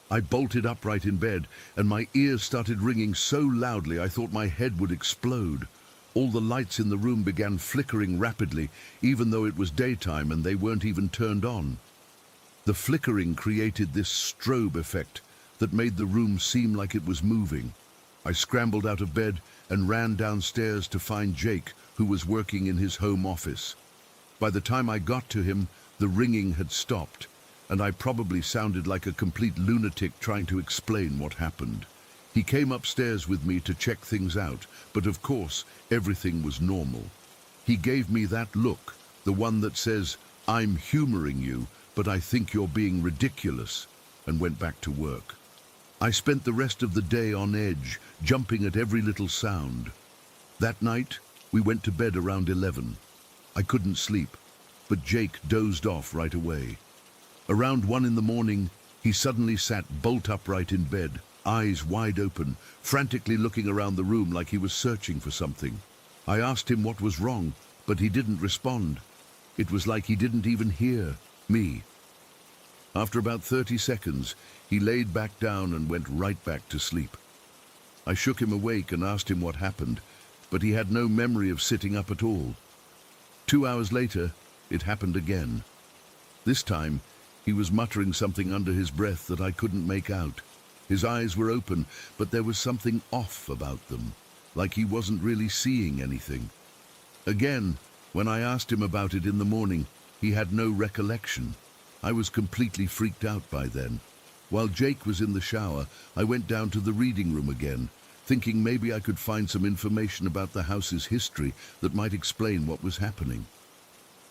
S1: I bolted upright in bed, and my ears started ringing so loudly I thought my head would explode. All the lights in the room began flickering rapidly, even though it was daytime and they weren't even turned on. The flickering created this strobe effect that made the room seem like it was moving. I scrambled out of bed and ran downstairs to find Jake, who was working in his home office. By the time I got to him, the ringing had stopped, and I probably sounded like a complete lunatic trying to explain what happened. He came upstairs with me to check things out, but of course, everything was normal. He gave me that look, the one that says, "I'm humoring you, but I think you're being ridiculous," and went back to work. I spent the rest of the day on edge, jumping at every little sound. That night, we went to bed around 11. I couldn't sleep, but Jake dozed off right away. Around 1 in the morning, he suddenly sat bolt upright in bed, eyes wide open, frantically looking around the room like he was searching for something. I asked him what was wrong, but he didn't respond. It was like he didn't even hear me. After about 30 seconds, he laid back down and went right back to sleep. I shook him awake and asked him what happened, but he had no memory of sitting up at all. 2 hours later, it happened again. This time, he was muttering something under his breath that I couldn't make out. His eyes were open, but there was something off about them, like he wasn't really seeing anything. Again, when I asked him about it in the morning, he had no recollection. I was completely freaked out by then. While Jake was in the shower, I went down to the reading room again, thinking maybe I could find some information about the house's history that might explain what was happening.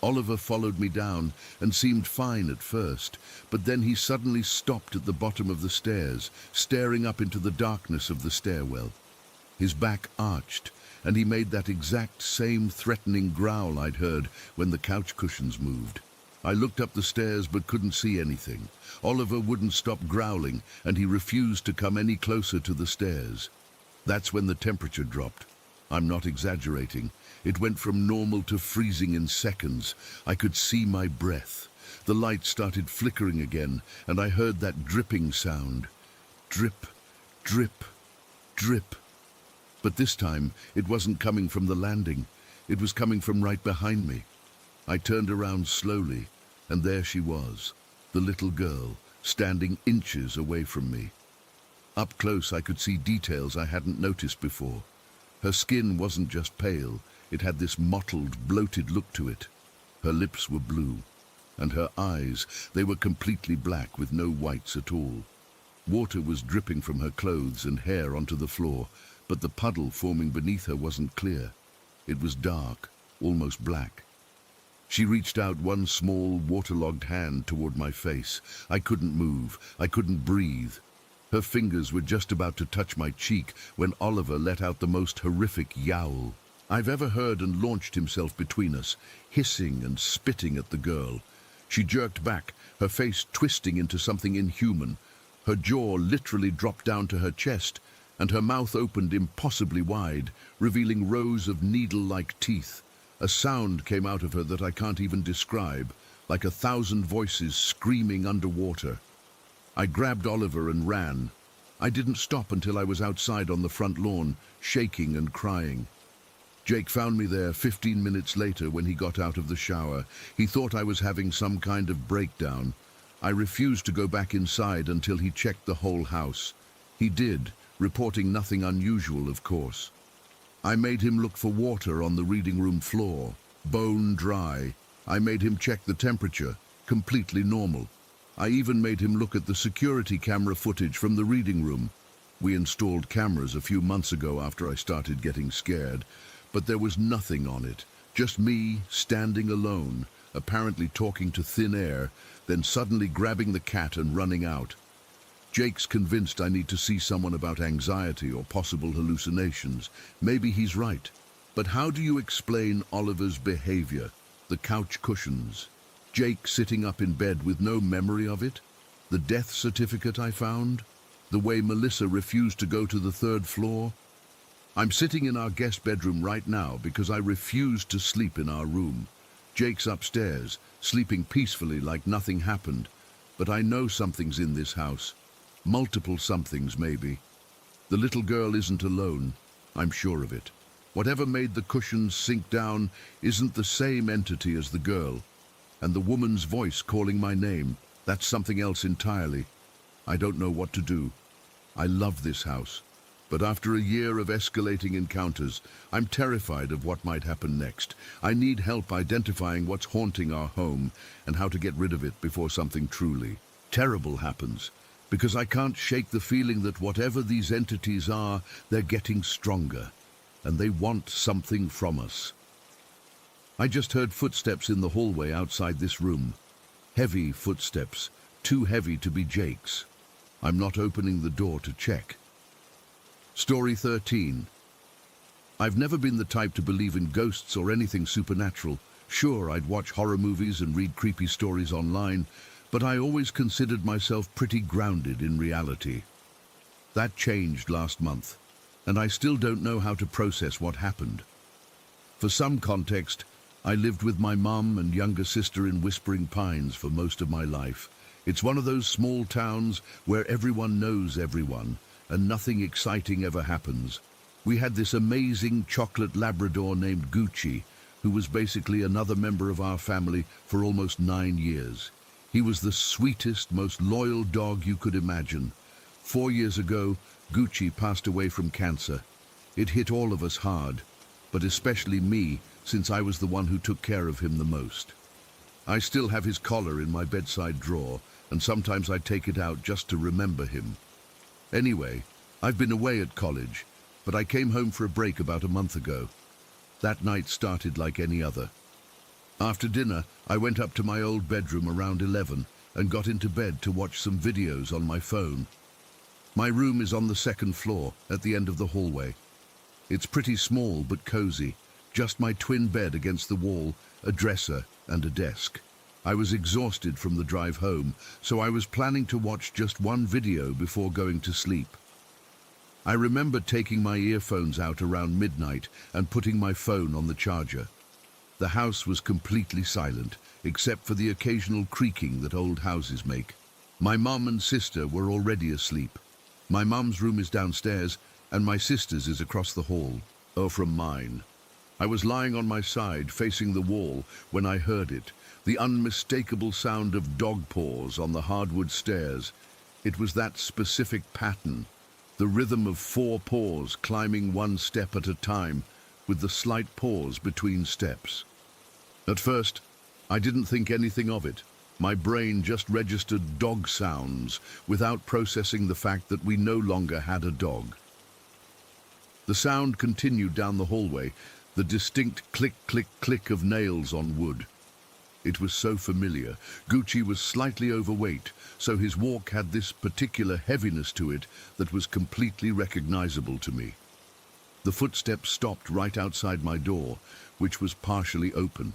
S1: Oliver followed me down and seemed fine at first, but then he suddenly stopped at the bottom of the stairs, staring up into the darkness of the stairwell. His back arched, and he made that exact same threatening growl I'd heard when the couch cushions moved. I looked up the stairs but couldn't see anything. Oliver wouldn't stop growling, and he refused to come any closer to the stairs. That's when the temperature dropped. I'm not exaggerating. It went from normal to freezing in seconds. I could see my breath. The light started flickering again, and I heard that dripping sound. Drip, drip, drip. But this time, it wasn't coming from the landing. It was coming from right behind me. I turned around slowly, and there she was, the little girl, standing inches away from me. Up close, I could see details I hadn't noticed before. Her skin wasn't just pale. It had this mottled, bloated look to it. Her lips were blue, and her eyes, they were completely black with no whites at all. Water was dripping from her clothes and hair onto the floor, but the puddle forming beneath her wasn't clear. It was dark, almost black. She reached out one small, waterlogged hand toward my face. I couldn't move. I couldn't breathe. Her fingers were just about to touch my cheek when Oliver let out the most horrific yowl I've ever heard and launched himself between us, hissing and spitting at the girl. She jerked back, her face twisting into something inhuman. Her jaw literally dropped down to her chest, and her mouth opened impossibly wide, revealing rows of needle-like teeth. A sound came out of her that I can't even describe, like 1,000 voices screaming underwater. I grabbed Oliver and ran. I didn't stop until I was outside on the front lawn, shaking and crying. Jake found me there 15 minutes later when he got out of the shower. He thought I was having some kind of breakdown. I refused to go back inside until he checked the whole house. He did, reporting nothing unusual, of course. I made him look for water on the reading room floor, bone dry. I made him check the temperature, completely normal. I even made him look at the security camera footage from the reading room. We installed cameras a few months ago after I started getting scared, but there was nothing on it, Just me, standing alone, apparently talking to thin air, then suddenly grabbing the cat and running out. Jake's convinced I need to see someone about anxiety or possible hallucinations. Maybe he's right. But how do you explain Oliver's behavior? The couch cushions. Jake sitting up in bed with no memory of it? The death certificate I found? The way Melissa refused to go to the third floor? I'm sitting in our guest bedroom right now because I refused to sleep in our room. Jake's upstairs, sleeping peacefully like nothing happened. But I know something's in this house. Multiple somethings, maybe. The little girl isn't alone. I'm sure of it. Whatever made the cushions sink down isn't the same entity as the girl. And the woman's voice calling my name, that's something else entirely. I don't know what to do. I love this house. But after a year of escalating encounters, I'm terrified of what might happen next. I need help identifying what's haunting our home and how to get rid of it before something truly terrible happens. Because I can't shake the feeling that whatever these entities are, they're getting stronger. And they want something from us. I just heard footsteps in the hallway outside this room. Heavy footsteps, too heavy to be Jake's. I'm not opening the door to check. Story 13. I've never been the type to believe in ghosts or anything supernatural. Sure, I'd watch horror movies and read creepy stories online, but I always considered myself pretty grounded in reality. That changed last month, and I still don't know how to process what happened. For some context, I lived with my mum and younger sister in Whispering Pines for most of my life. It's one of those small towns where everyone knows everyone, and nothing exciting ever happens. We had this amazing chocolate Labrador named Gucci, who was basically another member of our family for almost 9 years. He was the sweetest, most loyal dog you could imagine. 4 years ago, Gucci passed away from cancer. It hit all of us hard, but especially me, since I was the one who took care of him the most. I still have his collar in my bedside drawer, and sometimes I take it out just to remember him. Anyway, I've been away at college, but I came home for a break about a month ago. That night started like any other. After dinner, I went up to my old bedroom around 11 and got into bed to watch some videos on my phone. My room is on the second floor, at the end of the hallway. It's pretty small but cozy, just my twin bed against the wall, a dresser and a desk. I was exhausted from the drive home, so I was planning to watch just one video before going to sleep. I remember taking my earphones out around midnight and putting my phone on the charger. The house was completely silent, except for the occasional creaking that old houses make. My mum and sister were already asleep. My mum's room is downstairs, and my sister's is across the hall, from mine. I was lying on my side, facing the wall, when I heard it, the unmistakable sound of dog paws on the hardwood stairs. It was that specific pattern, the rhythm of 4 paws climbing one step at a time, with the slight pause between steps. At first, I didn't think anything of it. My brain just registered dog sounds without processing the fact that we no longer had a dog. The sound continued down the hallway, the distinct click, click, click of nails on wood. It was so familiar. Gucci was slightly overweight, so his walk had this particular heaviness to it that was completely recognizable to me. The footsteps stopped right outside my door, which was partially open.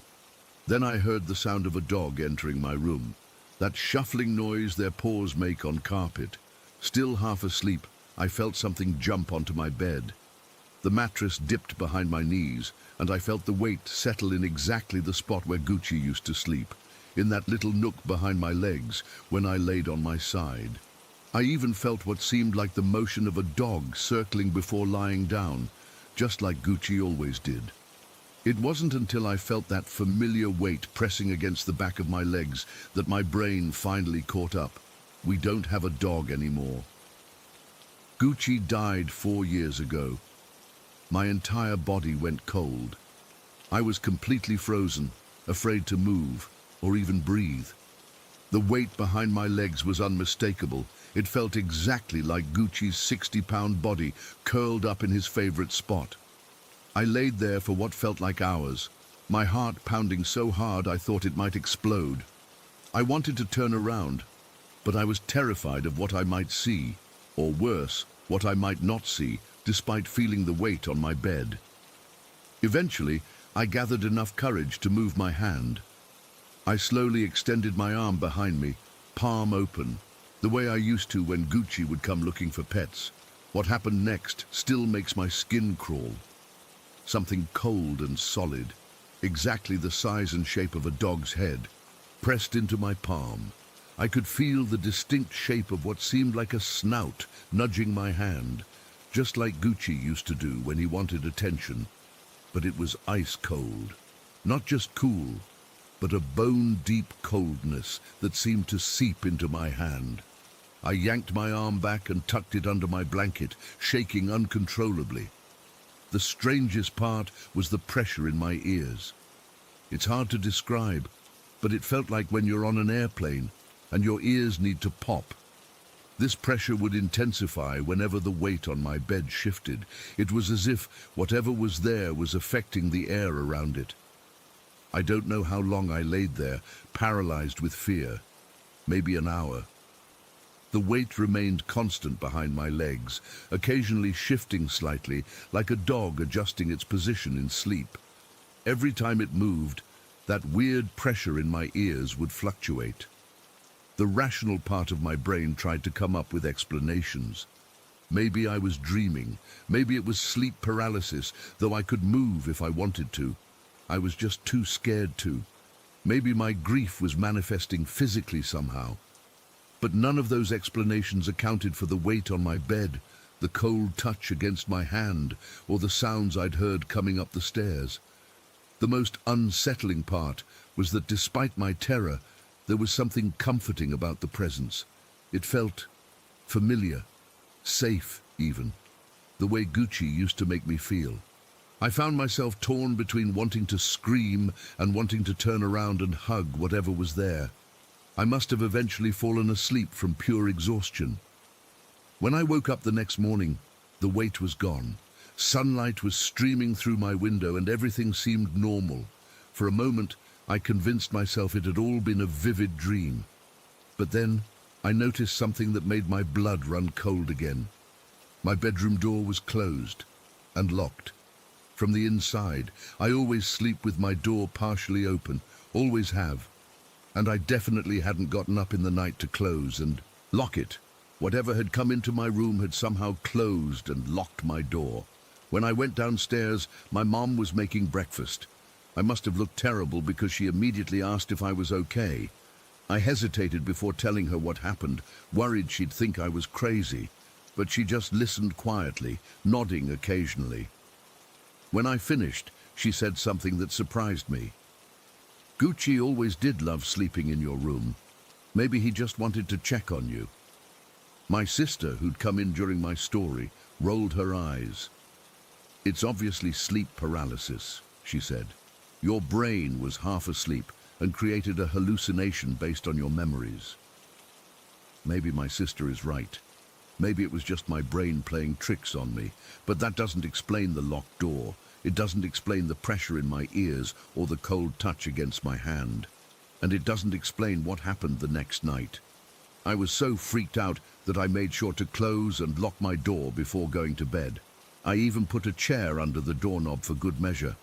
S1: Then I heard the sound of a dog entering my room, that shuffling noise their paws make on carpet. Still half asleep, I felt something jump onto my bed. The mattress dipped behind my knees, and I felt the weight settle in exactly the spot where Gucci used to sleep, in that little nook behind my legs when I laid on my side. I even felt what seemed like the motion of a dog circling before lying down, just like Gucci always did. It wasn't until I felt that familiar weight pressing against the back of my legs that my brain finally caught up. We don't have a dog anymore. Gucci died 4 years ago. My entire body went cold. I was completely frozen, afraid to move or even breathe. The weight behind my legs was unmistakable. It felt exactly like Gucci's 60-pound body curled up in his favorite spot. I laid there for what felt like hours, my heart pounding so hard I thought it might explode. I wanted to turn around, but I was terrified of what I might see, or worse, what I might not see, despite feeling the weight on my bed. Eventually, I gathered enough courage to move my hand. I slowly extended my arm behind me, palm open, the way I used to when Gucci would come looking for pets. What happened next still makes my skin crawl. Something cold and solid, exactly the size and shape of a dog's head, pressed into my palm. I could feel the distinct shape of what seemed like a snout nudging my hand, just like Gucci used to do when he wanted attention. But it was ice cold, not just cool, but a bone-deep coldness that seemed to seep into my hand. I yanked my arm back and tucked it under my blanket, shaking uncontrollably. The strangest part was the pressure in my ears. It's hard to describe, but it felt like when you're on an airplane and your ears need to pop. This pressure would intensify whenever the weight on my bed shifted. It was as if whatever was there was affecting the air around it. I don't know how long I laid there, paralyzed with fear. Maybe an hour. The weight remained constant behind my legs, occasionally shifting slightly, like a dog adjusting its position in sleep. Every time it moved, that weird pressure in my ears would fluctuate. The rational part of my brain tried to come up with explanations. Maybe I was dreaming. Maybe it was sleep paralysis, though I could move if I wanted to. I was just too scared to. Maybe my grief was manifesting physically somehow. But none of those explanations accounted for the weight on my bed, the cold touch against my hand, or the sounds I'd heard coming up the stairs. The most unsettling part was that despite my terror, there was something comforting about the presence. It felt familiar, safe even, the way Gucci used to make me feel. I found myself torn between wanting to scream and wanting to turn around and hug whatever was there. I must have eventually fallen asleep from pure exhaustion. When I woke up the next morning, the weight was gone. Sunlight was streaming through my window and everything seemed normal. For a moment, I convinced myself it had all been a vivid dream. But then, I noticed something that made my blood run cold again. My bedroom door was closed and locked. From the inside, I always sleep with my door partially open, always have. And I definitely hadn't gotten up in the night to close and lock it. Whatever had come into my room had somehow closed and locked my door. When I went downstairs, my mom was making breakfast. I must have looked terrible because she immediately asked if I was okay. I hesitated before telling her what happened, worried she'd think I was crazy. But she just listened quietly, nodding occasionally. When I finished, she said something that surprised me. Gucci always did love sleeping in your room. Maybe he just wanted to check on you. My sister, who'd come in during my story, rolled her eyes. It's obviously sleep paralysis, she said. Your brain was half asleep and created a hallucination based on your memories. Maybe my sister is right. Maybe it was just my brain playing tricks on me, but that doesn't explain the locked door. It doesn't explain the pressure in my ears or the cold touch against my hand. And it doesn't explain what happened the next night. I was so freaked out that I made sure to close and lock my door before going to bed. I even put a chair under the doorknob for good measure.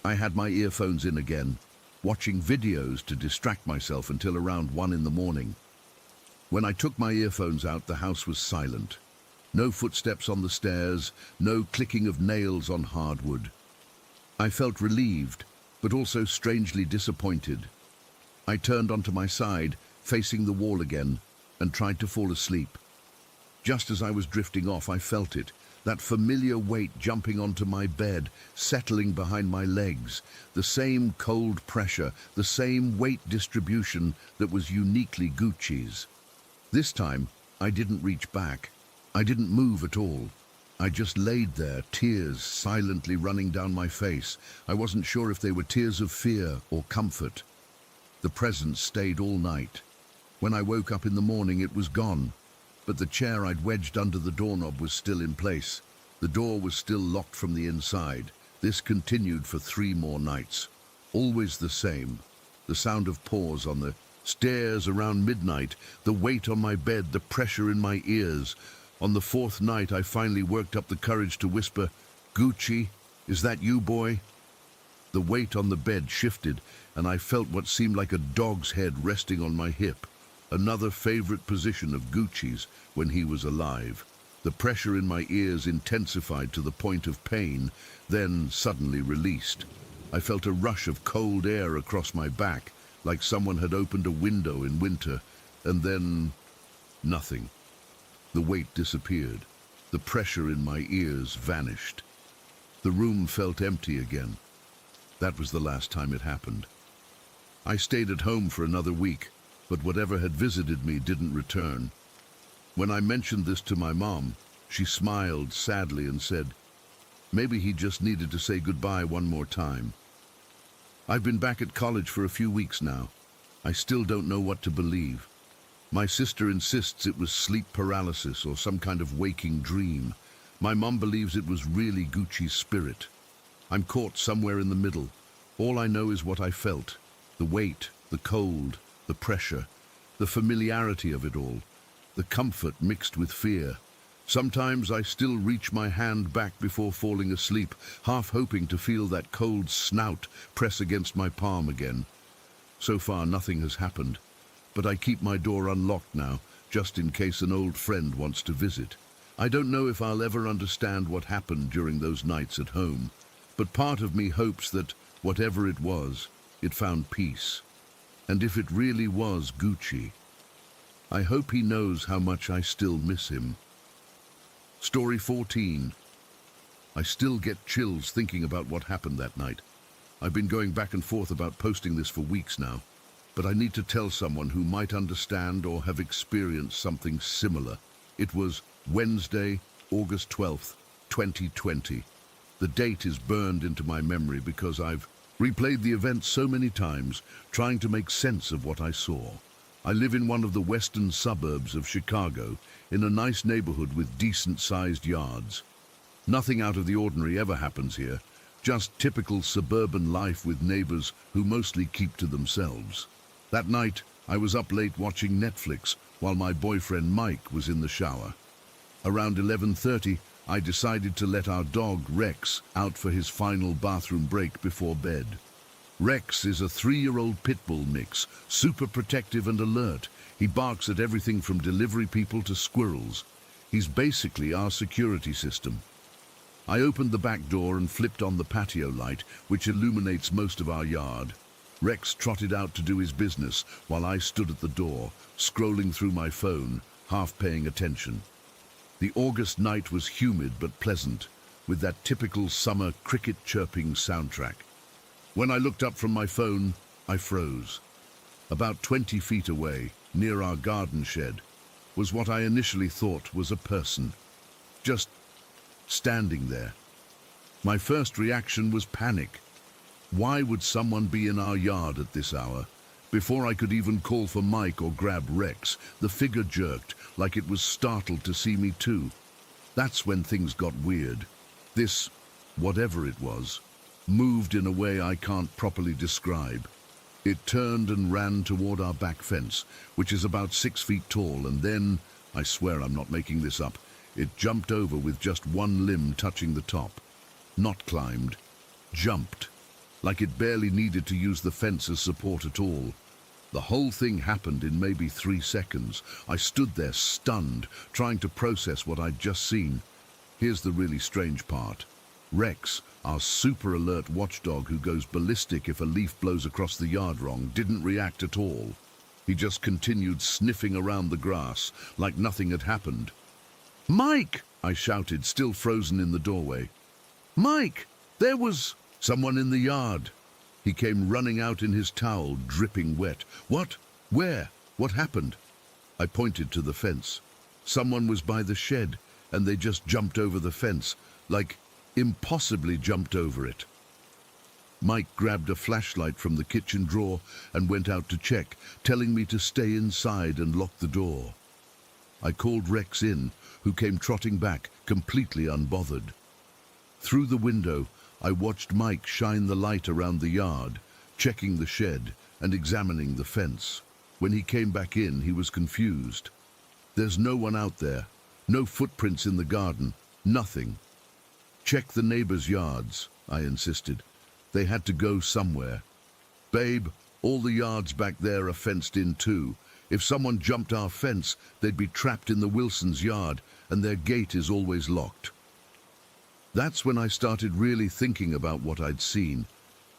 S1: I had my earphones in again, watching videos to distract myself until around 1 in the morning. When I took my earphones out, the house was silent. No footsteps on the stairs, no clicking of nails on hardwood. I felt relieved, but also strangely disappointed. I turned onto my side, facing the wall again, and tried to fall asleep. Just as I was drifting off, I felt it, that familiar weight jumping onto my bed, settling behind my legs, the same cold pressure, the same weight distribution that was uniquely Gucci's. This time, I didn't reach back. I didn't move at all. I just laid there, tears silently running down my face. I wasn't sure if they were tears of fear or comfort. The presence stayed all night. When I woke up in the morning, it was gone, but the chair I'd wedged under the doorknob was still in place. The door was still locked from the inside. This continued for 3 more nights. Always the same. The sound of paws on the stairs around midnight, the weight on my bed, the pressure in my ears. On the fourth night, I finally worked up the courage to whisper, "Gucci, is that you, boy?" The weight on the bed shifted, and I felt what seemed like a dog's head resting on my hip. Another favorite position of Gucci's when he was alive. The pressure in my ears intensified to the point of pain, then suddenly released. I felt a rush of cold air across my back, like someone had opened a window in winter, and then nothing. The weight disappeared. The pressure in my ears vanished. The room felt empty again. That was the last time it happened. I stayed at home for another week, but whatever had visited me didn't return. When I mentioned this to my mom, she smiled sadly and said, "Maybe he just needed to say goodbye one more time." I've been back at college for a few weeks now. I still don't know what to believe. My sister insists it was sleep paralysis or some kind of waking dream. My mom believes it was really Gucci's spirit. I'm caught somewhere in the middle. All I know is what I felt. The weight, the cold, the pressure, the familiarity of it all. The comfort mixed with fear. Sometimes I still reach my hand back before falling asleep, half hoping to feel that cold snout press against my palm again. So far, nothing has happened, but I keep my door unlocked now, just in case an old friend wants to visit. I don't know if I'll ever understand what happened during those nights at home, but part of me hopes that, whatever it was, it found peace. And if it really was Gucci, I hope he knows how much I still miss him. Story 14. I still get chills thinking about what happened that night. I've been going back and forth about posting this for weeks now, but I need to tell someone who might understand or have experienced something similar. It was Wednesday, August 12th, 2020. The date is burned into my memory because I've replayed the event so many times, trying to make sense of what I saw. I live in one of the western suburbs of Chicago, in a nice neighborhood with decent-sized yards. Nothing out of the ordinary ever happens here, just typical suburban life with neighbors who mostly keep to themselves. That night, I was up late watching Netflix while my boyfriend Mike was in the shower. Around 11:30, I decided to let our dog Rex out for his final bathroom break before bed. Rex is a 3-year-old pit bull mix, super protective and alert. He barks at everything from delivery people to squirrels. He's basically our security system. I opened the back door and flipped on the patio light, which illuminates most of our yard. Rex trotted out to do his business while I stood at the door, scrolling through my phone, half paying attention. The August night was humid but pleasant, with that typical summer cricket chirping soundtrack. When I looked up from my phone, I froze. About 20 feet away, near our garden shed, was what I initially thought was a person, just standing there. My first reaction was panic. Why would someone be in our yard at this hour? Before I could even call for Mike or grab Rex, the figure jerked, like it was startled to see me too. That's when things got weird. This, whatever it was, moved in a way I can't properly describe. It turned and ran toward our back fence, which is about 6 feet tall, and then, I swear I'm not making this up, it jumped over with just one limb touching the top. Not climbed, jumped, like it barely needed to use the fence as support at all. The whole thing happened in maybe 3 seconds. I stood there stunned, trying to process what I'd just seen. Here's the really strange part. Rex, our super alert watchdog who goes ballistic if a leaf blows across the yard wrong, didn't react at all. He just continued sniffing around the grass like nothing had happened. "Mike!" I shouted, still frozen in the doorway. "Mike! There was someone in the yard!" He came running out in his towel, dripping wet. "What? Where? What happened?" I pointed to the fence. Someone was by the shed, and they just jumped over the fence, like impossibly jumped over it. Mike grabbed a flashlight from the kitchen drawer and went out to check, telling me to stay inside and lock the door. I called Rex in, who came trotting back, completely unbothered. Through the window, I watched Mike shine the light around the yard, checking the shed and examining the fence. When he came back in, he was confused. There's no one out there, no footprints in the garden, nothing. Check the neighbors' yards, I insisted. They had to go somewhere. Babe, all the yards back there are fenced in too. If someone jumped our fence, they'd be trapped in the Wilsons' yard, and their gate is always locked. That's when I started really thinking about what I'd seen,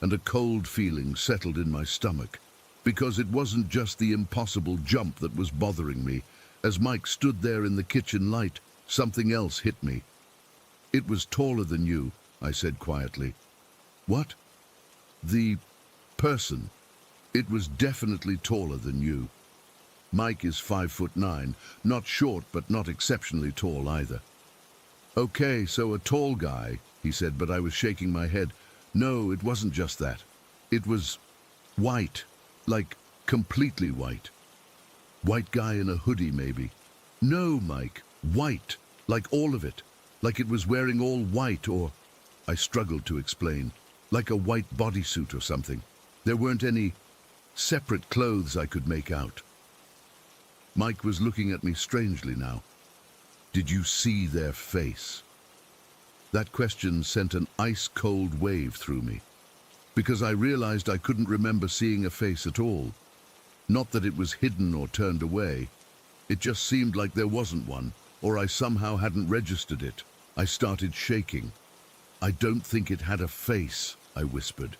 S1: and a cold feeling settled in my stomach, because it wasn't just the impossible jump that was bothering me. As Mike stood there in the kitchen light, something else hit me. It was taller than you, I said quietly. What? The person. It was definitely taller than you. Mike is 5'9", not short but not exceptionally tall either. Okay, so a tall guy, he said, but I was shaking my head. No, it wasn't just that. It was white, like completely white. White guy in a hoodie, maybe. No, Mike, white, like all of it. Like it was wearing all white, or, I struggled to explain, like a white bodysuit or something. There weren't any separate clothes I could make out. Mike was looking at me strangely now. Did you see their face? That question sent an ice-cold wave through me, because I realized I couldn't remember seeing a face at all. Not that it was hidden or turned away. It just seemed like there wasn't one, or I somehow hadn't registered it. I started shaking. I don't think it had a face, I whispered.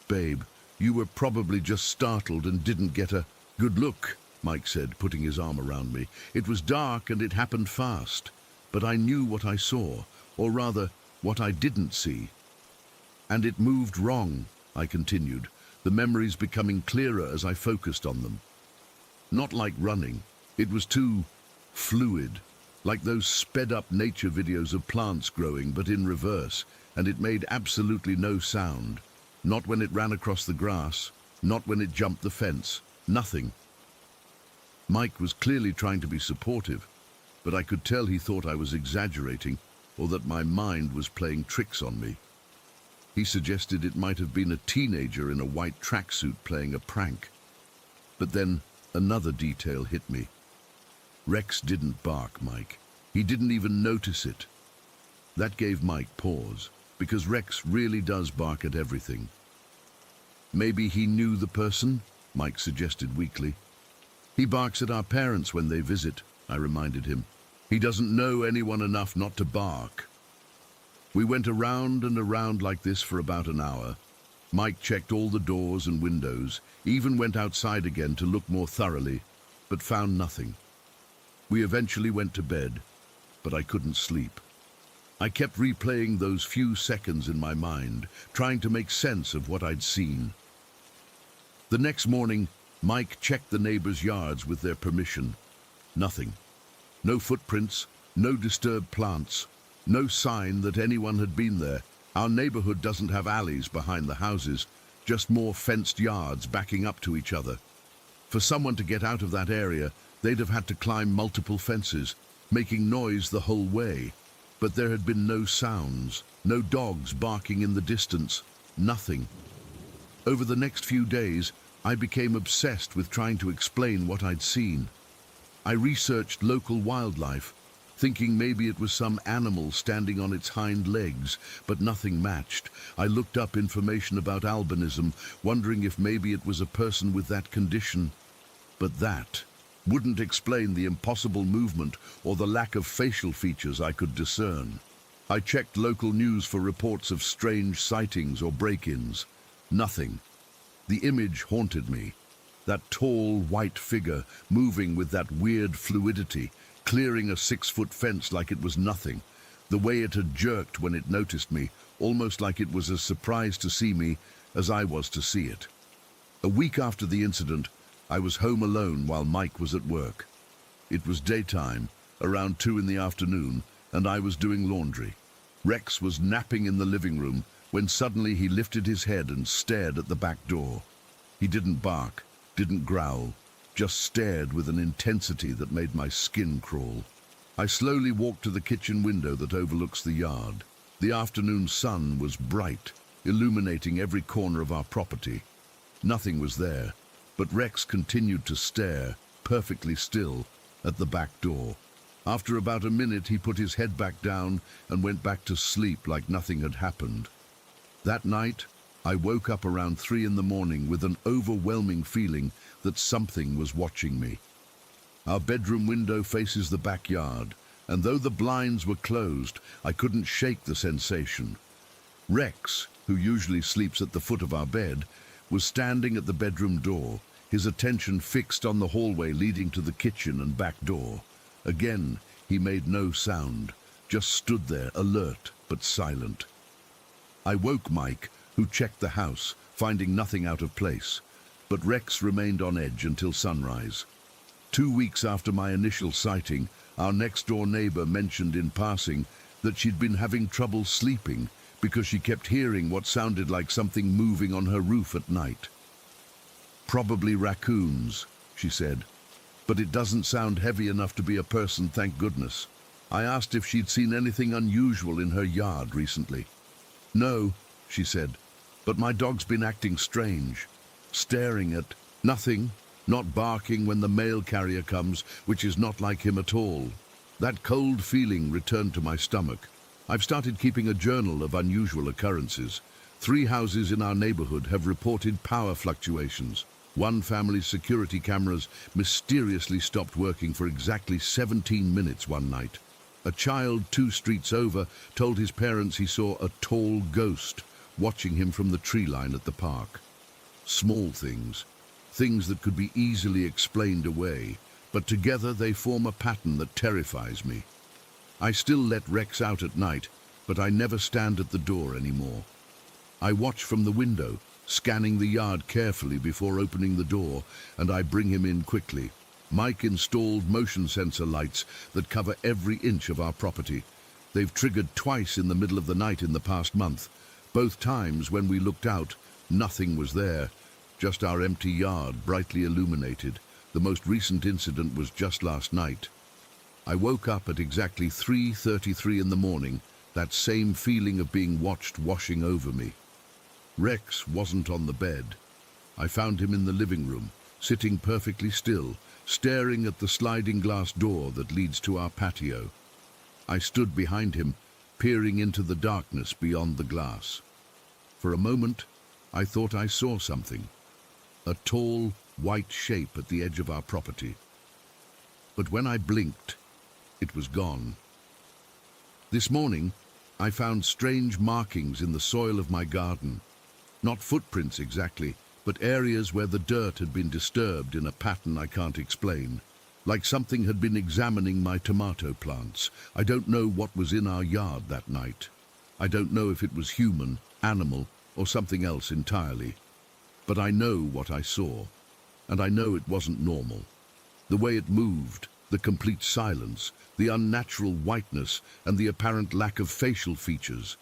S1: Babe, you were probably just startled and didn't get a good look, Mike said, putting his arm around me. It was dark and it happened fast, but I knew what I saw, or rather, what I didn't see. And it moved wrong, I continued, the memories becoming clearer as I focused on them. Not like running. It was too fluid, like those sped-up nature videos of plants growing, but in reverse, and it made absolutely no sound. Not when it ran across the grass, not when it jumped the fence, nothing. Mike was clearly trying to be supportive, but I could tell he thought I was exaggerating, or that my mind was playing tricks on me. He suggested it might have been a teenager in a white tracksuit playing a prank. But then another detail hit me. Rex didn't bark, Mike. He didn't even notice it. That gave Mike pause, because Rex really does bark at everything. Maybe he knew the person, Mike suggested weakly. He barks at our parents when they visit, I reminded him. He doesn't know anyone enough not to bark. We went around and around like this for about an hour. Mike checked all the doors and windows, even went outside again to look more thoroughly, but found nothing. We eventually went to bed, but I couldn't sleep. I kept replaying those few seconds in my mind, trying to make sense of what I'd seen. The next morning, Mike checked the neighbors' yards with their permission. Nothing. No footprints, no disturbed plants, no sign that anyone had been there. Our neighborhood doesn't have alleys behind the houses, just more fenced yards backing up to each other. For someone to get out of that area, they'd have had to climb multiple fences, making noise the whole way. But there had been no sounds, no dogs barking in the distance, nothing. Over the next few days, I became obsessed with trying to explain what I'd seen. I researched local wildlife, thinking maybe it was some animal standing on its hind legs, but nothing matched. I looked up information about albinism, wondering if maybe it was a person with that condition. But that wouldn't explain the impossible movement or the lack of facial features I could discern. I checked local news for reports of strange sightings or break-ins. Nothing. The image haunted me. That tall, white figure moving with that weird fluidity, clearing a 6-foot fence like it was nothing. The way it had jerked when it noticed me, almost like it was as surprised to see me as I was to see it. A week after the incident, I was home alone while Mike was at work. It was daytime, around 2 in the afternoon, and I was doing laundry. Rex was napping in the living room when suddenly he lifted his head and stared at the back door. He didn't bark, didn't growl, just stared with an intensity that made my skin crawl. I slowly walked to the kitchen window that overlooks the yard. The afternoon sun was bright, illuminating every corner of our property. Nothing was there, but Rex continued to stare, perfectly still, at the back door. After about a minute, he put his head back down and went back to sleep like nothing had happened. That night, I woke up around 3 in the morning with an overwhelming feeling that something was watching me. Our bedroom window faces the backyard, and though the blinds were closed, I couldn't shake the sensation. Rex, who usually sleeps at the foot of our bed, was standing at the bedroom door, his attention fixed on the hallway leading to the kitchen and back door. Again, he made no sound, just stood there, alert but silent. I woke Mike, who checked the house, finding nothing out of place, but Rex remained on edge until sunrise. 2 weeks after my initial sighting, our next-door neighbor mentioned in passing that she'd been having trouble sleeping because she kept hearing what sounded like something moving on her roof at night. "Probably raccoons," she said, "but it doesn't sound heavy enough to be a person, thank goodness." I asked if she'd seen anything unusual in her yard recently. "No," she said, "but my dog's been acting strange, staring at nothing, not barking when the mail carrier comes, which is not like him at all." That cold feeling returned to my stomach. I've started keeping a journal of unusual occurrences. 3 houses in our neighborhood have reported power fluctuations. One family's security cameras mysteriously stopped working for exactly 17 minutes one night. A child 2 streets over told his parents he saw a tall ghost watching him from the tree line at the park. Small things, things that could be easily explained away, but together they form a pattern that terrifies me. I still let Rex out at night, but I never stand at the door anymore. I watch from the window, scanning the yard carefully before opening the door, and I bring him in quickly. Mike installed motion sensor lights that cover every inch of our property. They've triggered twice in the middle of the night in the past month. Both times when we looked out, nothing was there, just our empty yard brightly illuminated. The most recent incident was just last night. I woke up at exactly 3:33 in the morning, that same feeling of being watched washing over me. Rex wasn't on the bed. I found him in the living room, sitting perfectly still, staring at the sliding glass door that leads to our patio. I stood behind him, peering into the darkness beyond the glass. For a moment, I thought I saw something. A tall, white shape at the edge of our property. But when I blinked, it was gone. This morning, I found strange markings in the soil of my garden. Not footprints exactly, but areas where the dirt had been disturbed in a pattern I can't explain. Like something had been examining my tomato plants. I don't know what was in our yard that night. I don't know if it was human, animal, or something else entirely. But I know what I saw, and I know it wasn't normal. The way it moved, the complete silence, the unnatural whiteness, and the apparent lack of facial features.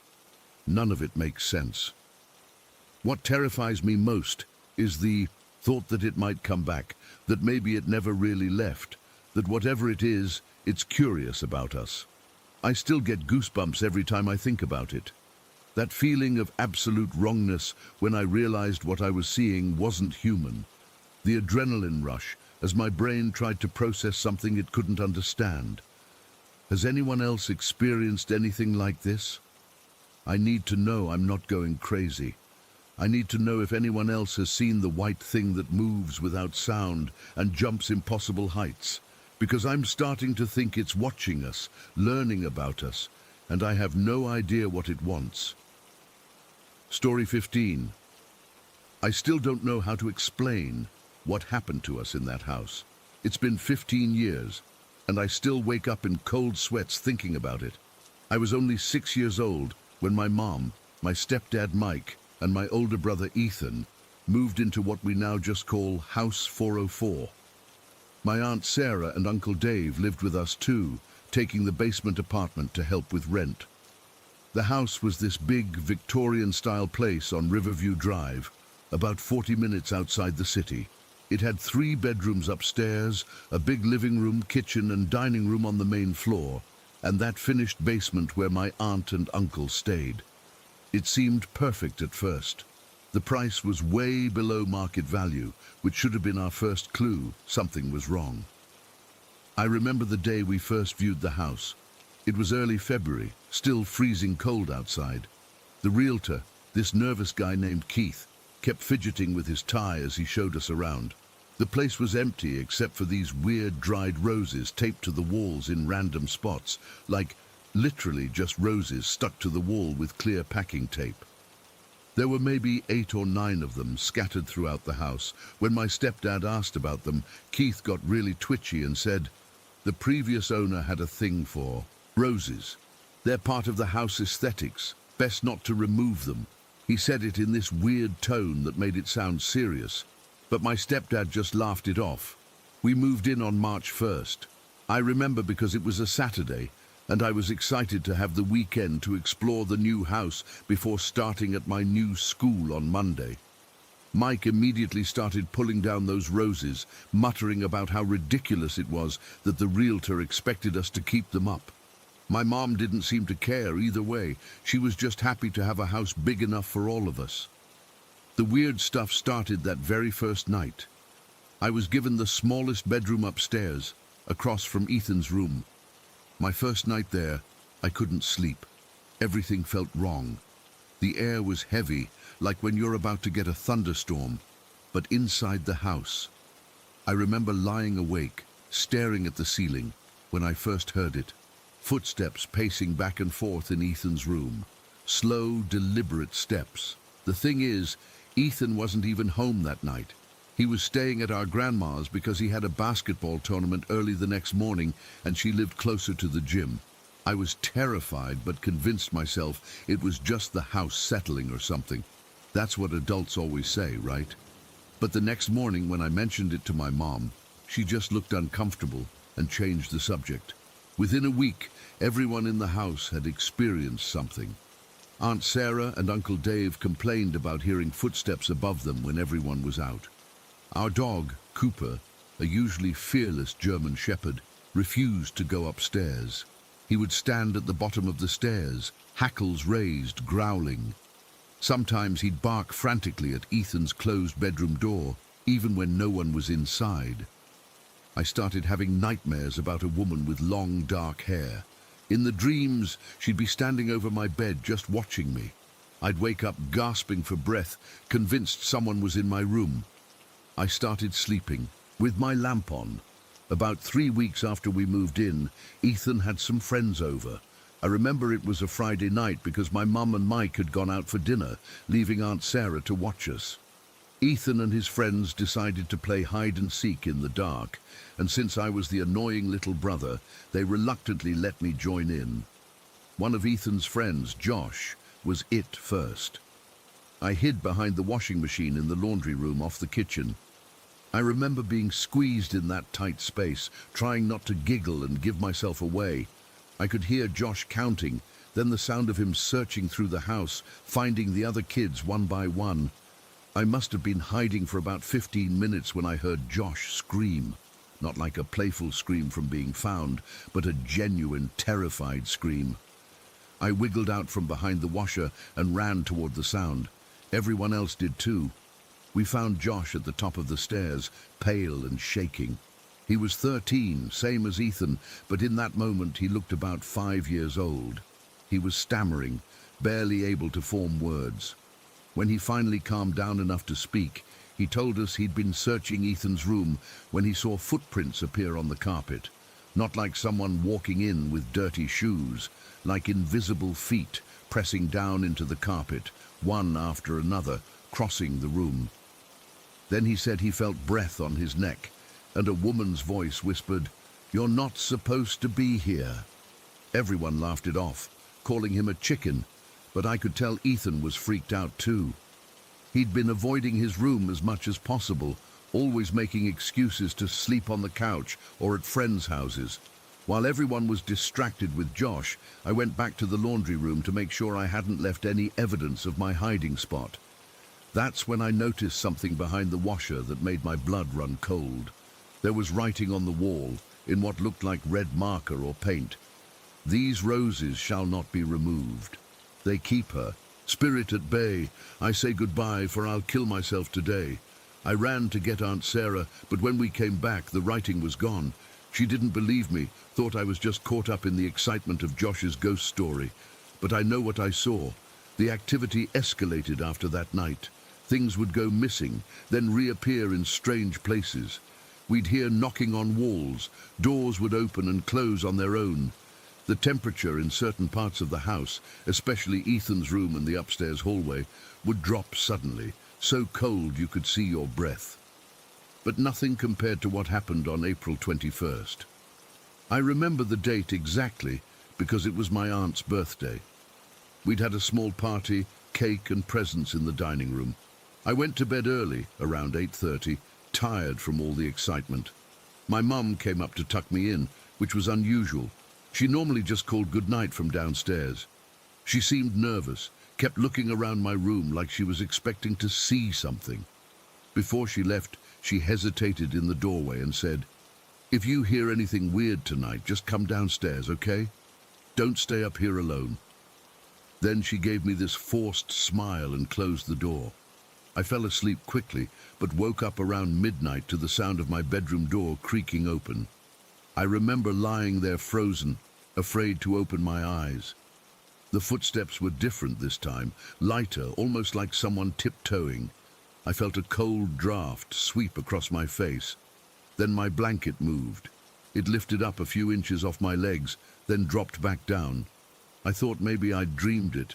S1: None of it makes sense. What terrifies me most is the thought that it might come back, that maybe it never really left, that whatever it is, it's curious about us. I still get goosebumps every time I think about it. That feeling of absolute wrongness when I realized what I was seeing wasn't human. The adrenaline rush as my brain tried to process something it couldn't understand. Has anyone else experienced anything like this? I need to know I'm not going crazy. I need to know if anyone else has seen the white thing that moves without sound and jumps impossible heights, because I'm starting to think it's watching us, learning about us, and I have no idea what it wants. Story 15. I still don't know how to explain what happened to us in that house. It's been 15 years, and I still wake up in cold sweats thinking about it. I was only 6 years old when my mom, my stepdad Mike, and my older brother Ethan moved into what we now just call House 404. My Aunt Sarah and Uncle Dave lived with us too, taking the basement apartment to help with rent. The house was this big Victorian-style place on Riverview Drive, about 40 minutes outside the city. It had 3 bedrooms upstairs, a big living room, kitchen and dining room on the main floor, and that finished basement where my aunt and uncle stayed. It seemed perfect at first. The price was way below market value, which should have been our first clue something was wrong. I remember the day we first viewed the house. It was early February, still freezing cold outside. The realtor, this nervous guy named Keith, kept fidgeting with his tie as he showed us around. The place was empty except for these weird dried roses taped to the walls in random spots, like literally just roses stuck to the wall with clear packing tape. There were maybe 8 or 9 of them scattered throughout the house. When my stepdad asked about them, Keith got really twitchy and said, the previous owner had a thing for roses. They're part of the house aesthetics. Best not to remove them. He said it in this weird tone that made it sound serious, but my stepdad just laughed it off. We moved in on March 1st. I remember because it was a Saturday, and I was excited to have the weekend to explore the new house before starting at my new school on Monday. Mike immediately started pulling down those roses, muttering about how ridiculous it was that the realtor expected us to keep them up. My mom didn't seem to care either way. She was just happy to have a house big enough for all of us. The weird stuff started that very first night. I was given the smallest bedroom upstairs, across from Ethan's room. My first night there, I couldn't sleep. Everything felt wrong. The air was heavy, like when you're about to get a thunderstorm, but inside the house. I remember lying awake, staring at the ceiling, when I first heard it. Footsteps pacing back and forth in Ethan's room. Slow, deliberate steps. The thing is, Ethan wasn't even home that night. He was staying at our grandma's because he had a basketball tournament early the next morning and she lived closer to the gym. I was terrified but convinced myself it was just the house settling or something. That's what adults always say, right? But the next morning when I mentioned it to my mom, she just looked uncomfortable and changed the subject. Within a week, everyone in the house had experienced something. Aunt Sarah and Uncle Dave complained about hearing footsteps above them when everyone was out. Our dog, Cooper, a usually fearless German shepherd, refused to go upstairs. He would stand at the bottom of the stairs, hackles raised, growling. Sometimes he'd bark frantically at Ethan's closed bedroom door, even when no one was inside. I started having nightmares about a woman with long, dark hair. In the dreams, she'd be standing over my bed just watching me. I'd wake up gasping for breath, convinced someone was in my room. I started sleeping, with my lamp on. About 3 weeks after we moved in, Ethan had some friends over. I remember it was a Friday night because my mum and Mike had gone out for dinner, leaving Aunt Sarah to watch us. Ethan and his friends decided to play hide and seek in the dark, and since I was the annoying little brother, they reluctantly let me join in. One of Ethan's friends, Josh, was it first. I hid behind the washing machine in the laundry room off the kitchen. I remember being squeezed in that tight space, trying not to giggle and give myself away. I could hear Josh counting, then the sound of him searching through the house, finding the other kids one by one. I must have been hiding for about 15 minutes when I heard Josh scream. Not like a playful scream from being found, but a genuine, terrified scream. I wiggled out from behind the washer and ran toward the sound. Everyone else did too. We found Josh at the top of the stairs, pale and shaking. He was 13, same as Ethan, but in that moment he looked about 5 years old. He was stammering, barely able to form words. When he finally calmed down enough to speak, he told us he'd been searching Ethan's room when he saw footprints appear on the carpet. Not like someone walking in with dirty shoes, like invisible feet pressing down into the carpet, one after another, crossing the room. Then he said he felt breath on his neck, and a woman's voice whispered, "You're not supposed to be here." Everyone laughed it off, calling him a chicken, but I could tell Ethan was freaked out too. He'd been avoiding his room as much as possible, always making excuses to sleep on the couch or at friends' houses. While everyone was distracted with Josh, I went back to the laundry room to make sure I hadn't left any evidence of my hiding spot. That's when I noticed something behind the washer that made my blood run cold. There was writing on the wall, in what looked like red marker or paint. "These roses shall not be removed. They keep her, Spirit at bay, I say goodbye, for I'll kill myself today. I ran to get Aunt Sarah, but when we came back, the writing was gone. She didn't believe me, thought I was just caught up in the excitement of Josh's ghost story. But I know what I saw. The activity escalated after that night. Things would go missing, then reappear in strange places. We'd hear knocking on walls, doors would open and close on their own. The temperature in certain parts of the house, especially Ethan's room and the upstairs hallway, would drop suddenly, so cold you could see your breath. But nothing compared to what happened on April 21st. I remember the date exactly because it was my aunt's birthday. We'd had a small party, cake and presents in the dining room. I went to bed early, around 8:30, tired from all the excitement. My mum came up to tuck me in, which was unusual. She normally just called goodnight from downstairs. She seemed nervous, kept looking around my room like she was expecting to see something. Before she left, she hesitated in the doorway and said, "If you hear anything weird tonight, just come downstairs, okay? Don't stay up here alone." Then she gave me this forced smile and closed the door. I fell asleep quickly, but woke up around midnight to the sound of my bedroom door creaking open. I remember lying there frozen, afraid to open my eyes. The footsteps were different this time, lighter, almost like someone tiptoeing. I felt a cold draft sweep across my face. Then my blanket moved. It lifted up a few inches off my legs, then dropped back down. I thought maybe I'd dreamed it,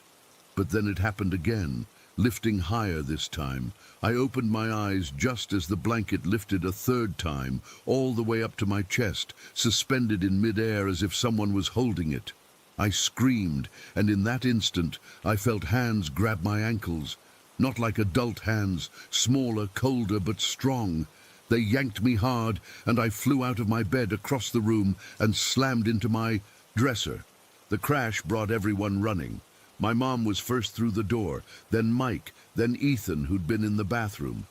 S1: but then it happened again, lifting higher this time. I opened my eyes just as the blanket lifted a third time, all the way up to my chest, suspended in midair as if someone was holding it. I screamed, and in that instant, I felt hands grab my ankles. Not like adult hands, smaller, colder, but strong. They yanked me hard, and I flew out of my bed across the room and slammed into my dresser. The crash brought everyone running. My mom was first through the door, then Mike, then Ethan, who'd been in the bathroom.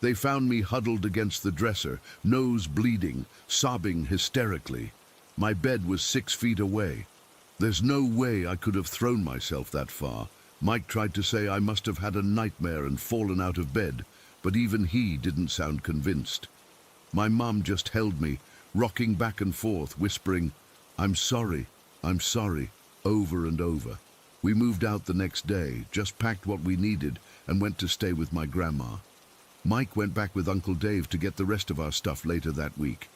S1: They found me huddled against the dresser, nose bleeding, sobbing hysterically. My bed was 6 feet away. There's no way I could have thrown myself that far. Mike tried to say I must have had a nightmare and fallen out of bed, but even he didn't sound convinced. My mom just held me, rocking back and forth, whispering, I'm sorry," over and over. We moved out the next day, just packed what we needed, and went to stay with my grandma. Mike went back with Uncle Dave to get the rest of our stuff later that week.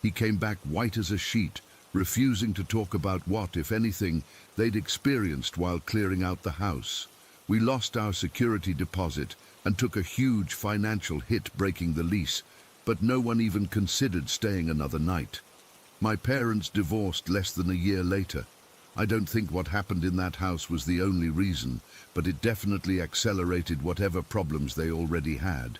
S1: He came back white as a sheet, refusing to talk about what, if anything, they'd experienced while clearing out the house. We lost our security deposit and took a huge financial hit breaking the lease, but no one even considered staying another night. My parents divorced less than a year later. I don't think what happened in that house was the only reason, but it definitely accelerated whatever problems they already had.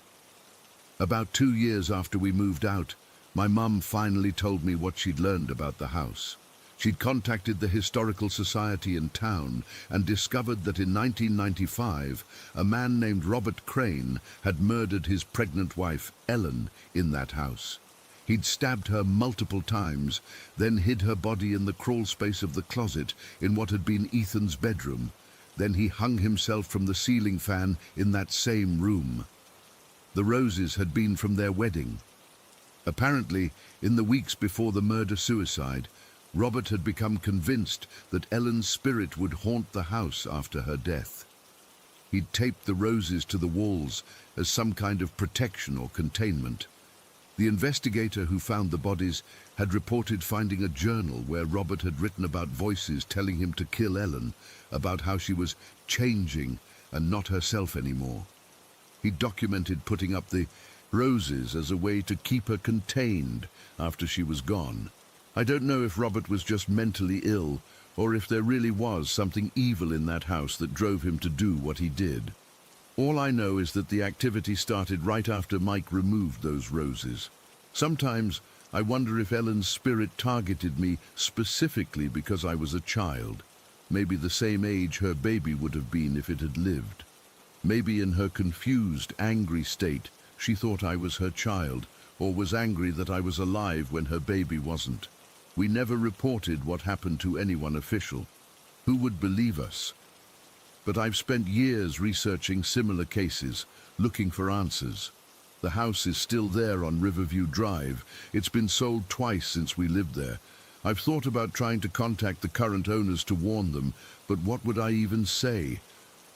S1: About 2 years after we moved out, my mum finally told me what she'd learned about the house. She'd contacted the Historical Society in town and discovered that in 1995, a man named Robert Crane had murdered his pregnant wife, Ellen, in that house. He'd stabbed her multiple times, then hid her body in the crawl space of the closet in what had been Ethan's bedroom. Then he hung himself from the ceiling fan in that same room. The roses had been from their wedding. Apparently, in the weeks before the murder-suicide, Robert had become convinced that Ellen's spirit would haunt the house after her death. He'd taped the roses to the walls as some kind of protection or containment. The investigator who found the bodies had reported finding a journal where Robert had written about voices telling him to kill Ellen, about how she was changing and not herself anymore. He documented putting up the roses as a way to keep her contained after she was gone. I don't know if Robert was just mentally ill or if there really was something evil in that house that drove him to do what he did. All I know is that the activity started right after Mike removed those roses. Sometimes I wonder if Ellen's spirit targeted me specifically because I was a child, maybe the same age her baby would have been if it had lived. Maybe in her confused, angry state, she thought I was her child, or was angry that I was alive when her baby wasn't. We never reported what happened to anyone official. Who would believe us? But I've spent years researching similar cases, looking for answers. The house is still there on Riverview Drive. It's been sold twice since we lived there. I've thought about trying to contact the current owners to warn them, but what would I even say?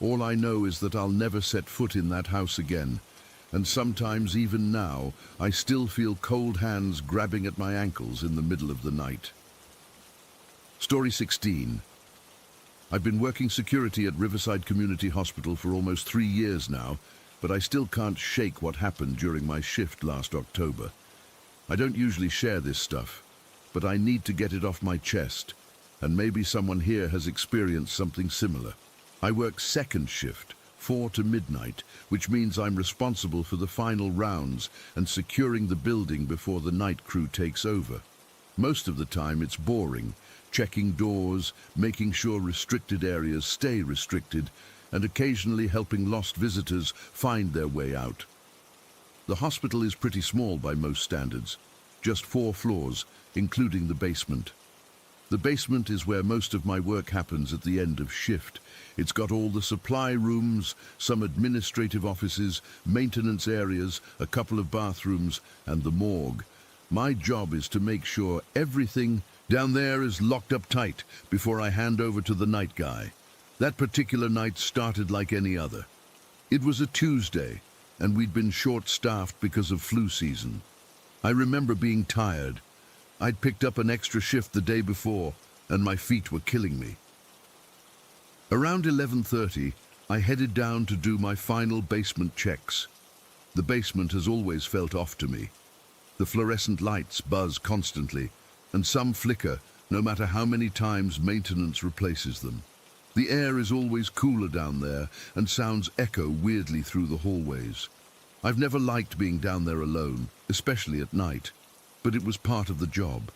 S1: All I know is that I'll never set foot in that house again. And sometimes, even now, I still feel cold hands grabbing at my ankles in the middle of the night. Story 16. I've been working security at Riverside Community Hospital for almost 3 years now, but I still can't shake what happened during my shift last October. I don't usually share this stuff, but I need to get it off my chest, and maybe someone here has experienced something similar. I work second shift, 4 to midnight, which means I'm responsible for the final rounds and securing the building before the night crew takes over. Most of the time it's boring, checking doors, making sure restricted areas stay restricted, and occasionally helping lost visitors find their way out. The hospital is pretty small by most standards, just 4 floors, including the basement. The basement is where most of my work happens at the end of shift. It's got all the supply rooms, some administrative offices, maintenance areas, a couple of bathrooms, and the morgue. My job is to make sure everything down there is locked up tight before I hand over to the night guy. That particular night started like any other. It was a Tuesday, and we'd been short-staffed because of flu season. I remember being tired. I'd picked up an extra shift the day before, and my feet were killing me. Around 11:30, I headed down to do my final basement checks. The basement has always felt off to me. The fluorescent lights buzz constantly, and some flicker, no matter how many times maintenance replaces them. The air is always cooler down there, and sounds echo weirdly through the hallways. I've never liked being down there alone, especially at night, but it was part of the job.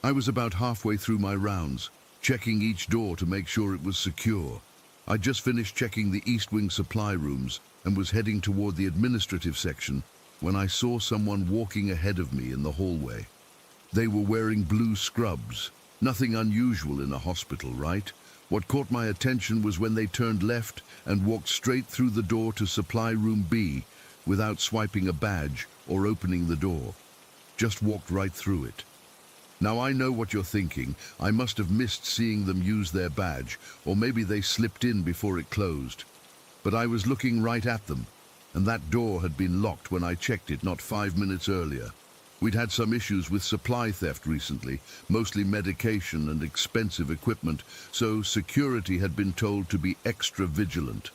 S1: I was about halfway through my rounds, checking each door to make sure it was secure. I'd just finished checking the East Wing supply rooms and was heading toward the administrative section when I saw someone walking ahead of me in the hallway. They were wearing blue scrubs. Nothing unusual in a hospital, right? What caught my attention was when they turned left and walked straight through the door to supply room B without swiping a badge or opening the door. Just walked right through it. Now I know what you're thinking. I must have missed seeing them use their badge, or maybe they slipped in before it closed. But I was looking right at them, and that door had been locked when I checked it not 5 minutes earlier. We'd had some issues with supply theft recently, mostly medication and expensive equipment, so security had been told to be extra vigilant.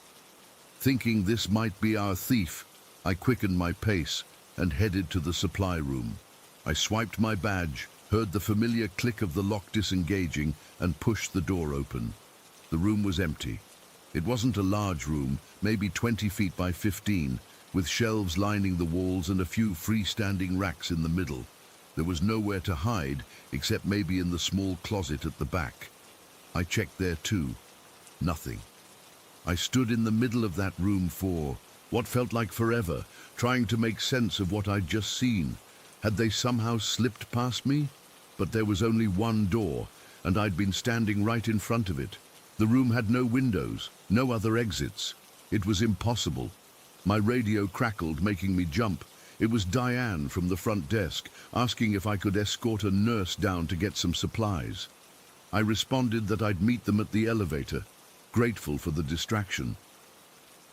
S1: Thinking this might be our thief, I quickened my pace and headed to the supply room. I swiped my badge, heard the familiar click of the lock disengaging, and pushed the door open. The room was empty. It wasn't a large room, maybe 20 feet by 15, with shelves lining the walls and a few freestanding racks in the middle. There was nowhere to hide, except maybe in the small closet at the back. I checked there too. Nothing. I stood in the middle of that room for what felt like forever, trying to make sense of what I'd just seen. Had they somehow slipped past me? But there was only one door, and I'd been standing right in front of it. The room had no windows, no other exits. It was impossible. My radio crackled, making me jump. It was Diane from the front desk, asking if I could escort a nurse down to get some supplies. I responded that I'd meet them at the elevator, grateful for the distraction.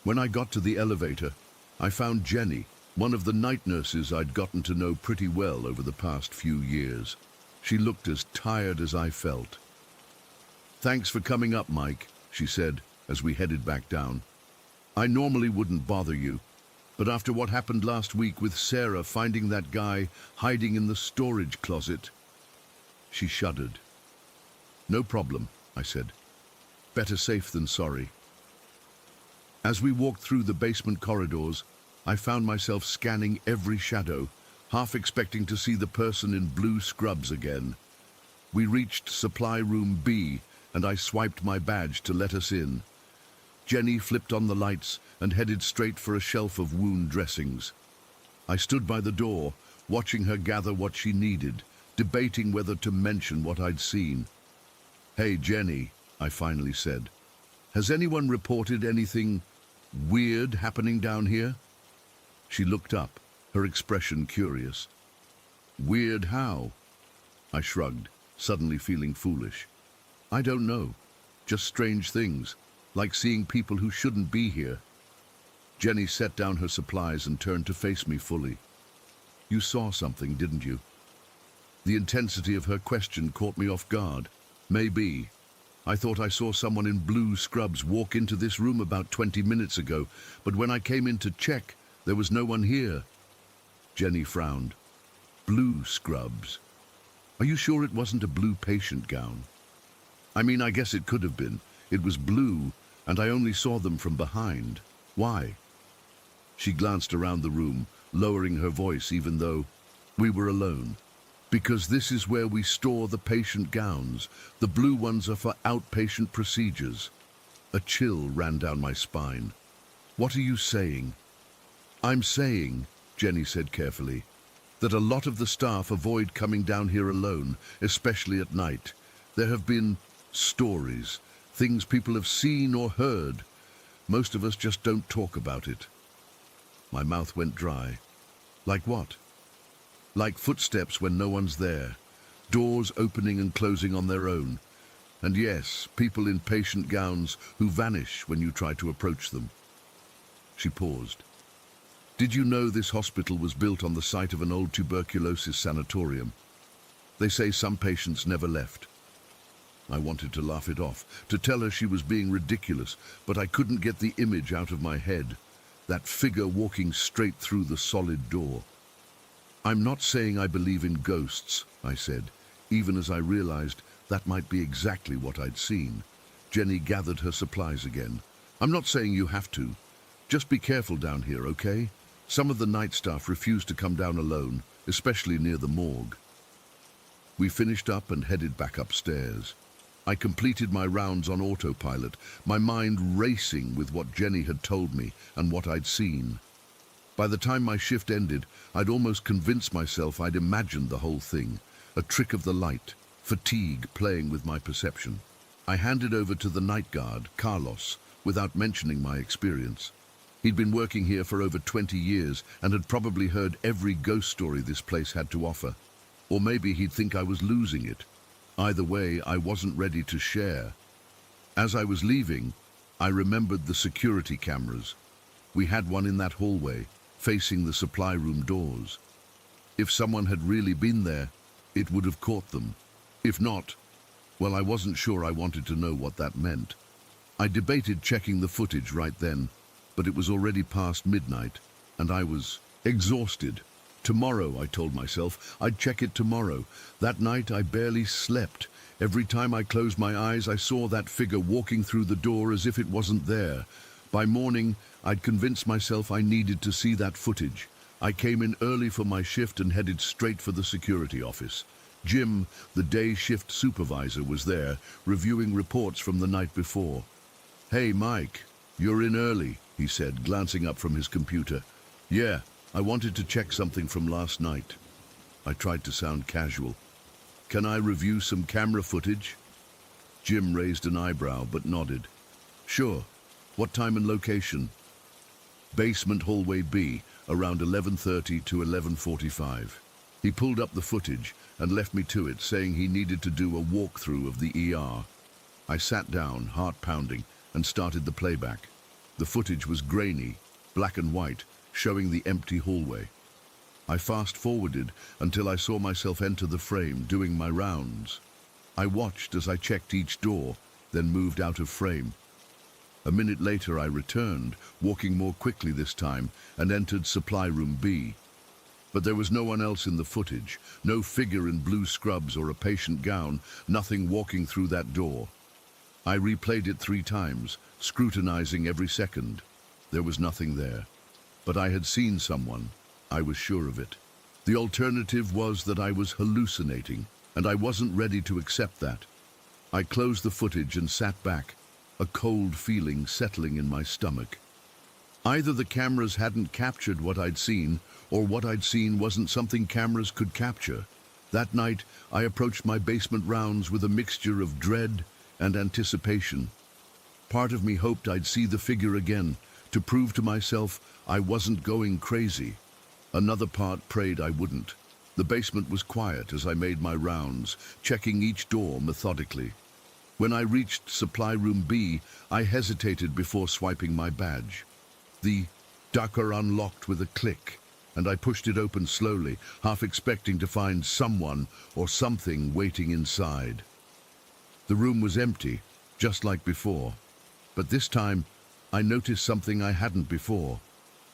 S1: When I got to the elevator, I found Jenny, one of the night nurses I'd gotten to know pretty well over the past few years. She looked as tired as I felt. "Thanks for coming up, Mike," she said as we headed back down. "I normally wouldn't bother you, but after what happened last week with Sarah finding that guy hiding in the storage closet..." She shuddered. "No problem," I said. "Better safe than sorry." As we walked through the basement corridors, I found myself scanning every shadow, half expecting to see the person in blue scrubs again. We reached supply room B, and I swiped my badge to let us in. Jenny flipped on the lights and headed straight for a shelf of wound dressings. I stood by the door, watching her gather what she needed, debating whether to mention what I'd seen. "Hey, Jenny," I finally said. Has anyone reported anything weird happening down here? She looked up, her expression curious. Weird how? I shrugged, suddenly feeling foolish. I don't know. Just strange things, like seeing people who shouldn't be here. Jenny set down her supplies and turned to face me fully. You saw something, didn't you? The intensity of her question caught me off guard. Maybe. I thought I saw someone in blue scrubs walk into this room about 20 minutes ago, but when I came in to check, there was no one here. Jenny frowned. Blue scrubs? Are you sure it wasn't a blue patient gown? I mean, I guess it could have been. It was blue, and I only saw them from behind. Why? She glanced around the room, lowering her voice even though we were alone. Because this is where we store the patient gowns. The blue ones are for outpatient procedures. A chill ran down my spine. What are you saying? I'm saying, Jenny said carefully, that a lot of the staff avoid coming down here alone, especially at night. There have been stories, things people have seen or heard. Most of us just don't talk about it. My mouth went dry. Like what? Like footsteps when no one's there, doors opening and closing on their own. And yes, people in patient gowns who vanish when you try to approach them. She paused. Did you know this hospital was built on the site of an old tuberculosis sanatorium? They say some patients never left. I wanted to laugh it off, to tell her she was being ridiculous, but I couldn't get the image out of my head. That figure walking straight through the solid door. I'm not saying I believe in ghosts, I said, even as I realized that might be exactly what I'd seen. Jenny gathered her supplies again. I'm not saying you have to. Just be careful down here, okay? Some of the night staff refuse to come down alone, especially near the morgue. We finished up and headed back upstairs. I completed my rounds on autopilot, my mind racing with what Jenny had told me and what I'd seen. By the time my shift ended, I'd almost convinced myself I'd imagined the whole thing, a trick of the light, fatigue playing with my perception. I handed over to the night guard, Carlos, without mentioning my experience. He'd been working here for over 20 years and had probably heard every ghost story this place had to offer. Or maybe he'd think I was losing it. Either way, I wasn't ready to share. As I was leaving, I remembered the security cameras. We had one in that hallway, facing the supply room doors. If someone had really been there, it would have caught them. If not, well, I wasn't sure I wanted to know what that meant. I debated checking the footage right then, but it was already past midnight, and I was exhausted. Tomorrow, I told myself, I'd check it tomorrow. That night, I barely slept. Every time I closed my eyes, I saw that figure walking through the door as if it wasn't there. By morning, I'd convinced myself I needed to see that footage. I came in early for my shift and headed straight for the security office. Jim, the day shift supervisor, was there, reviewing reports from the night before. Hey, Mike, you're in early, he said, glancing up from his computer. Yeah, I wanted to check something from last night. I tried to sound casual. Can I review some camera footage? Jim raised an eyebrow but nodded. Sure. What time and location? Basement hallway B, around 11:30 to 11:45. He pulled up the footage and left me to it, saying he needed to do a walkthrough of the ER. I sat down, heart pounding, and started the playback. The footage was grainy, black and white, showing the empty hallway. I fast-forwarded until I saw myself enter the frame, doing my rounds. I watched as I checked each door, then moved out of frame. A minute later I returned, walking more quickly this time, and entered supply room B. But there was no one else in the footage, no figure in blue scrubs or a patient gown, nothing walking through that door. I replayed it 3 times, scrutinizing every second. There was nothing there. But I had seen someone. I was sure of it. The alternative was that I was hallucinating, and I wasn't ready to accept that. I closed the footage and sat back, a cold feeling settling in my stomach. Either the cameras hadn't captured what I'd seen, or what I'd seen wasn't something cameras could capture. That night, I approached my basement rounds with a mixture of dread and anticipation. Part of me hoped I'd see the figure again, to prove to myself I wasn't going crazy. Another part prayed I wouldn't. The basement was quiet as I made my rounds, checking each door methodically. When I reached supply room B, I hesitated before swiping my badge. The ducker unlocked with a click, and I pushed it open slowly, half expecting to find someone or something waiting inside. The room was empty, just like before. But this time, I noticed something I hadn't before.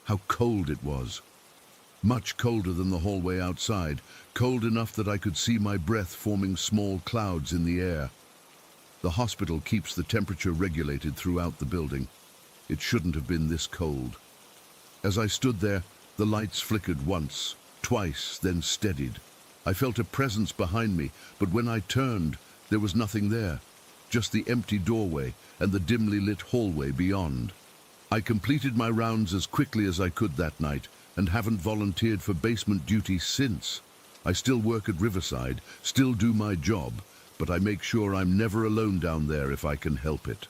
S1: How cold it was. Much colder than the hallway outside, cold enough that I could see my breath forming small clouds in the air. The hospital keeps the temperature regulated throughout the building. It shouldn't have been this cold. As I stood there, the lights flickered once, twice, then steadied. I felt a presence behind me, but when I turned, there was nothing there. Just the empty doorway and the dimly lit hallway beyond. I completed my rounds as quickly as I could that night and haven't volunteered for basement duty since. I still work at Riverside, still do my job, but I make sure I'm never alone down there if I can help it.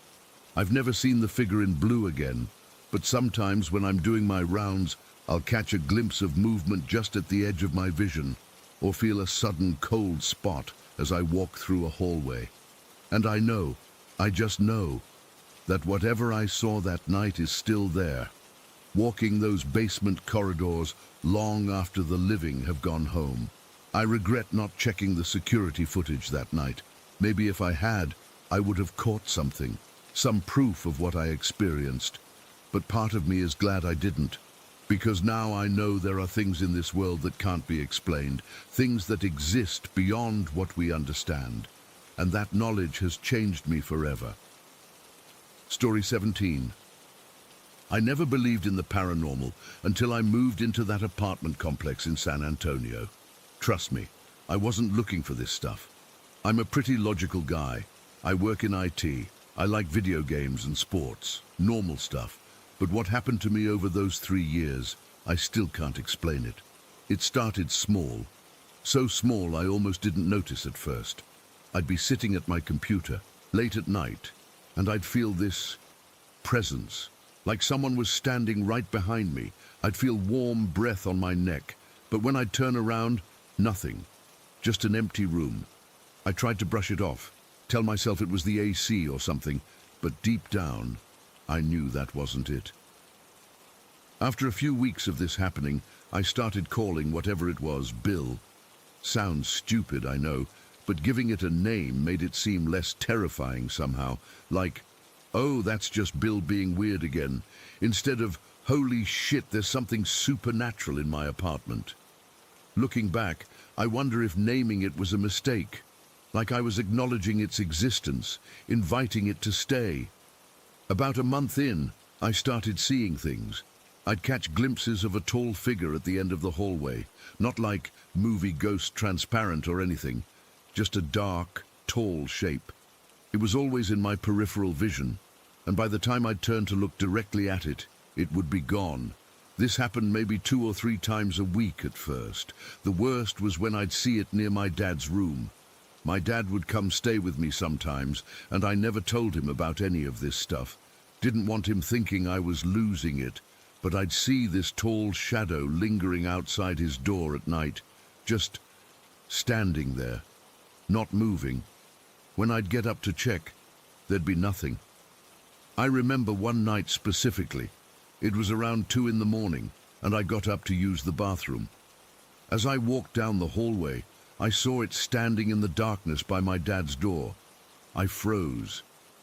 S1: I've never seen the figure in blue again, but sometimes when I'm doing my rounds, I'll catch a glimpse of movement just at the edge of my vision, or feel a sudden cold spot as I walk through a hallway. And I just know, that whatever I saw that night is still there, walking those basement corridors long after the living have gone home. I regret not checking the security footage that night. Maybe if I had, I would have caught something, some proof of what I experienced. But part of me is glad I didn't, because now I know there are things in this world that can't be explained, things that exist beyond what we understand. And that knowledge has changed me forever. Story 17. I never believed in the paranormal until I moved into that apartment complex in San Antonio. Trust me, I wasn't looking for this stuff. I'm a pretty logical guy. I work in IT. I like video games and sports, normal stuff. But what happened to me over those 3 years, I still can't explain it. It started small. So small I almost didn't notice at first. I'd be sitting at my computer, late at night, and I'd feel this presence, like someone was standing right behind me. I'd feel warm breath on my neck, but when I'd turn around, nothing, just an empty room. I tried to brush it off, tell myself it was the AC or something, but deep down, I knew that wasn't it. After a few weeks of this happening, I started calling whatever it was Bill. Sounds stupid, I know, but giving it a name made it seem less terrifying somehow, like, oh, that's just Bill being weird again, instead of, holy shit, there's something supernatural in my apartment. Looking back, I wonder if naming it was a mistake, like I was acknowledging its existence, inviting it to stay. About a month in, I started seeing things. I'd catch glimpses of a tall figure at the end of the hallway, not like movie ghost transparent or anything, just a dark, tall shape. It was always in my peripheral vision, and by the time I'd turn to look directly at it, it would be gone. This happened maybe 2 or 3 times a week at first. The worst was when I'd see it near my dad's room. My dad would come stay with me sometimes, and I never told him about any of this stuff. Didn't want him thinking I was losing it, but I'd see this tall shadow lingering outside his door at night, just standing there, not moving. When I'd get up to check, there'd be nothing. I remember one night specifically. It was around 2 in the morning, and I got up to use the bathroom. As I walked down the hallway, I saw it standing in the darkness by my dad's door. I froze.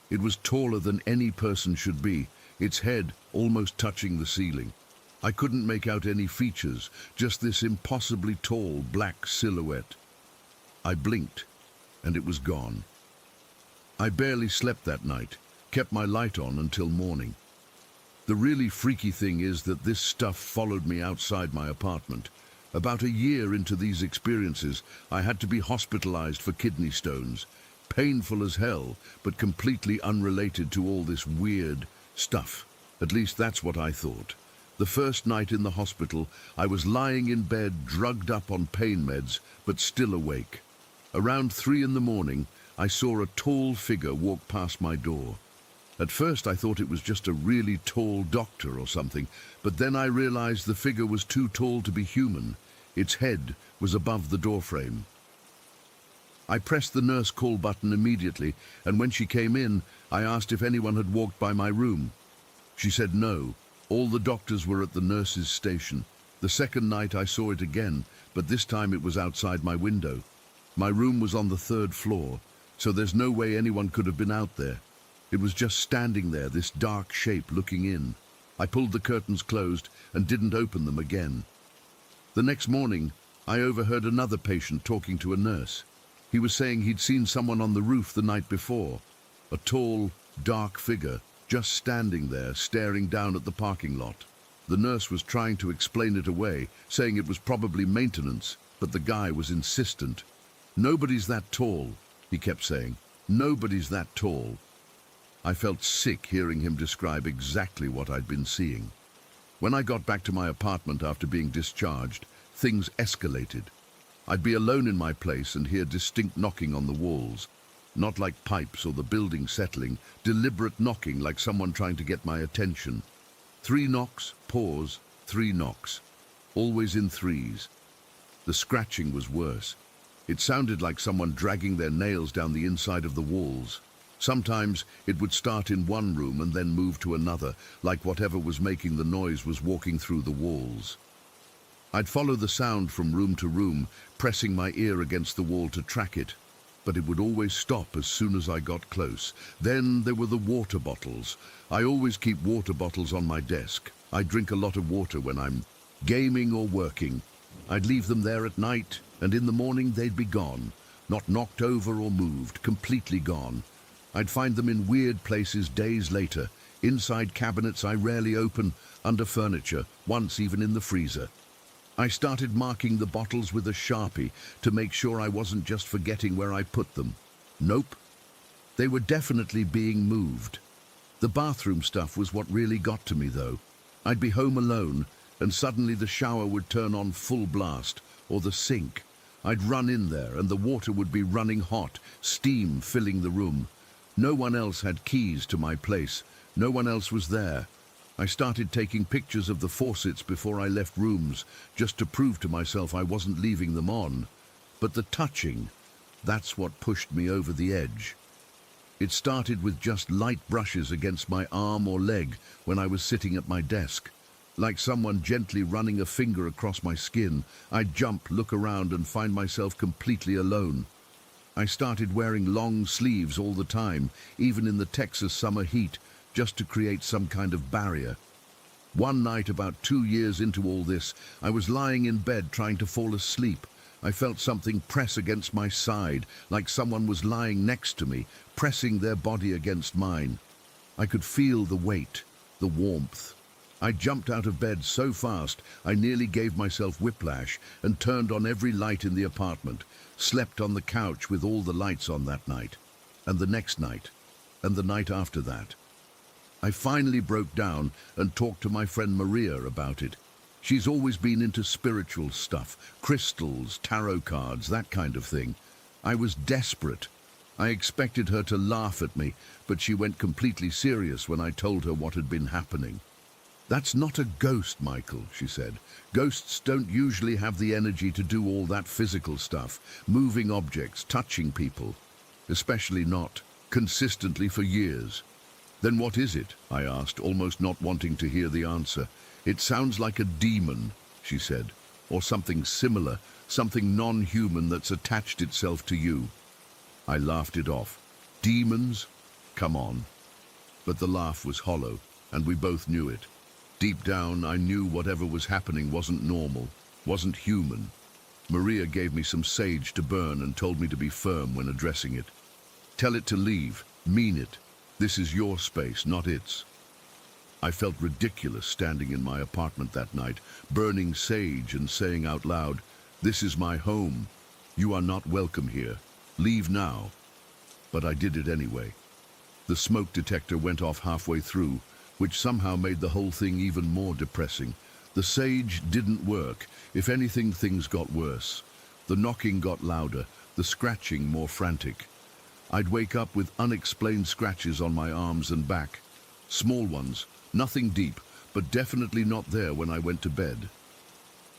S1: It was taller than any person should be, its head almost touching the ceiling. I couldn't make out any features, just this impossibly tall black silhouette. I blinked, and it was gone. I barely slept that night, kept my light on until morning. The really freaky thing is that this stuff followed me outside my apartment. About a year into these experiences, I had to be hospitalized for kidney stones. Painful as hell, but completely unrelated to all this weird stuff. At least that's what I thought. The first night in the hospital, I was lying in bed, drugged up on pain meds, but still awake. Around 3 in the morning, I saw a tall figure walk past my door. At first I thought it was just a really tall doctor or something, but then I realized the figure was too tall to be human. Its head was above the doorframe. I pressed the nurse call button immediately, and when she came in, I asked if anyone had walked by my room. She said no. All the doctors were at the nurse's station. The second night I saw it again, but this time it was outside my window. My room was on the 3rd floor, so there's no way anyone could have been out there. It was just standing there, this dark shape looking in. I pulled the curtains closed and didn't open them again. The next morning, I overheard another patient talking to a nurse. He was saying he'd seen someone on the roof the night before. A tall, dark figure, just standing there, staring down at the parking lot. The nurse was trying to explain it away, saying it was probably maintenance, but the guy was insistent. "Nobody's that tall," he kept saying. "Nobody's that tall." I felt sick hearing him describe exactly what I'd been seeing. When I got back to my apartment after being discharged, things escalated. I'd be alone in my place and hear distinct knocking on the walls. Not like pipes or the building settling, deliberate knocking like someone trying to get my attention. 3 knocks, pause, 3 knocks. Always in threes. The scratching was worse. It sounded like someone dragging their nails down the inside of the walls. Sometimes it would start in one room and then move to another, like whatever was making the noise was walking through the walls. I'd follow the sound from room to room, pressing my ear against the wall to track it, but it would always stop as soon as I got close. Then there were the water bottles. I always keep water bottles on my desk. I drink a lot of water when I'm gaming or working. I'd leave them there at night, and in the morning they'd be gone, not knocked over or moved, completely gone. I'd find them in weird places days later, inside cabinets I rarely open, under furniture, once even in the freezer. I started marking the bottles with a Sharpie to make sure I wasn't just forgetting where I put them. Nope. They were definitely being moved. The bathroom stuff was what really got to me, though. I'd be home alone, and suddenly the shower would turn on full blast, or the sink. I'd run in there, and the water would be running hot, steam filling the room. No one else had keys to my place. No one else was there. I started taking pictures of the faucets before I left rooms, just to prove to myself I wasn't leaving them on. But the touching, that's what pushed me over the edge. It started with just light brushes against my arm or leg when I was sitting at my desk. Like someone gently running a finger across my skin, I'd jump, look around, and find myself completely alone. I started wearing long sleeves all the time, even in the Texas summer heat, just to create some kind of barrier. One night, about 2 years into all this, I was lying in bed trying to fall asleep. I felt something press against my side, like someone was lying next to me, pressing their body against mine. I could feel the weight, the warmth. I jumped out of bed so fast I nearly gave myself whiplash and turned on every light in the apartment, slept on the couch with all the lights on that night, and the next night, and the night after that. I finally broke down and talked to my friend Maria about it. She's always been into spiritual stuff, crystals, tarot cards, that kind of thing. I was desperate. I expected her to laugh at me, but she went completely serious when I told her what had been happening. "That's not a ghost, Michael," she said. "Ghosts don't usually have the energy to do all that physical stuff, moving objects, touching people, especially not consistently for years." "Then what is it?" I asked, almost not wanting to hear the answer. "It sounds like a demon," she said, "or something similar, something non-human that's attached itself to you." I laughed it off. "Demons? Come on." But the laugh was hollow, and we both knew it. Deep down, I knew whatever was happening wasn't normal, wasn't human. Maria gave me some sage to burn and told me to be firm when addressing it. "Tell it to leave. Mean it. This is your space, not its." I felt ridiculous standing in my apartment that night, burning sage and saying out loud, "This is my home. You are not welcome here. Leave now." But I did it anyway. The smoke detector went off halfway through, which somehow made the whole thing even more depressing. The sage didn't work. If anything, things got worse. The knocking got louder, the scratching more frantic. I'd wake up with unexplained scratches on my arms and back. Small ones, nothing deep, but definitely not there when I went to bed.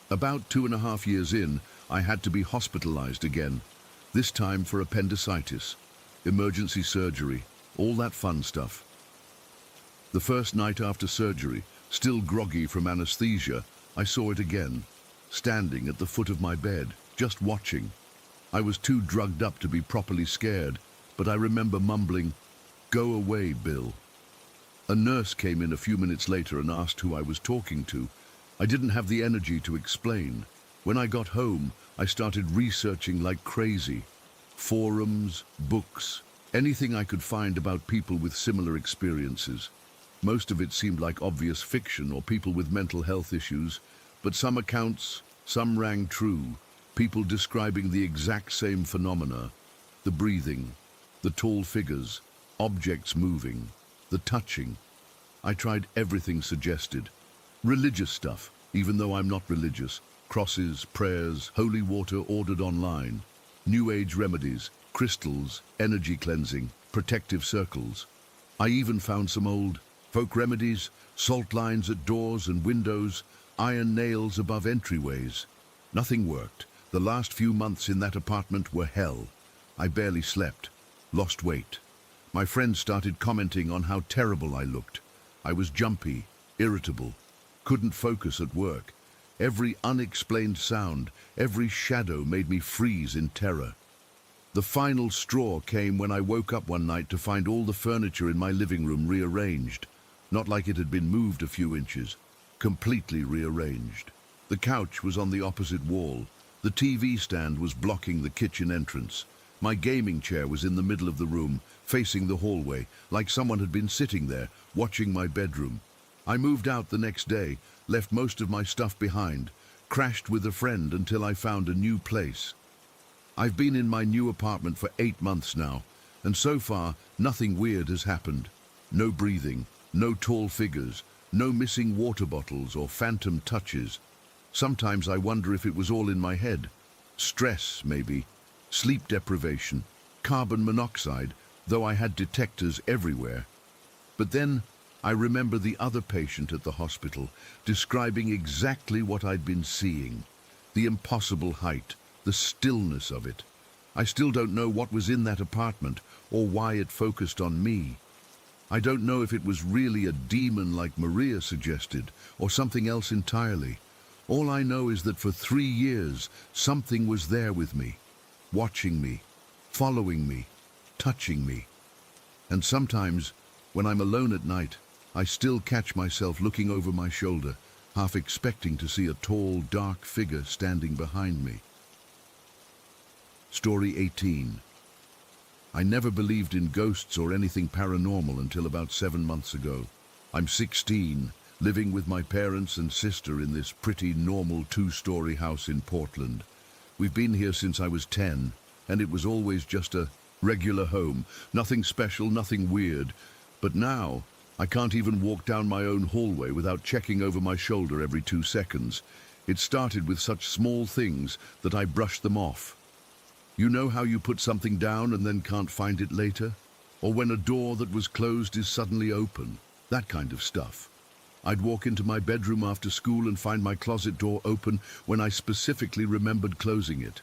S1: About 2.5 years in, I had to be hospitalized again, this time for appendicitis, emergency surgery, all that fun stuff. The first night after surgery, still groggy from anesthesia, I saw it again, standing at the foot of my bed, just watching. I was too drugged up to be properly scared, but I remember mumbling, "Go away, Bill." A nurse came in a few minutes later and asked who I was talking to. I didn't have the energy to explain. When I got home, I started researching like crazy. Forums, books, anything I could find about people with similar experiences. Most of it seemed like obvious fiction or people with mental health issues, but some accounts, some rang true. People describing the exact same phenomena. The breathing, the tall figures, objects moving, the touching. I tried everything suggested. Religious stuff, even though I'm not religious. Crosses, prayers, holy water ordered online. New Age remedies, crystals, energy cleansing, protective circles. I even found some old folk remedies, salt lines at doors and windows, iron nails above entryways. Nothing worked. The last few months in that apartment were hell. I barely slept, lost weight. My friends started commenting on how terrible I looked. I was jumpy, irritable, couldn't focus at work. Every unexplained sound, every shadow made me freeze in terror. The final straw came when I woke up one night to find all the furniture in my living room rearranged. Not like it had been moved a few inches, completely rearranged. The couch was on the opposite wall. The TV stand was blocking the kitchen entrance. My gaming chair was in the middle of the room, facing the hallway, like someone had been sitting there, watching my bedroom. I moved out the next day, left most of my stuff behind, crashed with a friend until I found a new place. I've been in my new apartment for 8 months now, and so far, nothing weird has happened. No breathing, no tall figures, no missing water bottles or phantom touches. Sometimes I wonder if it was all in my head. Stress, maybe. Sleep deprivation. Carbon monoxide, though I had detectors everywhere. But then, I remember the other patient at the hospital describing exactly what I'd been seeing. The impossible height, the stillness of it. I still don't know what was in that apartment or why it focused on me. I don't know if it was really a demon like Maria suggested or something else entirely. All I know is that for 3 years, something was there with me, watching me, following me, touching me. And sometimes, when I'm alone at night, I still catch myself looking over my shoulder, half expecting to see a tall, dark figure standing behind me. Story 18. I never believed in ghosts or anything paranormal until about 7 months ago. I'm 16, living with my parents and sister in this pretty normal 2-story house in Portland. We've been here since I was 10, and it was always just a regular home. Nothing special, nothing weird. But now, I can't even walk down my own hallway without checking over my shoulder every 2 seconds. It started with such small things that I brushed them off. You know how you put something down and then can't find it later? Or when a door that was closed is suddenly open? That kind of stuff. I'd walk into my bedroom after school and find my closet door open when I specifically remembered closing it.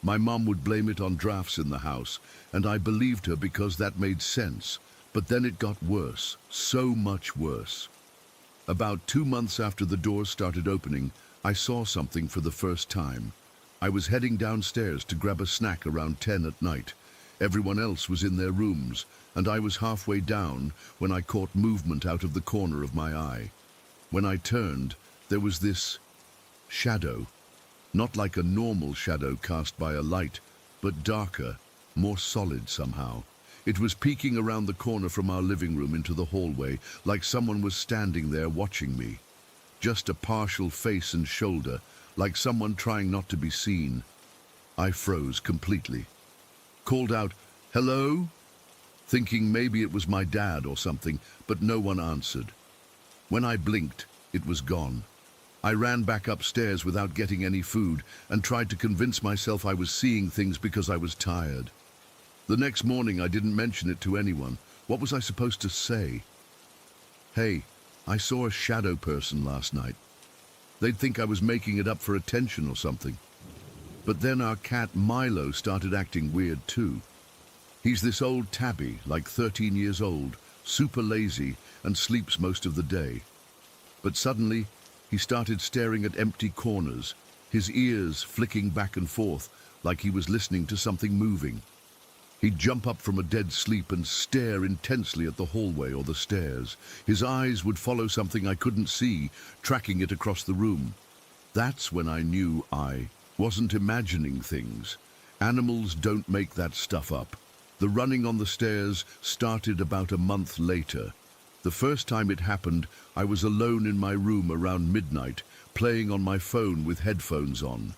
S1: My mum would blame it on drafts in the house, and I believed her because that made sense. But then it got worse, so much worse. About 2 months after the doors started opening, I saw something for the first time. I was heading downstairs to grab a snack around 10 at night. Everyone else was in their rooms, and I was halfway down when I caught movement out of the corner of my eye. When I turned, there was this shadow. Not like a normal shadow cast by a light, but darker, more solid somehow. It was peeking around the corner from our living room into the hallway, like someone was standing there watching me. Just a partial face and shoulder, like someone trying not to be seen. I froze completely. Called out, "Hello?" Thinking maybe it was my dad or something, but no one answered. When I blinked, it was gone. I ran back upstairs without getting any food and tried to convince myself I was seeing things because I was tired. The next morning I didn't mention it to anyone. What was I supposed to say? Hey, I saw a shadow person last night. They'd think I was making it up for attention or something. But then our cat Milo started acting weird too. He's this old tabby, like 13 years old, super lazy and sleeps most of the day. But suddenly, he started staring at empty corners, his ears flicking back and forth like he was listening to something moving. He'd jump up from a dead sleep and stare intensely at the hallway or the stairs. His eyes would follow something I couldn't see, tracking it across the room. That's when I knew I wasn't imagining things. Animals don't make that stuff up. The running on the stairs started about a month later. The first time it happened, I was alone in my room around midnight, playing on my phone with headphones on.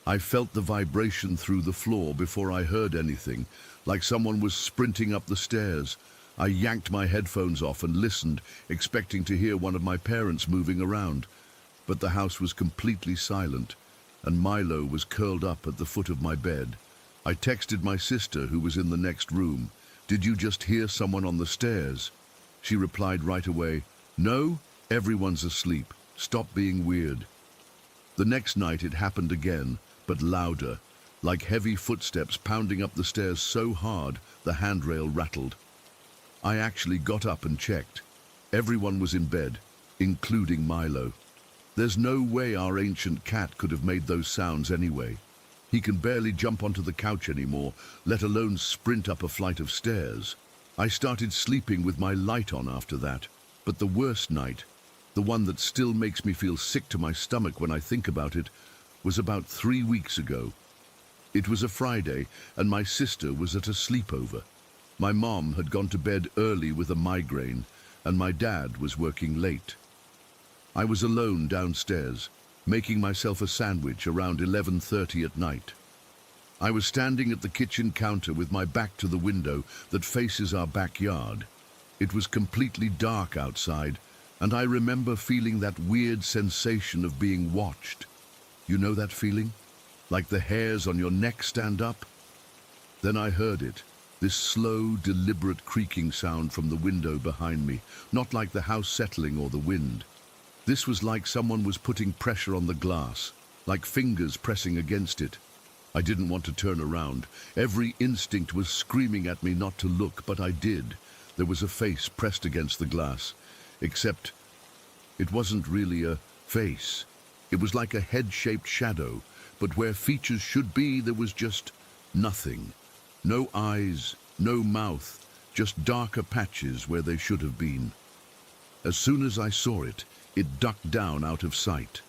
S1: I felt the vibration through the floor before I heard anything, like someone was sprinting up the stairs. I yanked my headphones off and listened, expecting to hear one of my parents moving around. But the house was completely silent, and Milo was curled up at the foot of my bed. I texted my sister, who was in the next room. "Did you just hear someone on the stairs?" She replied right away, "No, everyone's asleep. Stop being weird." The next night it happened again, but louder, like heavy footsteps pounding up the stairs so hard the handrail rattled. I actually got up and checked. Everyone was in bed, including Milo. There's no way our ancient cat could have made those sounds anyway. He can barely jump onto the couch anymore, let alone sprint up a flight of stairs. I started sleeping with my light on after that. But the worst night, the one that still makes me feel sick to my stomach when I think about it, was about 3 weeks ago. It was a Friday, and my sister was at a sleepover. My mom had gone to bed early with a migraine, and my dad was working late. I was alone downstairs, making myself a sandwich around 11:30 at night. I was standing at the kitchen counter with my back to the window that faces our backyard. It was completely dark outside, and I remember feeling that weird sensation of being watched. You know that feeling? Like the hairs on your neck stand up? Then I heard it, this slow, deliberate creaking sound from the window behind me, not like the house settling or the wind. This was like someone was putting pressure on the glass, like fingers pressing against it. I didn't want to turn around. Every instinct was screaming at me not to look, but I did. There was a face pressed against the glass, except it wasn't really a face. It was like a head-shaped shadow, but where features should be, there was just nothing. No eyes, no mouth, just darker patches where they should have been. As soon as I saw it, it ducked down out of sight.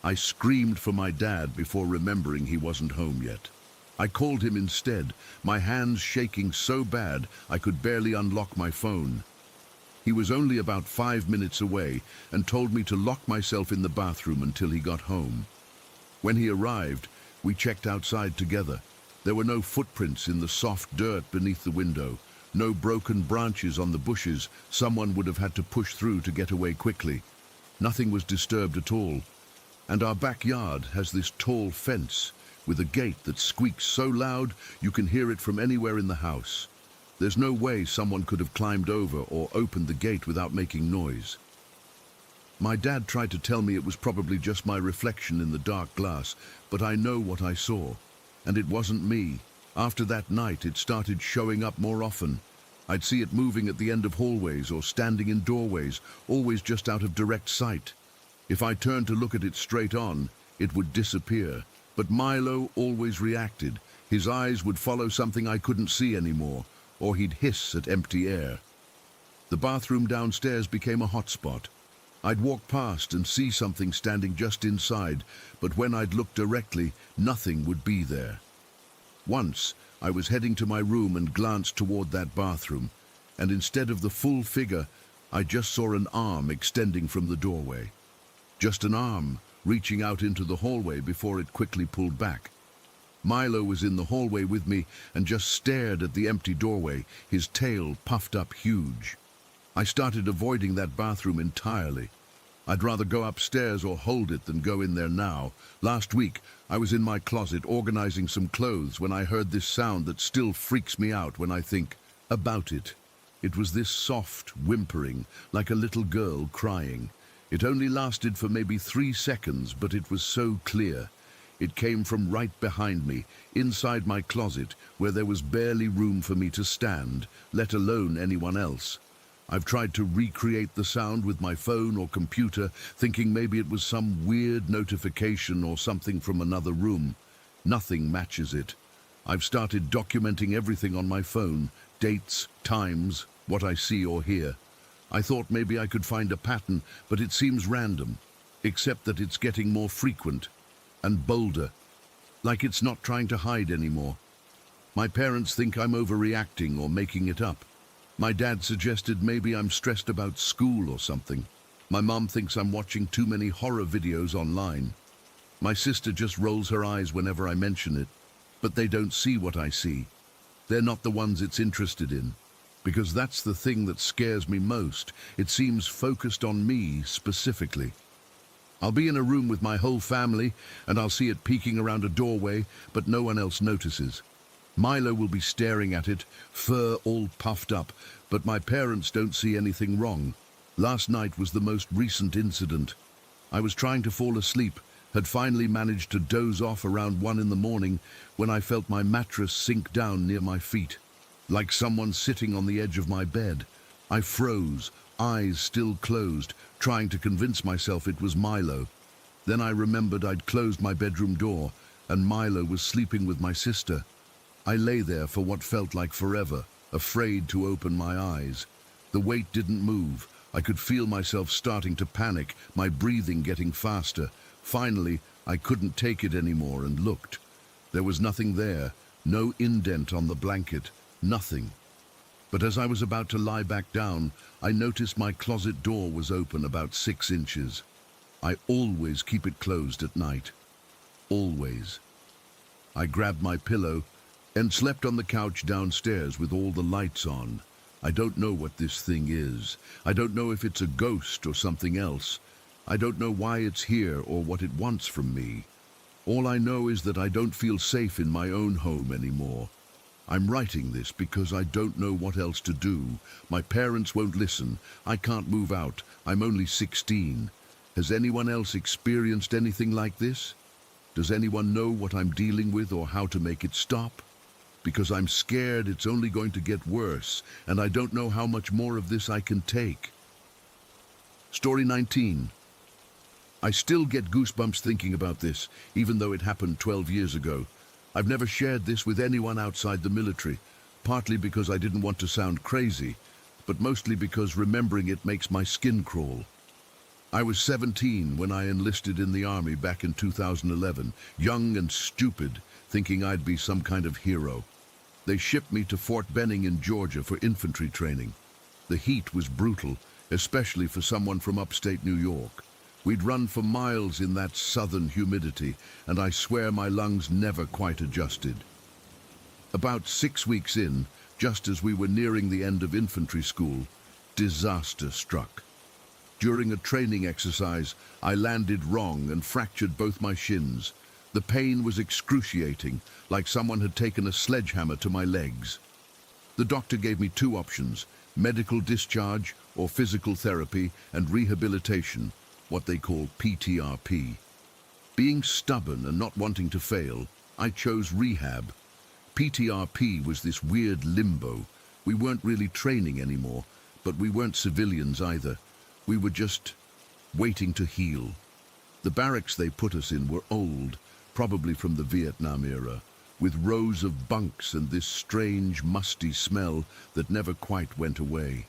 S1: I screamed for my dad before remembering he wasn't home yet. I called him instead, my hands shaking so bad I could barely unlock my phone. He was only about 5 minutes away and told me to lock myself in the bathroom until he got home. When he arrived, we checked outside together. There were no footprints in the soft dirt beneath the window, no broken branches on the bushes someone would have had to push through to get away quickly. Nothing was disturbed at all, and our backyard has this tall fence with a gate that squeaks so loud you can hear it from anywhere in the house. There's no way someone could have climbed over or opened the gate without making noise. My dad tried to tell me it was probably just my reflection in the dark glass, but I know what I saw, and it wasn't me. After that night, it started showing up more often. I'd see it moving at the end of hallways or standing in doorways, always just out of direct sight. If I turned to look at it straight on, it would disappear. But Milo always reacted. His eyes would follow something I couldn't see anymore, or he'd hiss at empty air. The bathroom downstairs became a hotspot. I'd walk past and see something standing just inside, but when I'd look directly, nothing would be there. Once, I was heading to my room and glanced toward that bathroom, and instead of the full figure, I just saw an arm extending from the doorway. Just an arm, reaching out into the hallway before it quickly pulled back. Milo was in the hallway with me and just stared at the empty doorway, his tail puffed up huge. I started avoiding that bathroom entirely. I'd rather go upstairs or hold it than go in there now. Last week, I was in my closet organizing some clothes when I heard this sound that still freaks me out when I think about it. It was this soft whimpering, like a little girl crying. It only lasted for maybe 3 seconds, but it was so clear. It came from right behind me, inside my closet, where there was barely room for me to stand, let alone anyone else. I've tried to recreate the sound with my phone or computer, thinking maybe it was some weird notification or something from another room. Nothing matches it. I've started documenting everything on my phone, dates, times, what I see or hear. I thought maybe I could find a pattern, but it seems random, except that it's getting more frequent and bolder, like it's not trying to hide anymore. My parents think I'm overreacting or making it up. My dad suggested maybe I'm stressed about school or something. My mom thinks I'm watching too many horror videos online. My sister just rolls her eyes whenever I mention it, but they don't see what I see. They're not the ones it's interested in, because that's the thing that scares me most. It seems focused on me specifically. I'll be in a room with my whole family, and I'll see it peeking around a doorway, but no one else notices. Milo will be staring at it, fur all puffed up, but my parents don't see anything wrong. Last night was the most recent incident. I was trying to fall asleep, had finally managed to doze off around 1 in the morning when I felt my mattress sink down near my feet, like someone sitting on the edge of my bed. I froze, eyes still closed, trying to convince myself it was Milo. Then I remembered I'd closed my bedroom door, and Milo was sleeping with my sister. I lay there for what felt like forever, afraid to open my eyes. The weight didn't move. I could feel myself starting to panic, my breathing getting faster. Finally, I couldn't take it anymore and looked. There was nothing there, no indent on the blanket, nothing. But as I was about to lie back down, I noticed my closet door was open about 6 inches. I always keep it closed at night. Always. I grabbed my pillow and slept on the couch downstairs with all the lights on. I don't know what this thing is. I don't know if it's a ghost or something else. I don't know why it's here or what it wants from me. All I know is that I don't feel safe in my own home anymore. I'm writing this because I don't know what else to do. My parents won't listen. I can't move out. I'm only 16. Has anyone else experienced anything like this? Does anyone know what I'm dealing with or how to make it stop? Because I'm scared it's only going to get worse, and I don't know how much more of this I can take. Story 19. I still get goosebumps thinking about this, even though it happened 12 years ago. I've never shared this with anyone outside the military, partly because I didn't want to sound crazy, but mostly because remembering it makes my skin crawl. I was 17 when I enlisted in the army back in 2011, young and stupid, thinking I'd be some kind of hero. They shipped me to Fort Benning in Georgia for infantry training. The heat was brutal, especially for someone from upstate New York. We'd run for miles in that southern humidity, and I swear my lungs never quite adjusted. About 6 weeks in, just as we were nearing the end of infantry school, disaster struck. During a training exercise, I landed wrong and fractured both my shins. The pain was excruciating, like someone had taken a sledgehammer to my legs. The doctor gave me 2 options, medical discharge or physical therapy and rehabilitation, what they call PTRP. Being stubborn and not wanting to fail, I chose rehab. PTRP was this weird limbo. We weren't really training anymore, but we weren't civilians either. We were just waiting to heal. The barracks they put us in were old, probably from the Vietnam era, with rows of bunks and this strange, musty smell that never quite went away.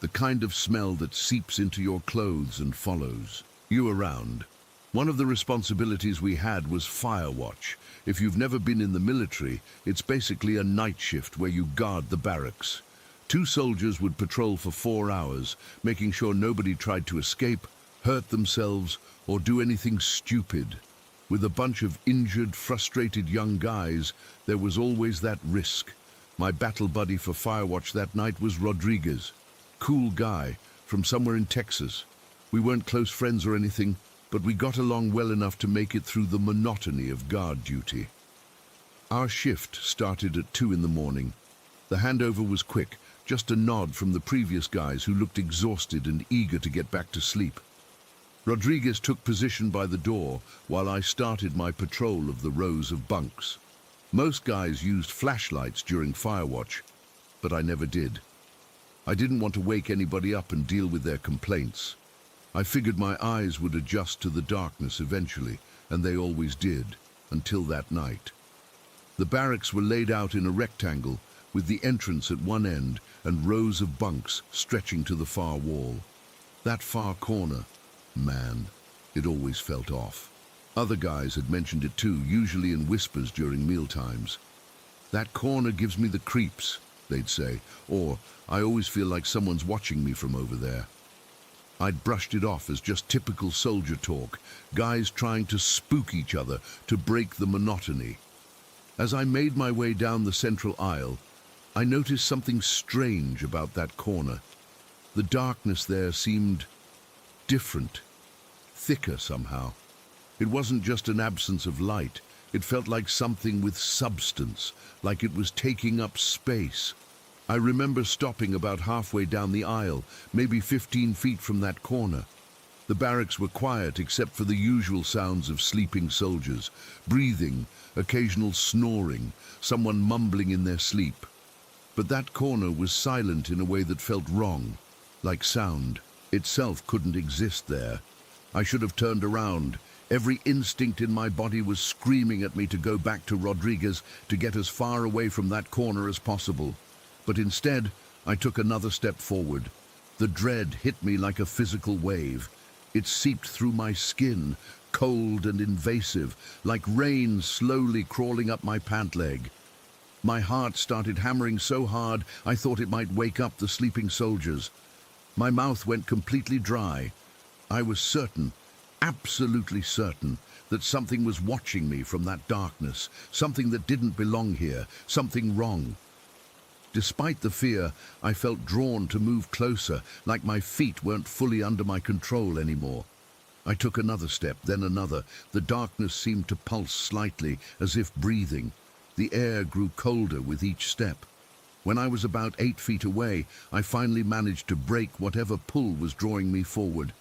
S1: The kind of smell that seeps into your clothes and follows you around. One of the responsibilities we had was fire watch. If you've never been in the military, it's basically a night shift where you guard the barracks. 2 soldiers would patrol for 4 hours, making sure nobody tried to escape, hurt themselves, or do anything stupid. With a bunch of injured, frustrated young guys, there was always that risk. My battle buddy for Firewatch that night was Rodriguez. Cool guy, from somewhere in Texas. We weren't close friends or anything, but we got along well enough to make it through the monotony of guard duty. Our shift started at 2 in the morning. The handover was quick, just a nod from the previous guys who looked exhausted and eager to get back to sleep. Rodriguez took position by the door while I started my patrol of the rows of bunks. Most guys used flashlights during firewatch, but I never did. I didn't want to wake anybody up and deal with their complaints. I figured my eyes would adjust to the darkness eventually, and they always did, until that night. The barracks were laid out in a rectangle, with the entrance at one end and rows of bunks stretching to the far wall. That far corner, man, it always felt off. Other guys had mentioned it too, usually in whispers during mealtimes. "That corner gives me the creeps," they'd say, or "I always feel like someone's watching me from over there." I'd brushed it off as just typical soldier talk, guys trying to spook each other to break the monotony. As I made my way down the central aisle, I noticed something strange about that corner. The darkness there seemed different, thicker somehow. It wasn't just an absence of light. It felt like something with substance, like it was taking up space. I remember stopping about halfway down the aisle, maybe 15 feet from that corner. The barracks were quiet except for the usual sounds of sleeping soldiers, breathing, occasional snoring, someone mumbling in their sleep. But that corner was silent in a way that felt wrong, like sound itself couldn't exist there. I should have turned around. Every instinct in my body was screaming at me to go back to Rodriguez, to get as far away from that corner as possible. But instead, I took another step forward. The dread hit me like a physical wave. It seeped through my skin, cold and invasive, like rain slowly crawling up my pant leg. My heart started hammering so hard I thought it might wake up the sleeping soldiers. My mouth went completely dry. I was certain, absolutely certain, that something was watching me from that darkness, something that didn't belong here, something wrong. Despite the fear, I felt drawn to move closer, like my feet weren't fully under my control anymore. I took another step, then another. The darkness seemed to pulse slightly, as if breathing. The air grew colder with each step. When I was about 8 feet away, I finally managed to break whatever pull was drawing me forward.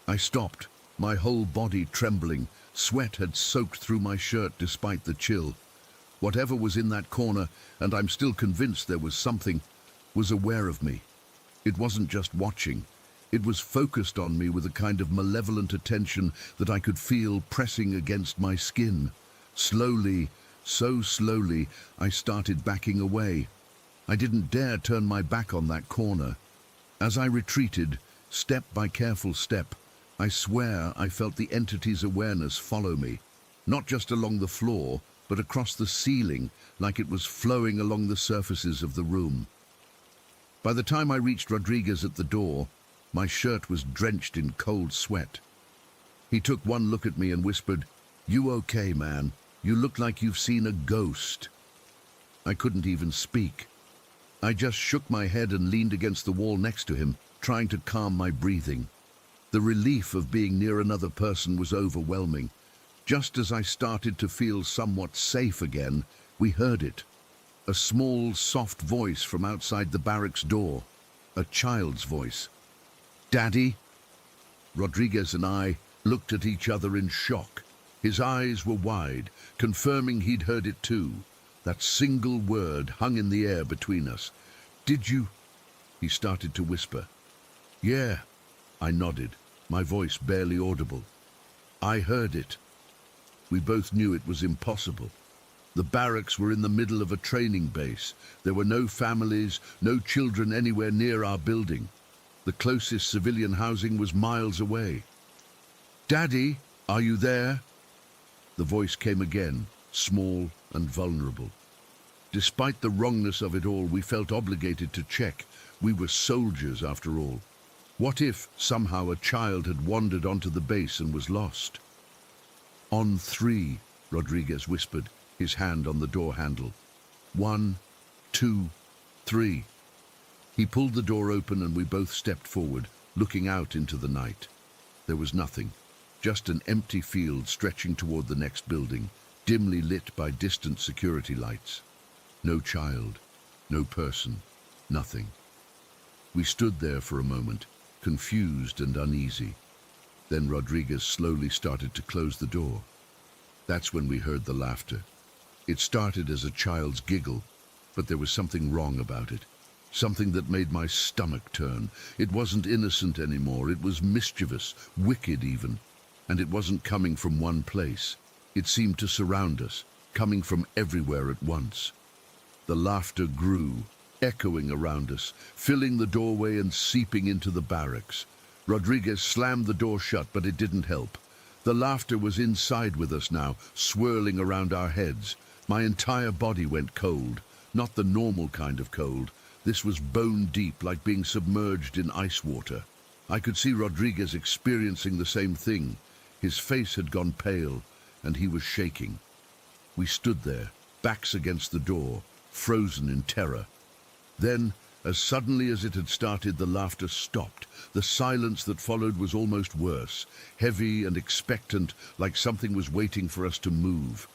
S1: I stopped, my whole body trembling. Sweat had soaked through my shirt despite the chill. Whatever was in that corner, and I'm still convinced there was something, was aware of me. It wasn't just watching. It was focused on me with a kind of malevolent attention that I could feel pressing against my skin. Slowly, so slowly, I started backing away. I didn't dare turn my back on that corner. As I retreated, step by careful step, I swear I felt the entity's awareness follow me, not just along the floor, but across the ceiling, like it was flowing along the surfaces of the room. By the time I reached Rodriguez at the door, my shirt was drenched in cold sweat. He took one look at me and whispered, "You okay, man? You look like you've seen a ghost." I couldn't even speak. I just shook my head and leaned against the wall next to him, trying to calm my breathing. The relief of being near another person was overwhelming. Just as I started to feel somewhat safe again, we heard it. A small, soft voice from outside the barracks door. A child's voice. "Daddy?" Rodriguez and I looked at each other in shock. His eyes were wide, confirming he'd heard it too. That single word hung in the air between us. "Did you?" He started to whisper. "Yeah," I nodded, my voice barely audible. "I heard it." We both knew it was impossible. The barracks were in the middle of a training base. There were no families, no children anywhere near our building. The closest civilian housing was miles away. "Daddy, are you there?" The voice came again, small and vulnerable. Despite the wrongness of it all, we felt obligated to check. We were soldiers, after all. What if, somehow, a child had wandered onto the base and was lost? "On 3, Rodriguez whispered, his hand on the door handle. 1, 2, 3. He pulled the door open and we both stepped forward, looking out into the night. There was nothing, just an empty field stretching toward the next building, dimly lit by distant security lights. No child, no person, nothing. We stood there for a moment, confused and uneasy. Then Rodriguez slowly started to close the door. That's when we heard the laughter. It started as a child's giggle, but there was something wrong about it. Something that made my stomach turn. It wasn't innocent anymore. It was mischievous, wicked even. And it wasn't coming from one place. It seemed to surround us, coming from everywhere at once. The laughter grew, echoing around us, filling the doorway and seeping into the barracks. Rodriguez slammed the door shut, but it didn't help. The laughter was inside with us now, swirling around our heads. My entire body went cold, not the normal kind of cold. This was bone deep, like being submerged in ice water. I could see Rodriguez experiencing the same thing. His face had gone pale, and he was shaking. We stood there, backs against the door, frozen in terror. Then, as suddenly as it had started, the laughter stopped. The silence that followed was almost worse, heavy and expectant, like something was waiting for us to move.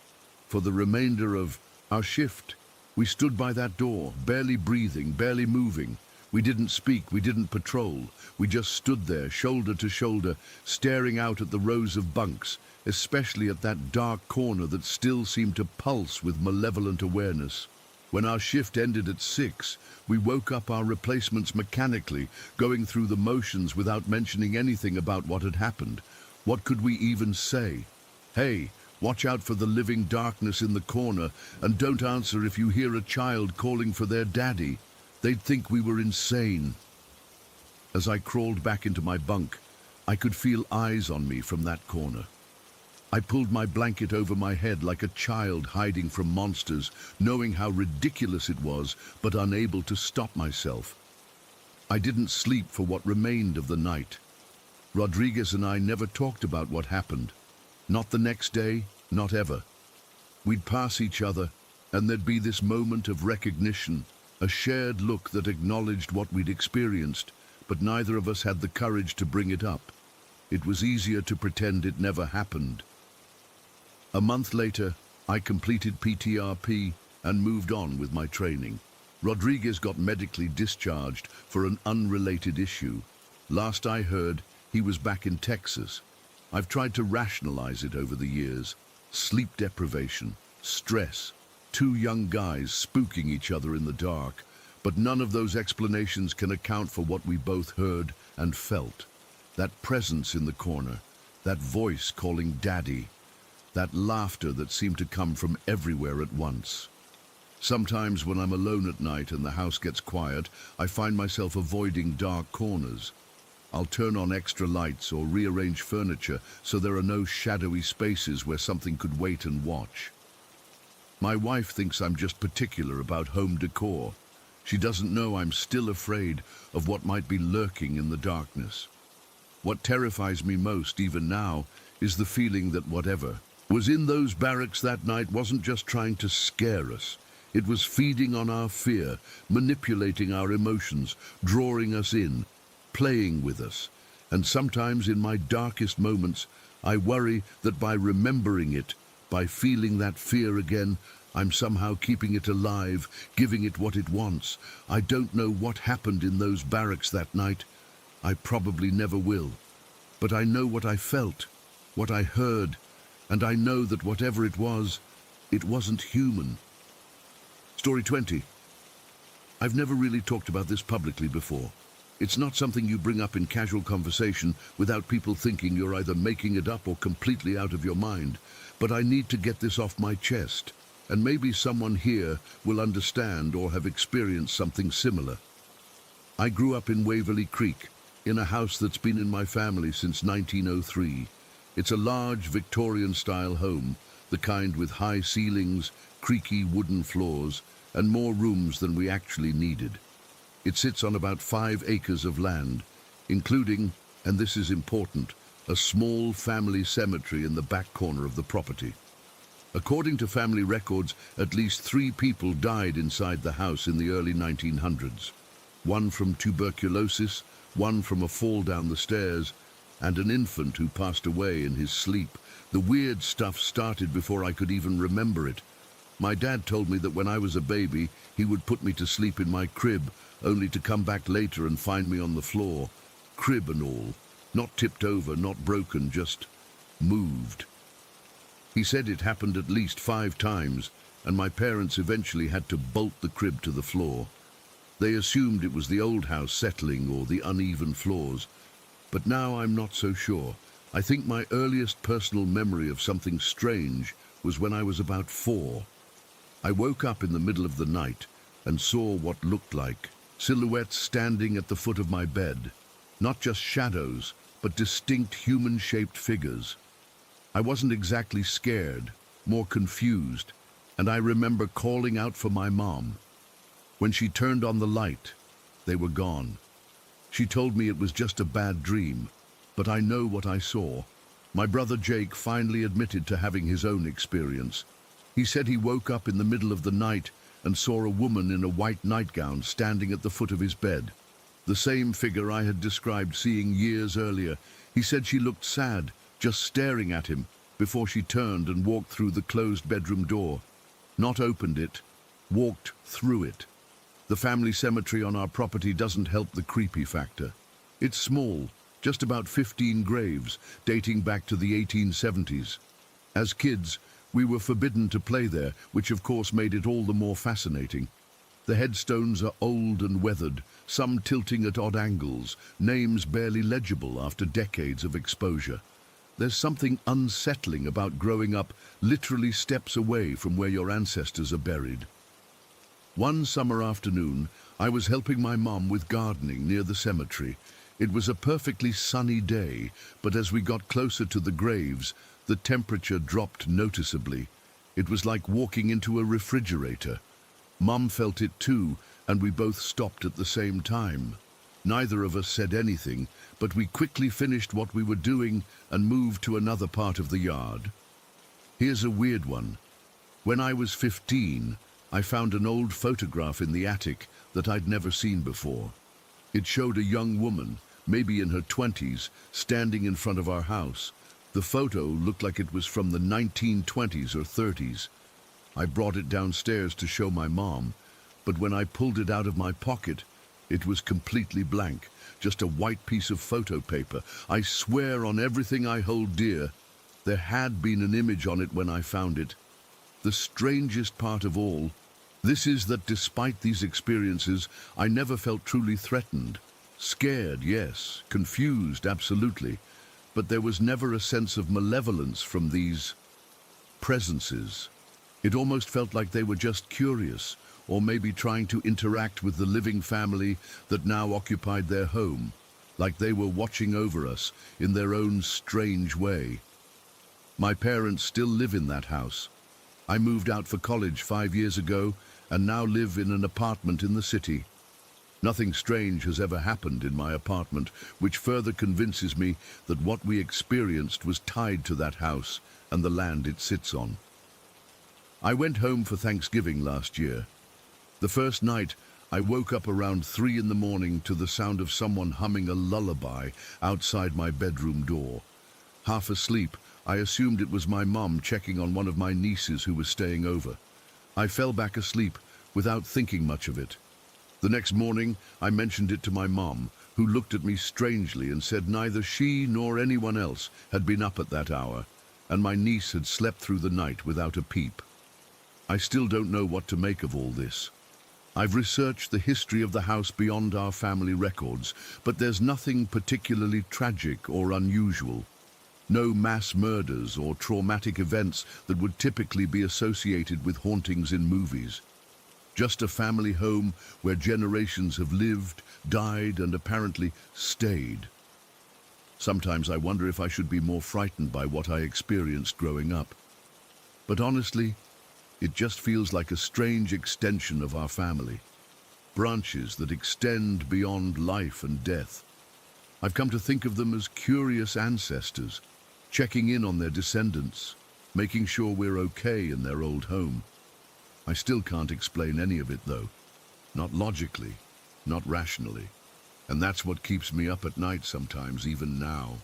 S1: For the remainder of our shift, we stood by that door, barely breathing, barely moving. We didn't speak, we didn't patrol. We just stood there, shoulder to shoulder, staring out at the rows of bunks, especially at that dark corner that still seemed to pulse with malevolent awareness. When our shift ended at 6, we woke up our replacements mechanically, going through the motions without mentioning anything about what had happened. What could we even say? Hey, watch out for the living darkness in the corner, and don't answer if you hear a child calling for their daddy. They'd think we were insane. As I crawled back into my bunk, I could feel eyes on me from that corner. I pulled my blanket over my head like a child hiding from monsters, knowing how ridiculous it was, but unable to stop myself. I didn't sleep for what remained of the night. Rodriguez and I never talked about what happened. Not the next day, not ever. We'd pass each other, and there'd be this moment of recognition, a shared look that acknowledged what we'd experienced, but neither of us had the courage to bring it up. It was easier to pretend it never happened. A month later, I completed PTRP and moved on with my training. Rodriguez got medically discharged for an unrelated issue. Last I heard, he was back in Texas. I've tried to rationalize it over the years. Sleep deprivation, stress, two young guys spooking each other in the dark. But none of those explanations can account for what we both heard and felt. That presence in the corner, that voice calling Daddy, that laughter that seemed to come from everywhere at once. Sometimes when I'm alone at night and the house gets quiet, I find myself avoiding dark corners. I'll turn on extra lights or rearrange furniture so there are no shadowy spaces where something could wait and watch. My wife thinks I'm just particular about home decor. She doesn't know I'm still afraid of what might be lurking in the darkness. What terrifies me most, even now, is the feeling that whatever was in those barracks that night wasn't just trying to scare us. It was feeding on our fear, manipulating our emotions, drawing us in, playing with us. And sometimes in my darkest moments, I worry that by remembering it, by feeling that fear again, I'm somehow keeping it alive, giving it what it wants. I don't know what happened in those barracks that night. I probably never will. But I know what I felt, what I heard, and I know that whatever it wasn't human. Story 20. I've never really talked about this publicly before. It's not something you bring up in casual conversation without people thinking you're either making it up or completely out of your mind. But I need to get this off my chest, and maybe someone here will understand or have experienced something similar. I grew up in Waverly Creek, in a house that's been in my family since 1903. It's a large Victorian-style home, the kind with high ceilings, creaky wooden floors, and more rooms than we actually needed. It sits on about 5 acres of land, including, and this is important, a small family cemetery in the back corner of the property. According to family records, at least 3 people died inside the house in the early 1900s. One from tuberculosis, one from a fall down the stairs, and an infant who passed away in his sleep. The weird stuff started before I could even remember it. My dad told me that when I was a baby, he would put me to sleep in my crib, only to come back later and find me on the floor, crib and all, not tipped over, not broken, just moved. He said it happened at least 5 times, and my parents eventually had to bolt the crib to the floor. They assumed it was the old house settling or the uneven floors, but now I'm not so sure. I think my earliest personal memory of something strange was when I was about 4. I woke up in the middle of the night and saw what looked like silhouettes standing at the foot of my bed. Not just shadows, but distinct human-shaped figures. I wasn't exactly scared, more confused, and I remember calling out for my mom. When she turned on the light, they were gone. She told me it was just a bad dream, but I know what I saw. My brother Jake finally admitted to having his own experience. He said he woke up in the middle of the night and saw a woman in a white nightgown standing at the foot of his bed. The same figure I had described seeing years earlier. He said she looked sad, just staring at him, before she turned and walked through the closed bedroom door. Not opened it, walked through it. The family cemetery on our property doesn't help the creepy factor. It's small, just about 15 graves, dating back to the 1870s. As kids, we were forbidden to play there, which of course made it all the more fascinating. The headstones are old and weathered, some tilting at odd angles, names barely legible after decades of exposure. There's something unsettling about growing up literally steps away from where your ancestors are buried. One summer afternoon, I was helping my mom with gardening near the cemetery. It was a perfectly sunny day, but as we got closer to the graves, the temperature dropped noticeably. It was like walking into a refrigerator. Mum felt it too, and we both stopped at the same time. Neither of us said anything, but we quickly finished what we were doing and moved to another part of the yard. Here's a weird one. When I was 15, I found an old photograph in the attic that I'd never seen before. It showed a young woman, maybe in her 20s, standing in front of our house. The photo looked like it was from the 1920s or 30s. I brought it downstairs to show my mom, but when I pulled it out of my pocket, it was completely blank, just a white piece of photo paper. I swear on everything I hold dear, there had been an image on it when I found it. The strangest part of all, this is that despite these experiences, I never felt truly threatened. Scared, yes. Confused, absolutely. But there was never a sense of malevolence from these presences. It almost felt like they were just curious, or maybe trying to interact with the living family that now occupied their home, like they were watching over us in their own strange way. My parents still live in that house. I moved out for college 5 years ago and now live in an apartment in the city. Nothing strange has ever happened in my apartment, which further convinces me that what we experienced was tied to that house and the land it sits on. I went home for Thanksgiving last year. The first night, I woke up around 3 in the morning to the sound of someone humming a lullaby outside my bedroom door. Half asleep, I assumed it was my mom checking on one of my nieces who was staying over. I fell back asleep without thinking much of it. The next morning, I mentioned it to my mom, who looked at me strangely and said neither she nor anyone else had been up at that hour, and my niece had slept through the night without a peep. I still don't know what to make of all this. I've researched the history of the house beyond our family records, but there's nothing particularly tragic or unusual. No mass murders or traumatic events that would typically be associated with hauntings in movies. Just a family home where generations have lived, died, and apparently stayed. Sometimes I wonder if I should be more frightened by what I experienced growing up. But honestly, it just feels like a strange extension of our family. Branches that extend beyond life and death. I've come to think of them as curious ancestors, checking in on their descendants, making sure we're okay in their old home. I still can't explain any of it, though. Not logically, not rationally. And that's what keeps me up at night sometimes, even now.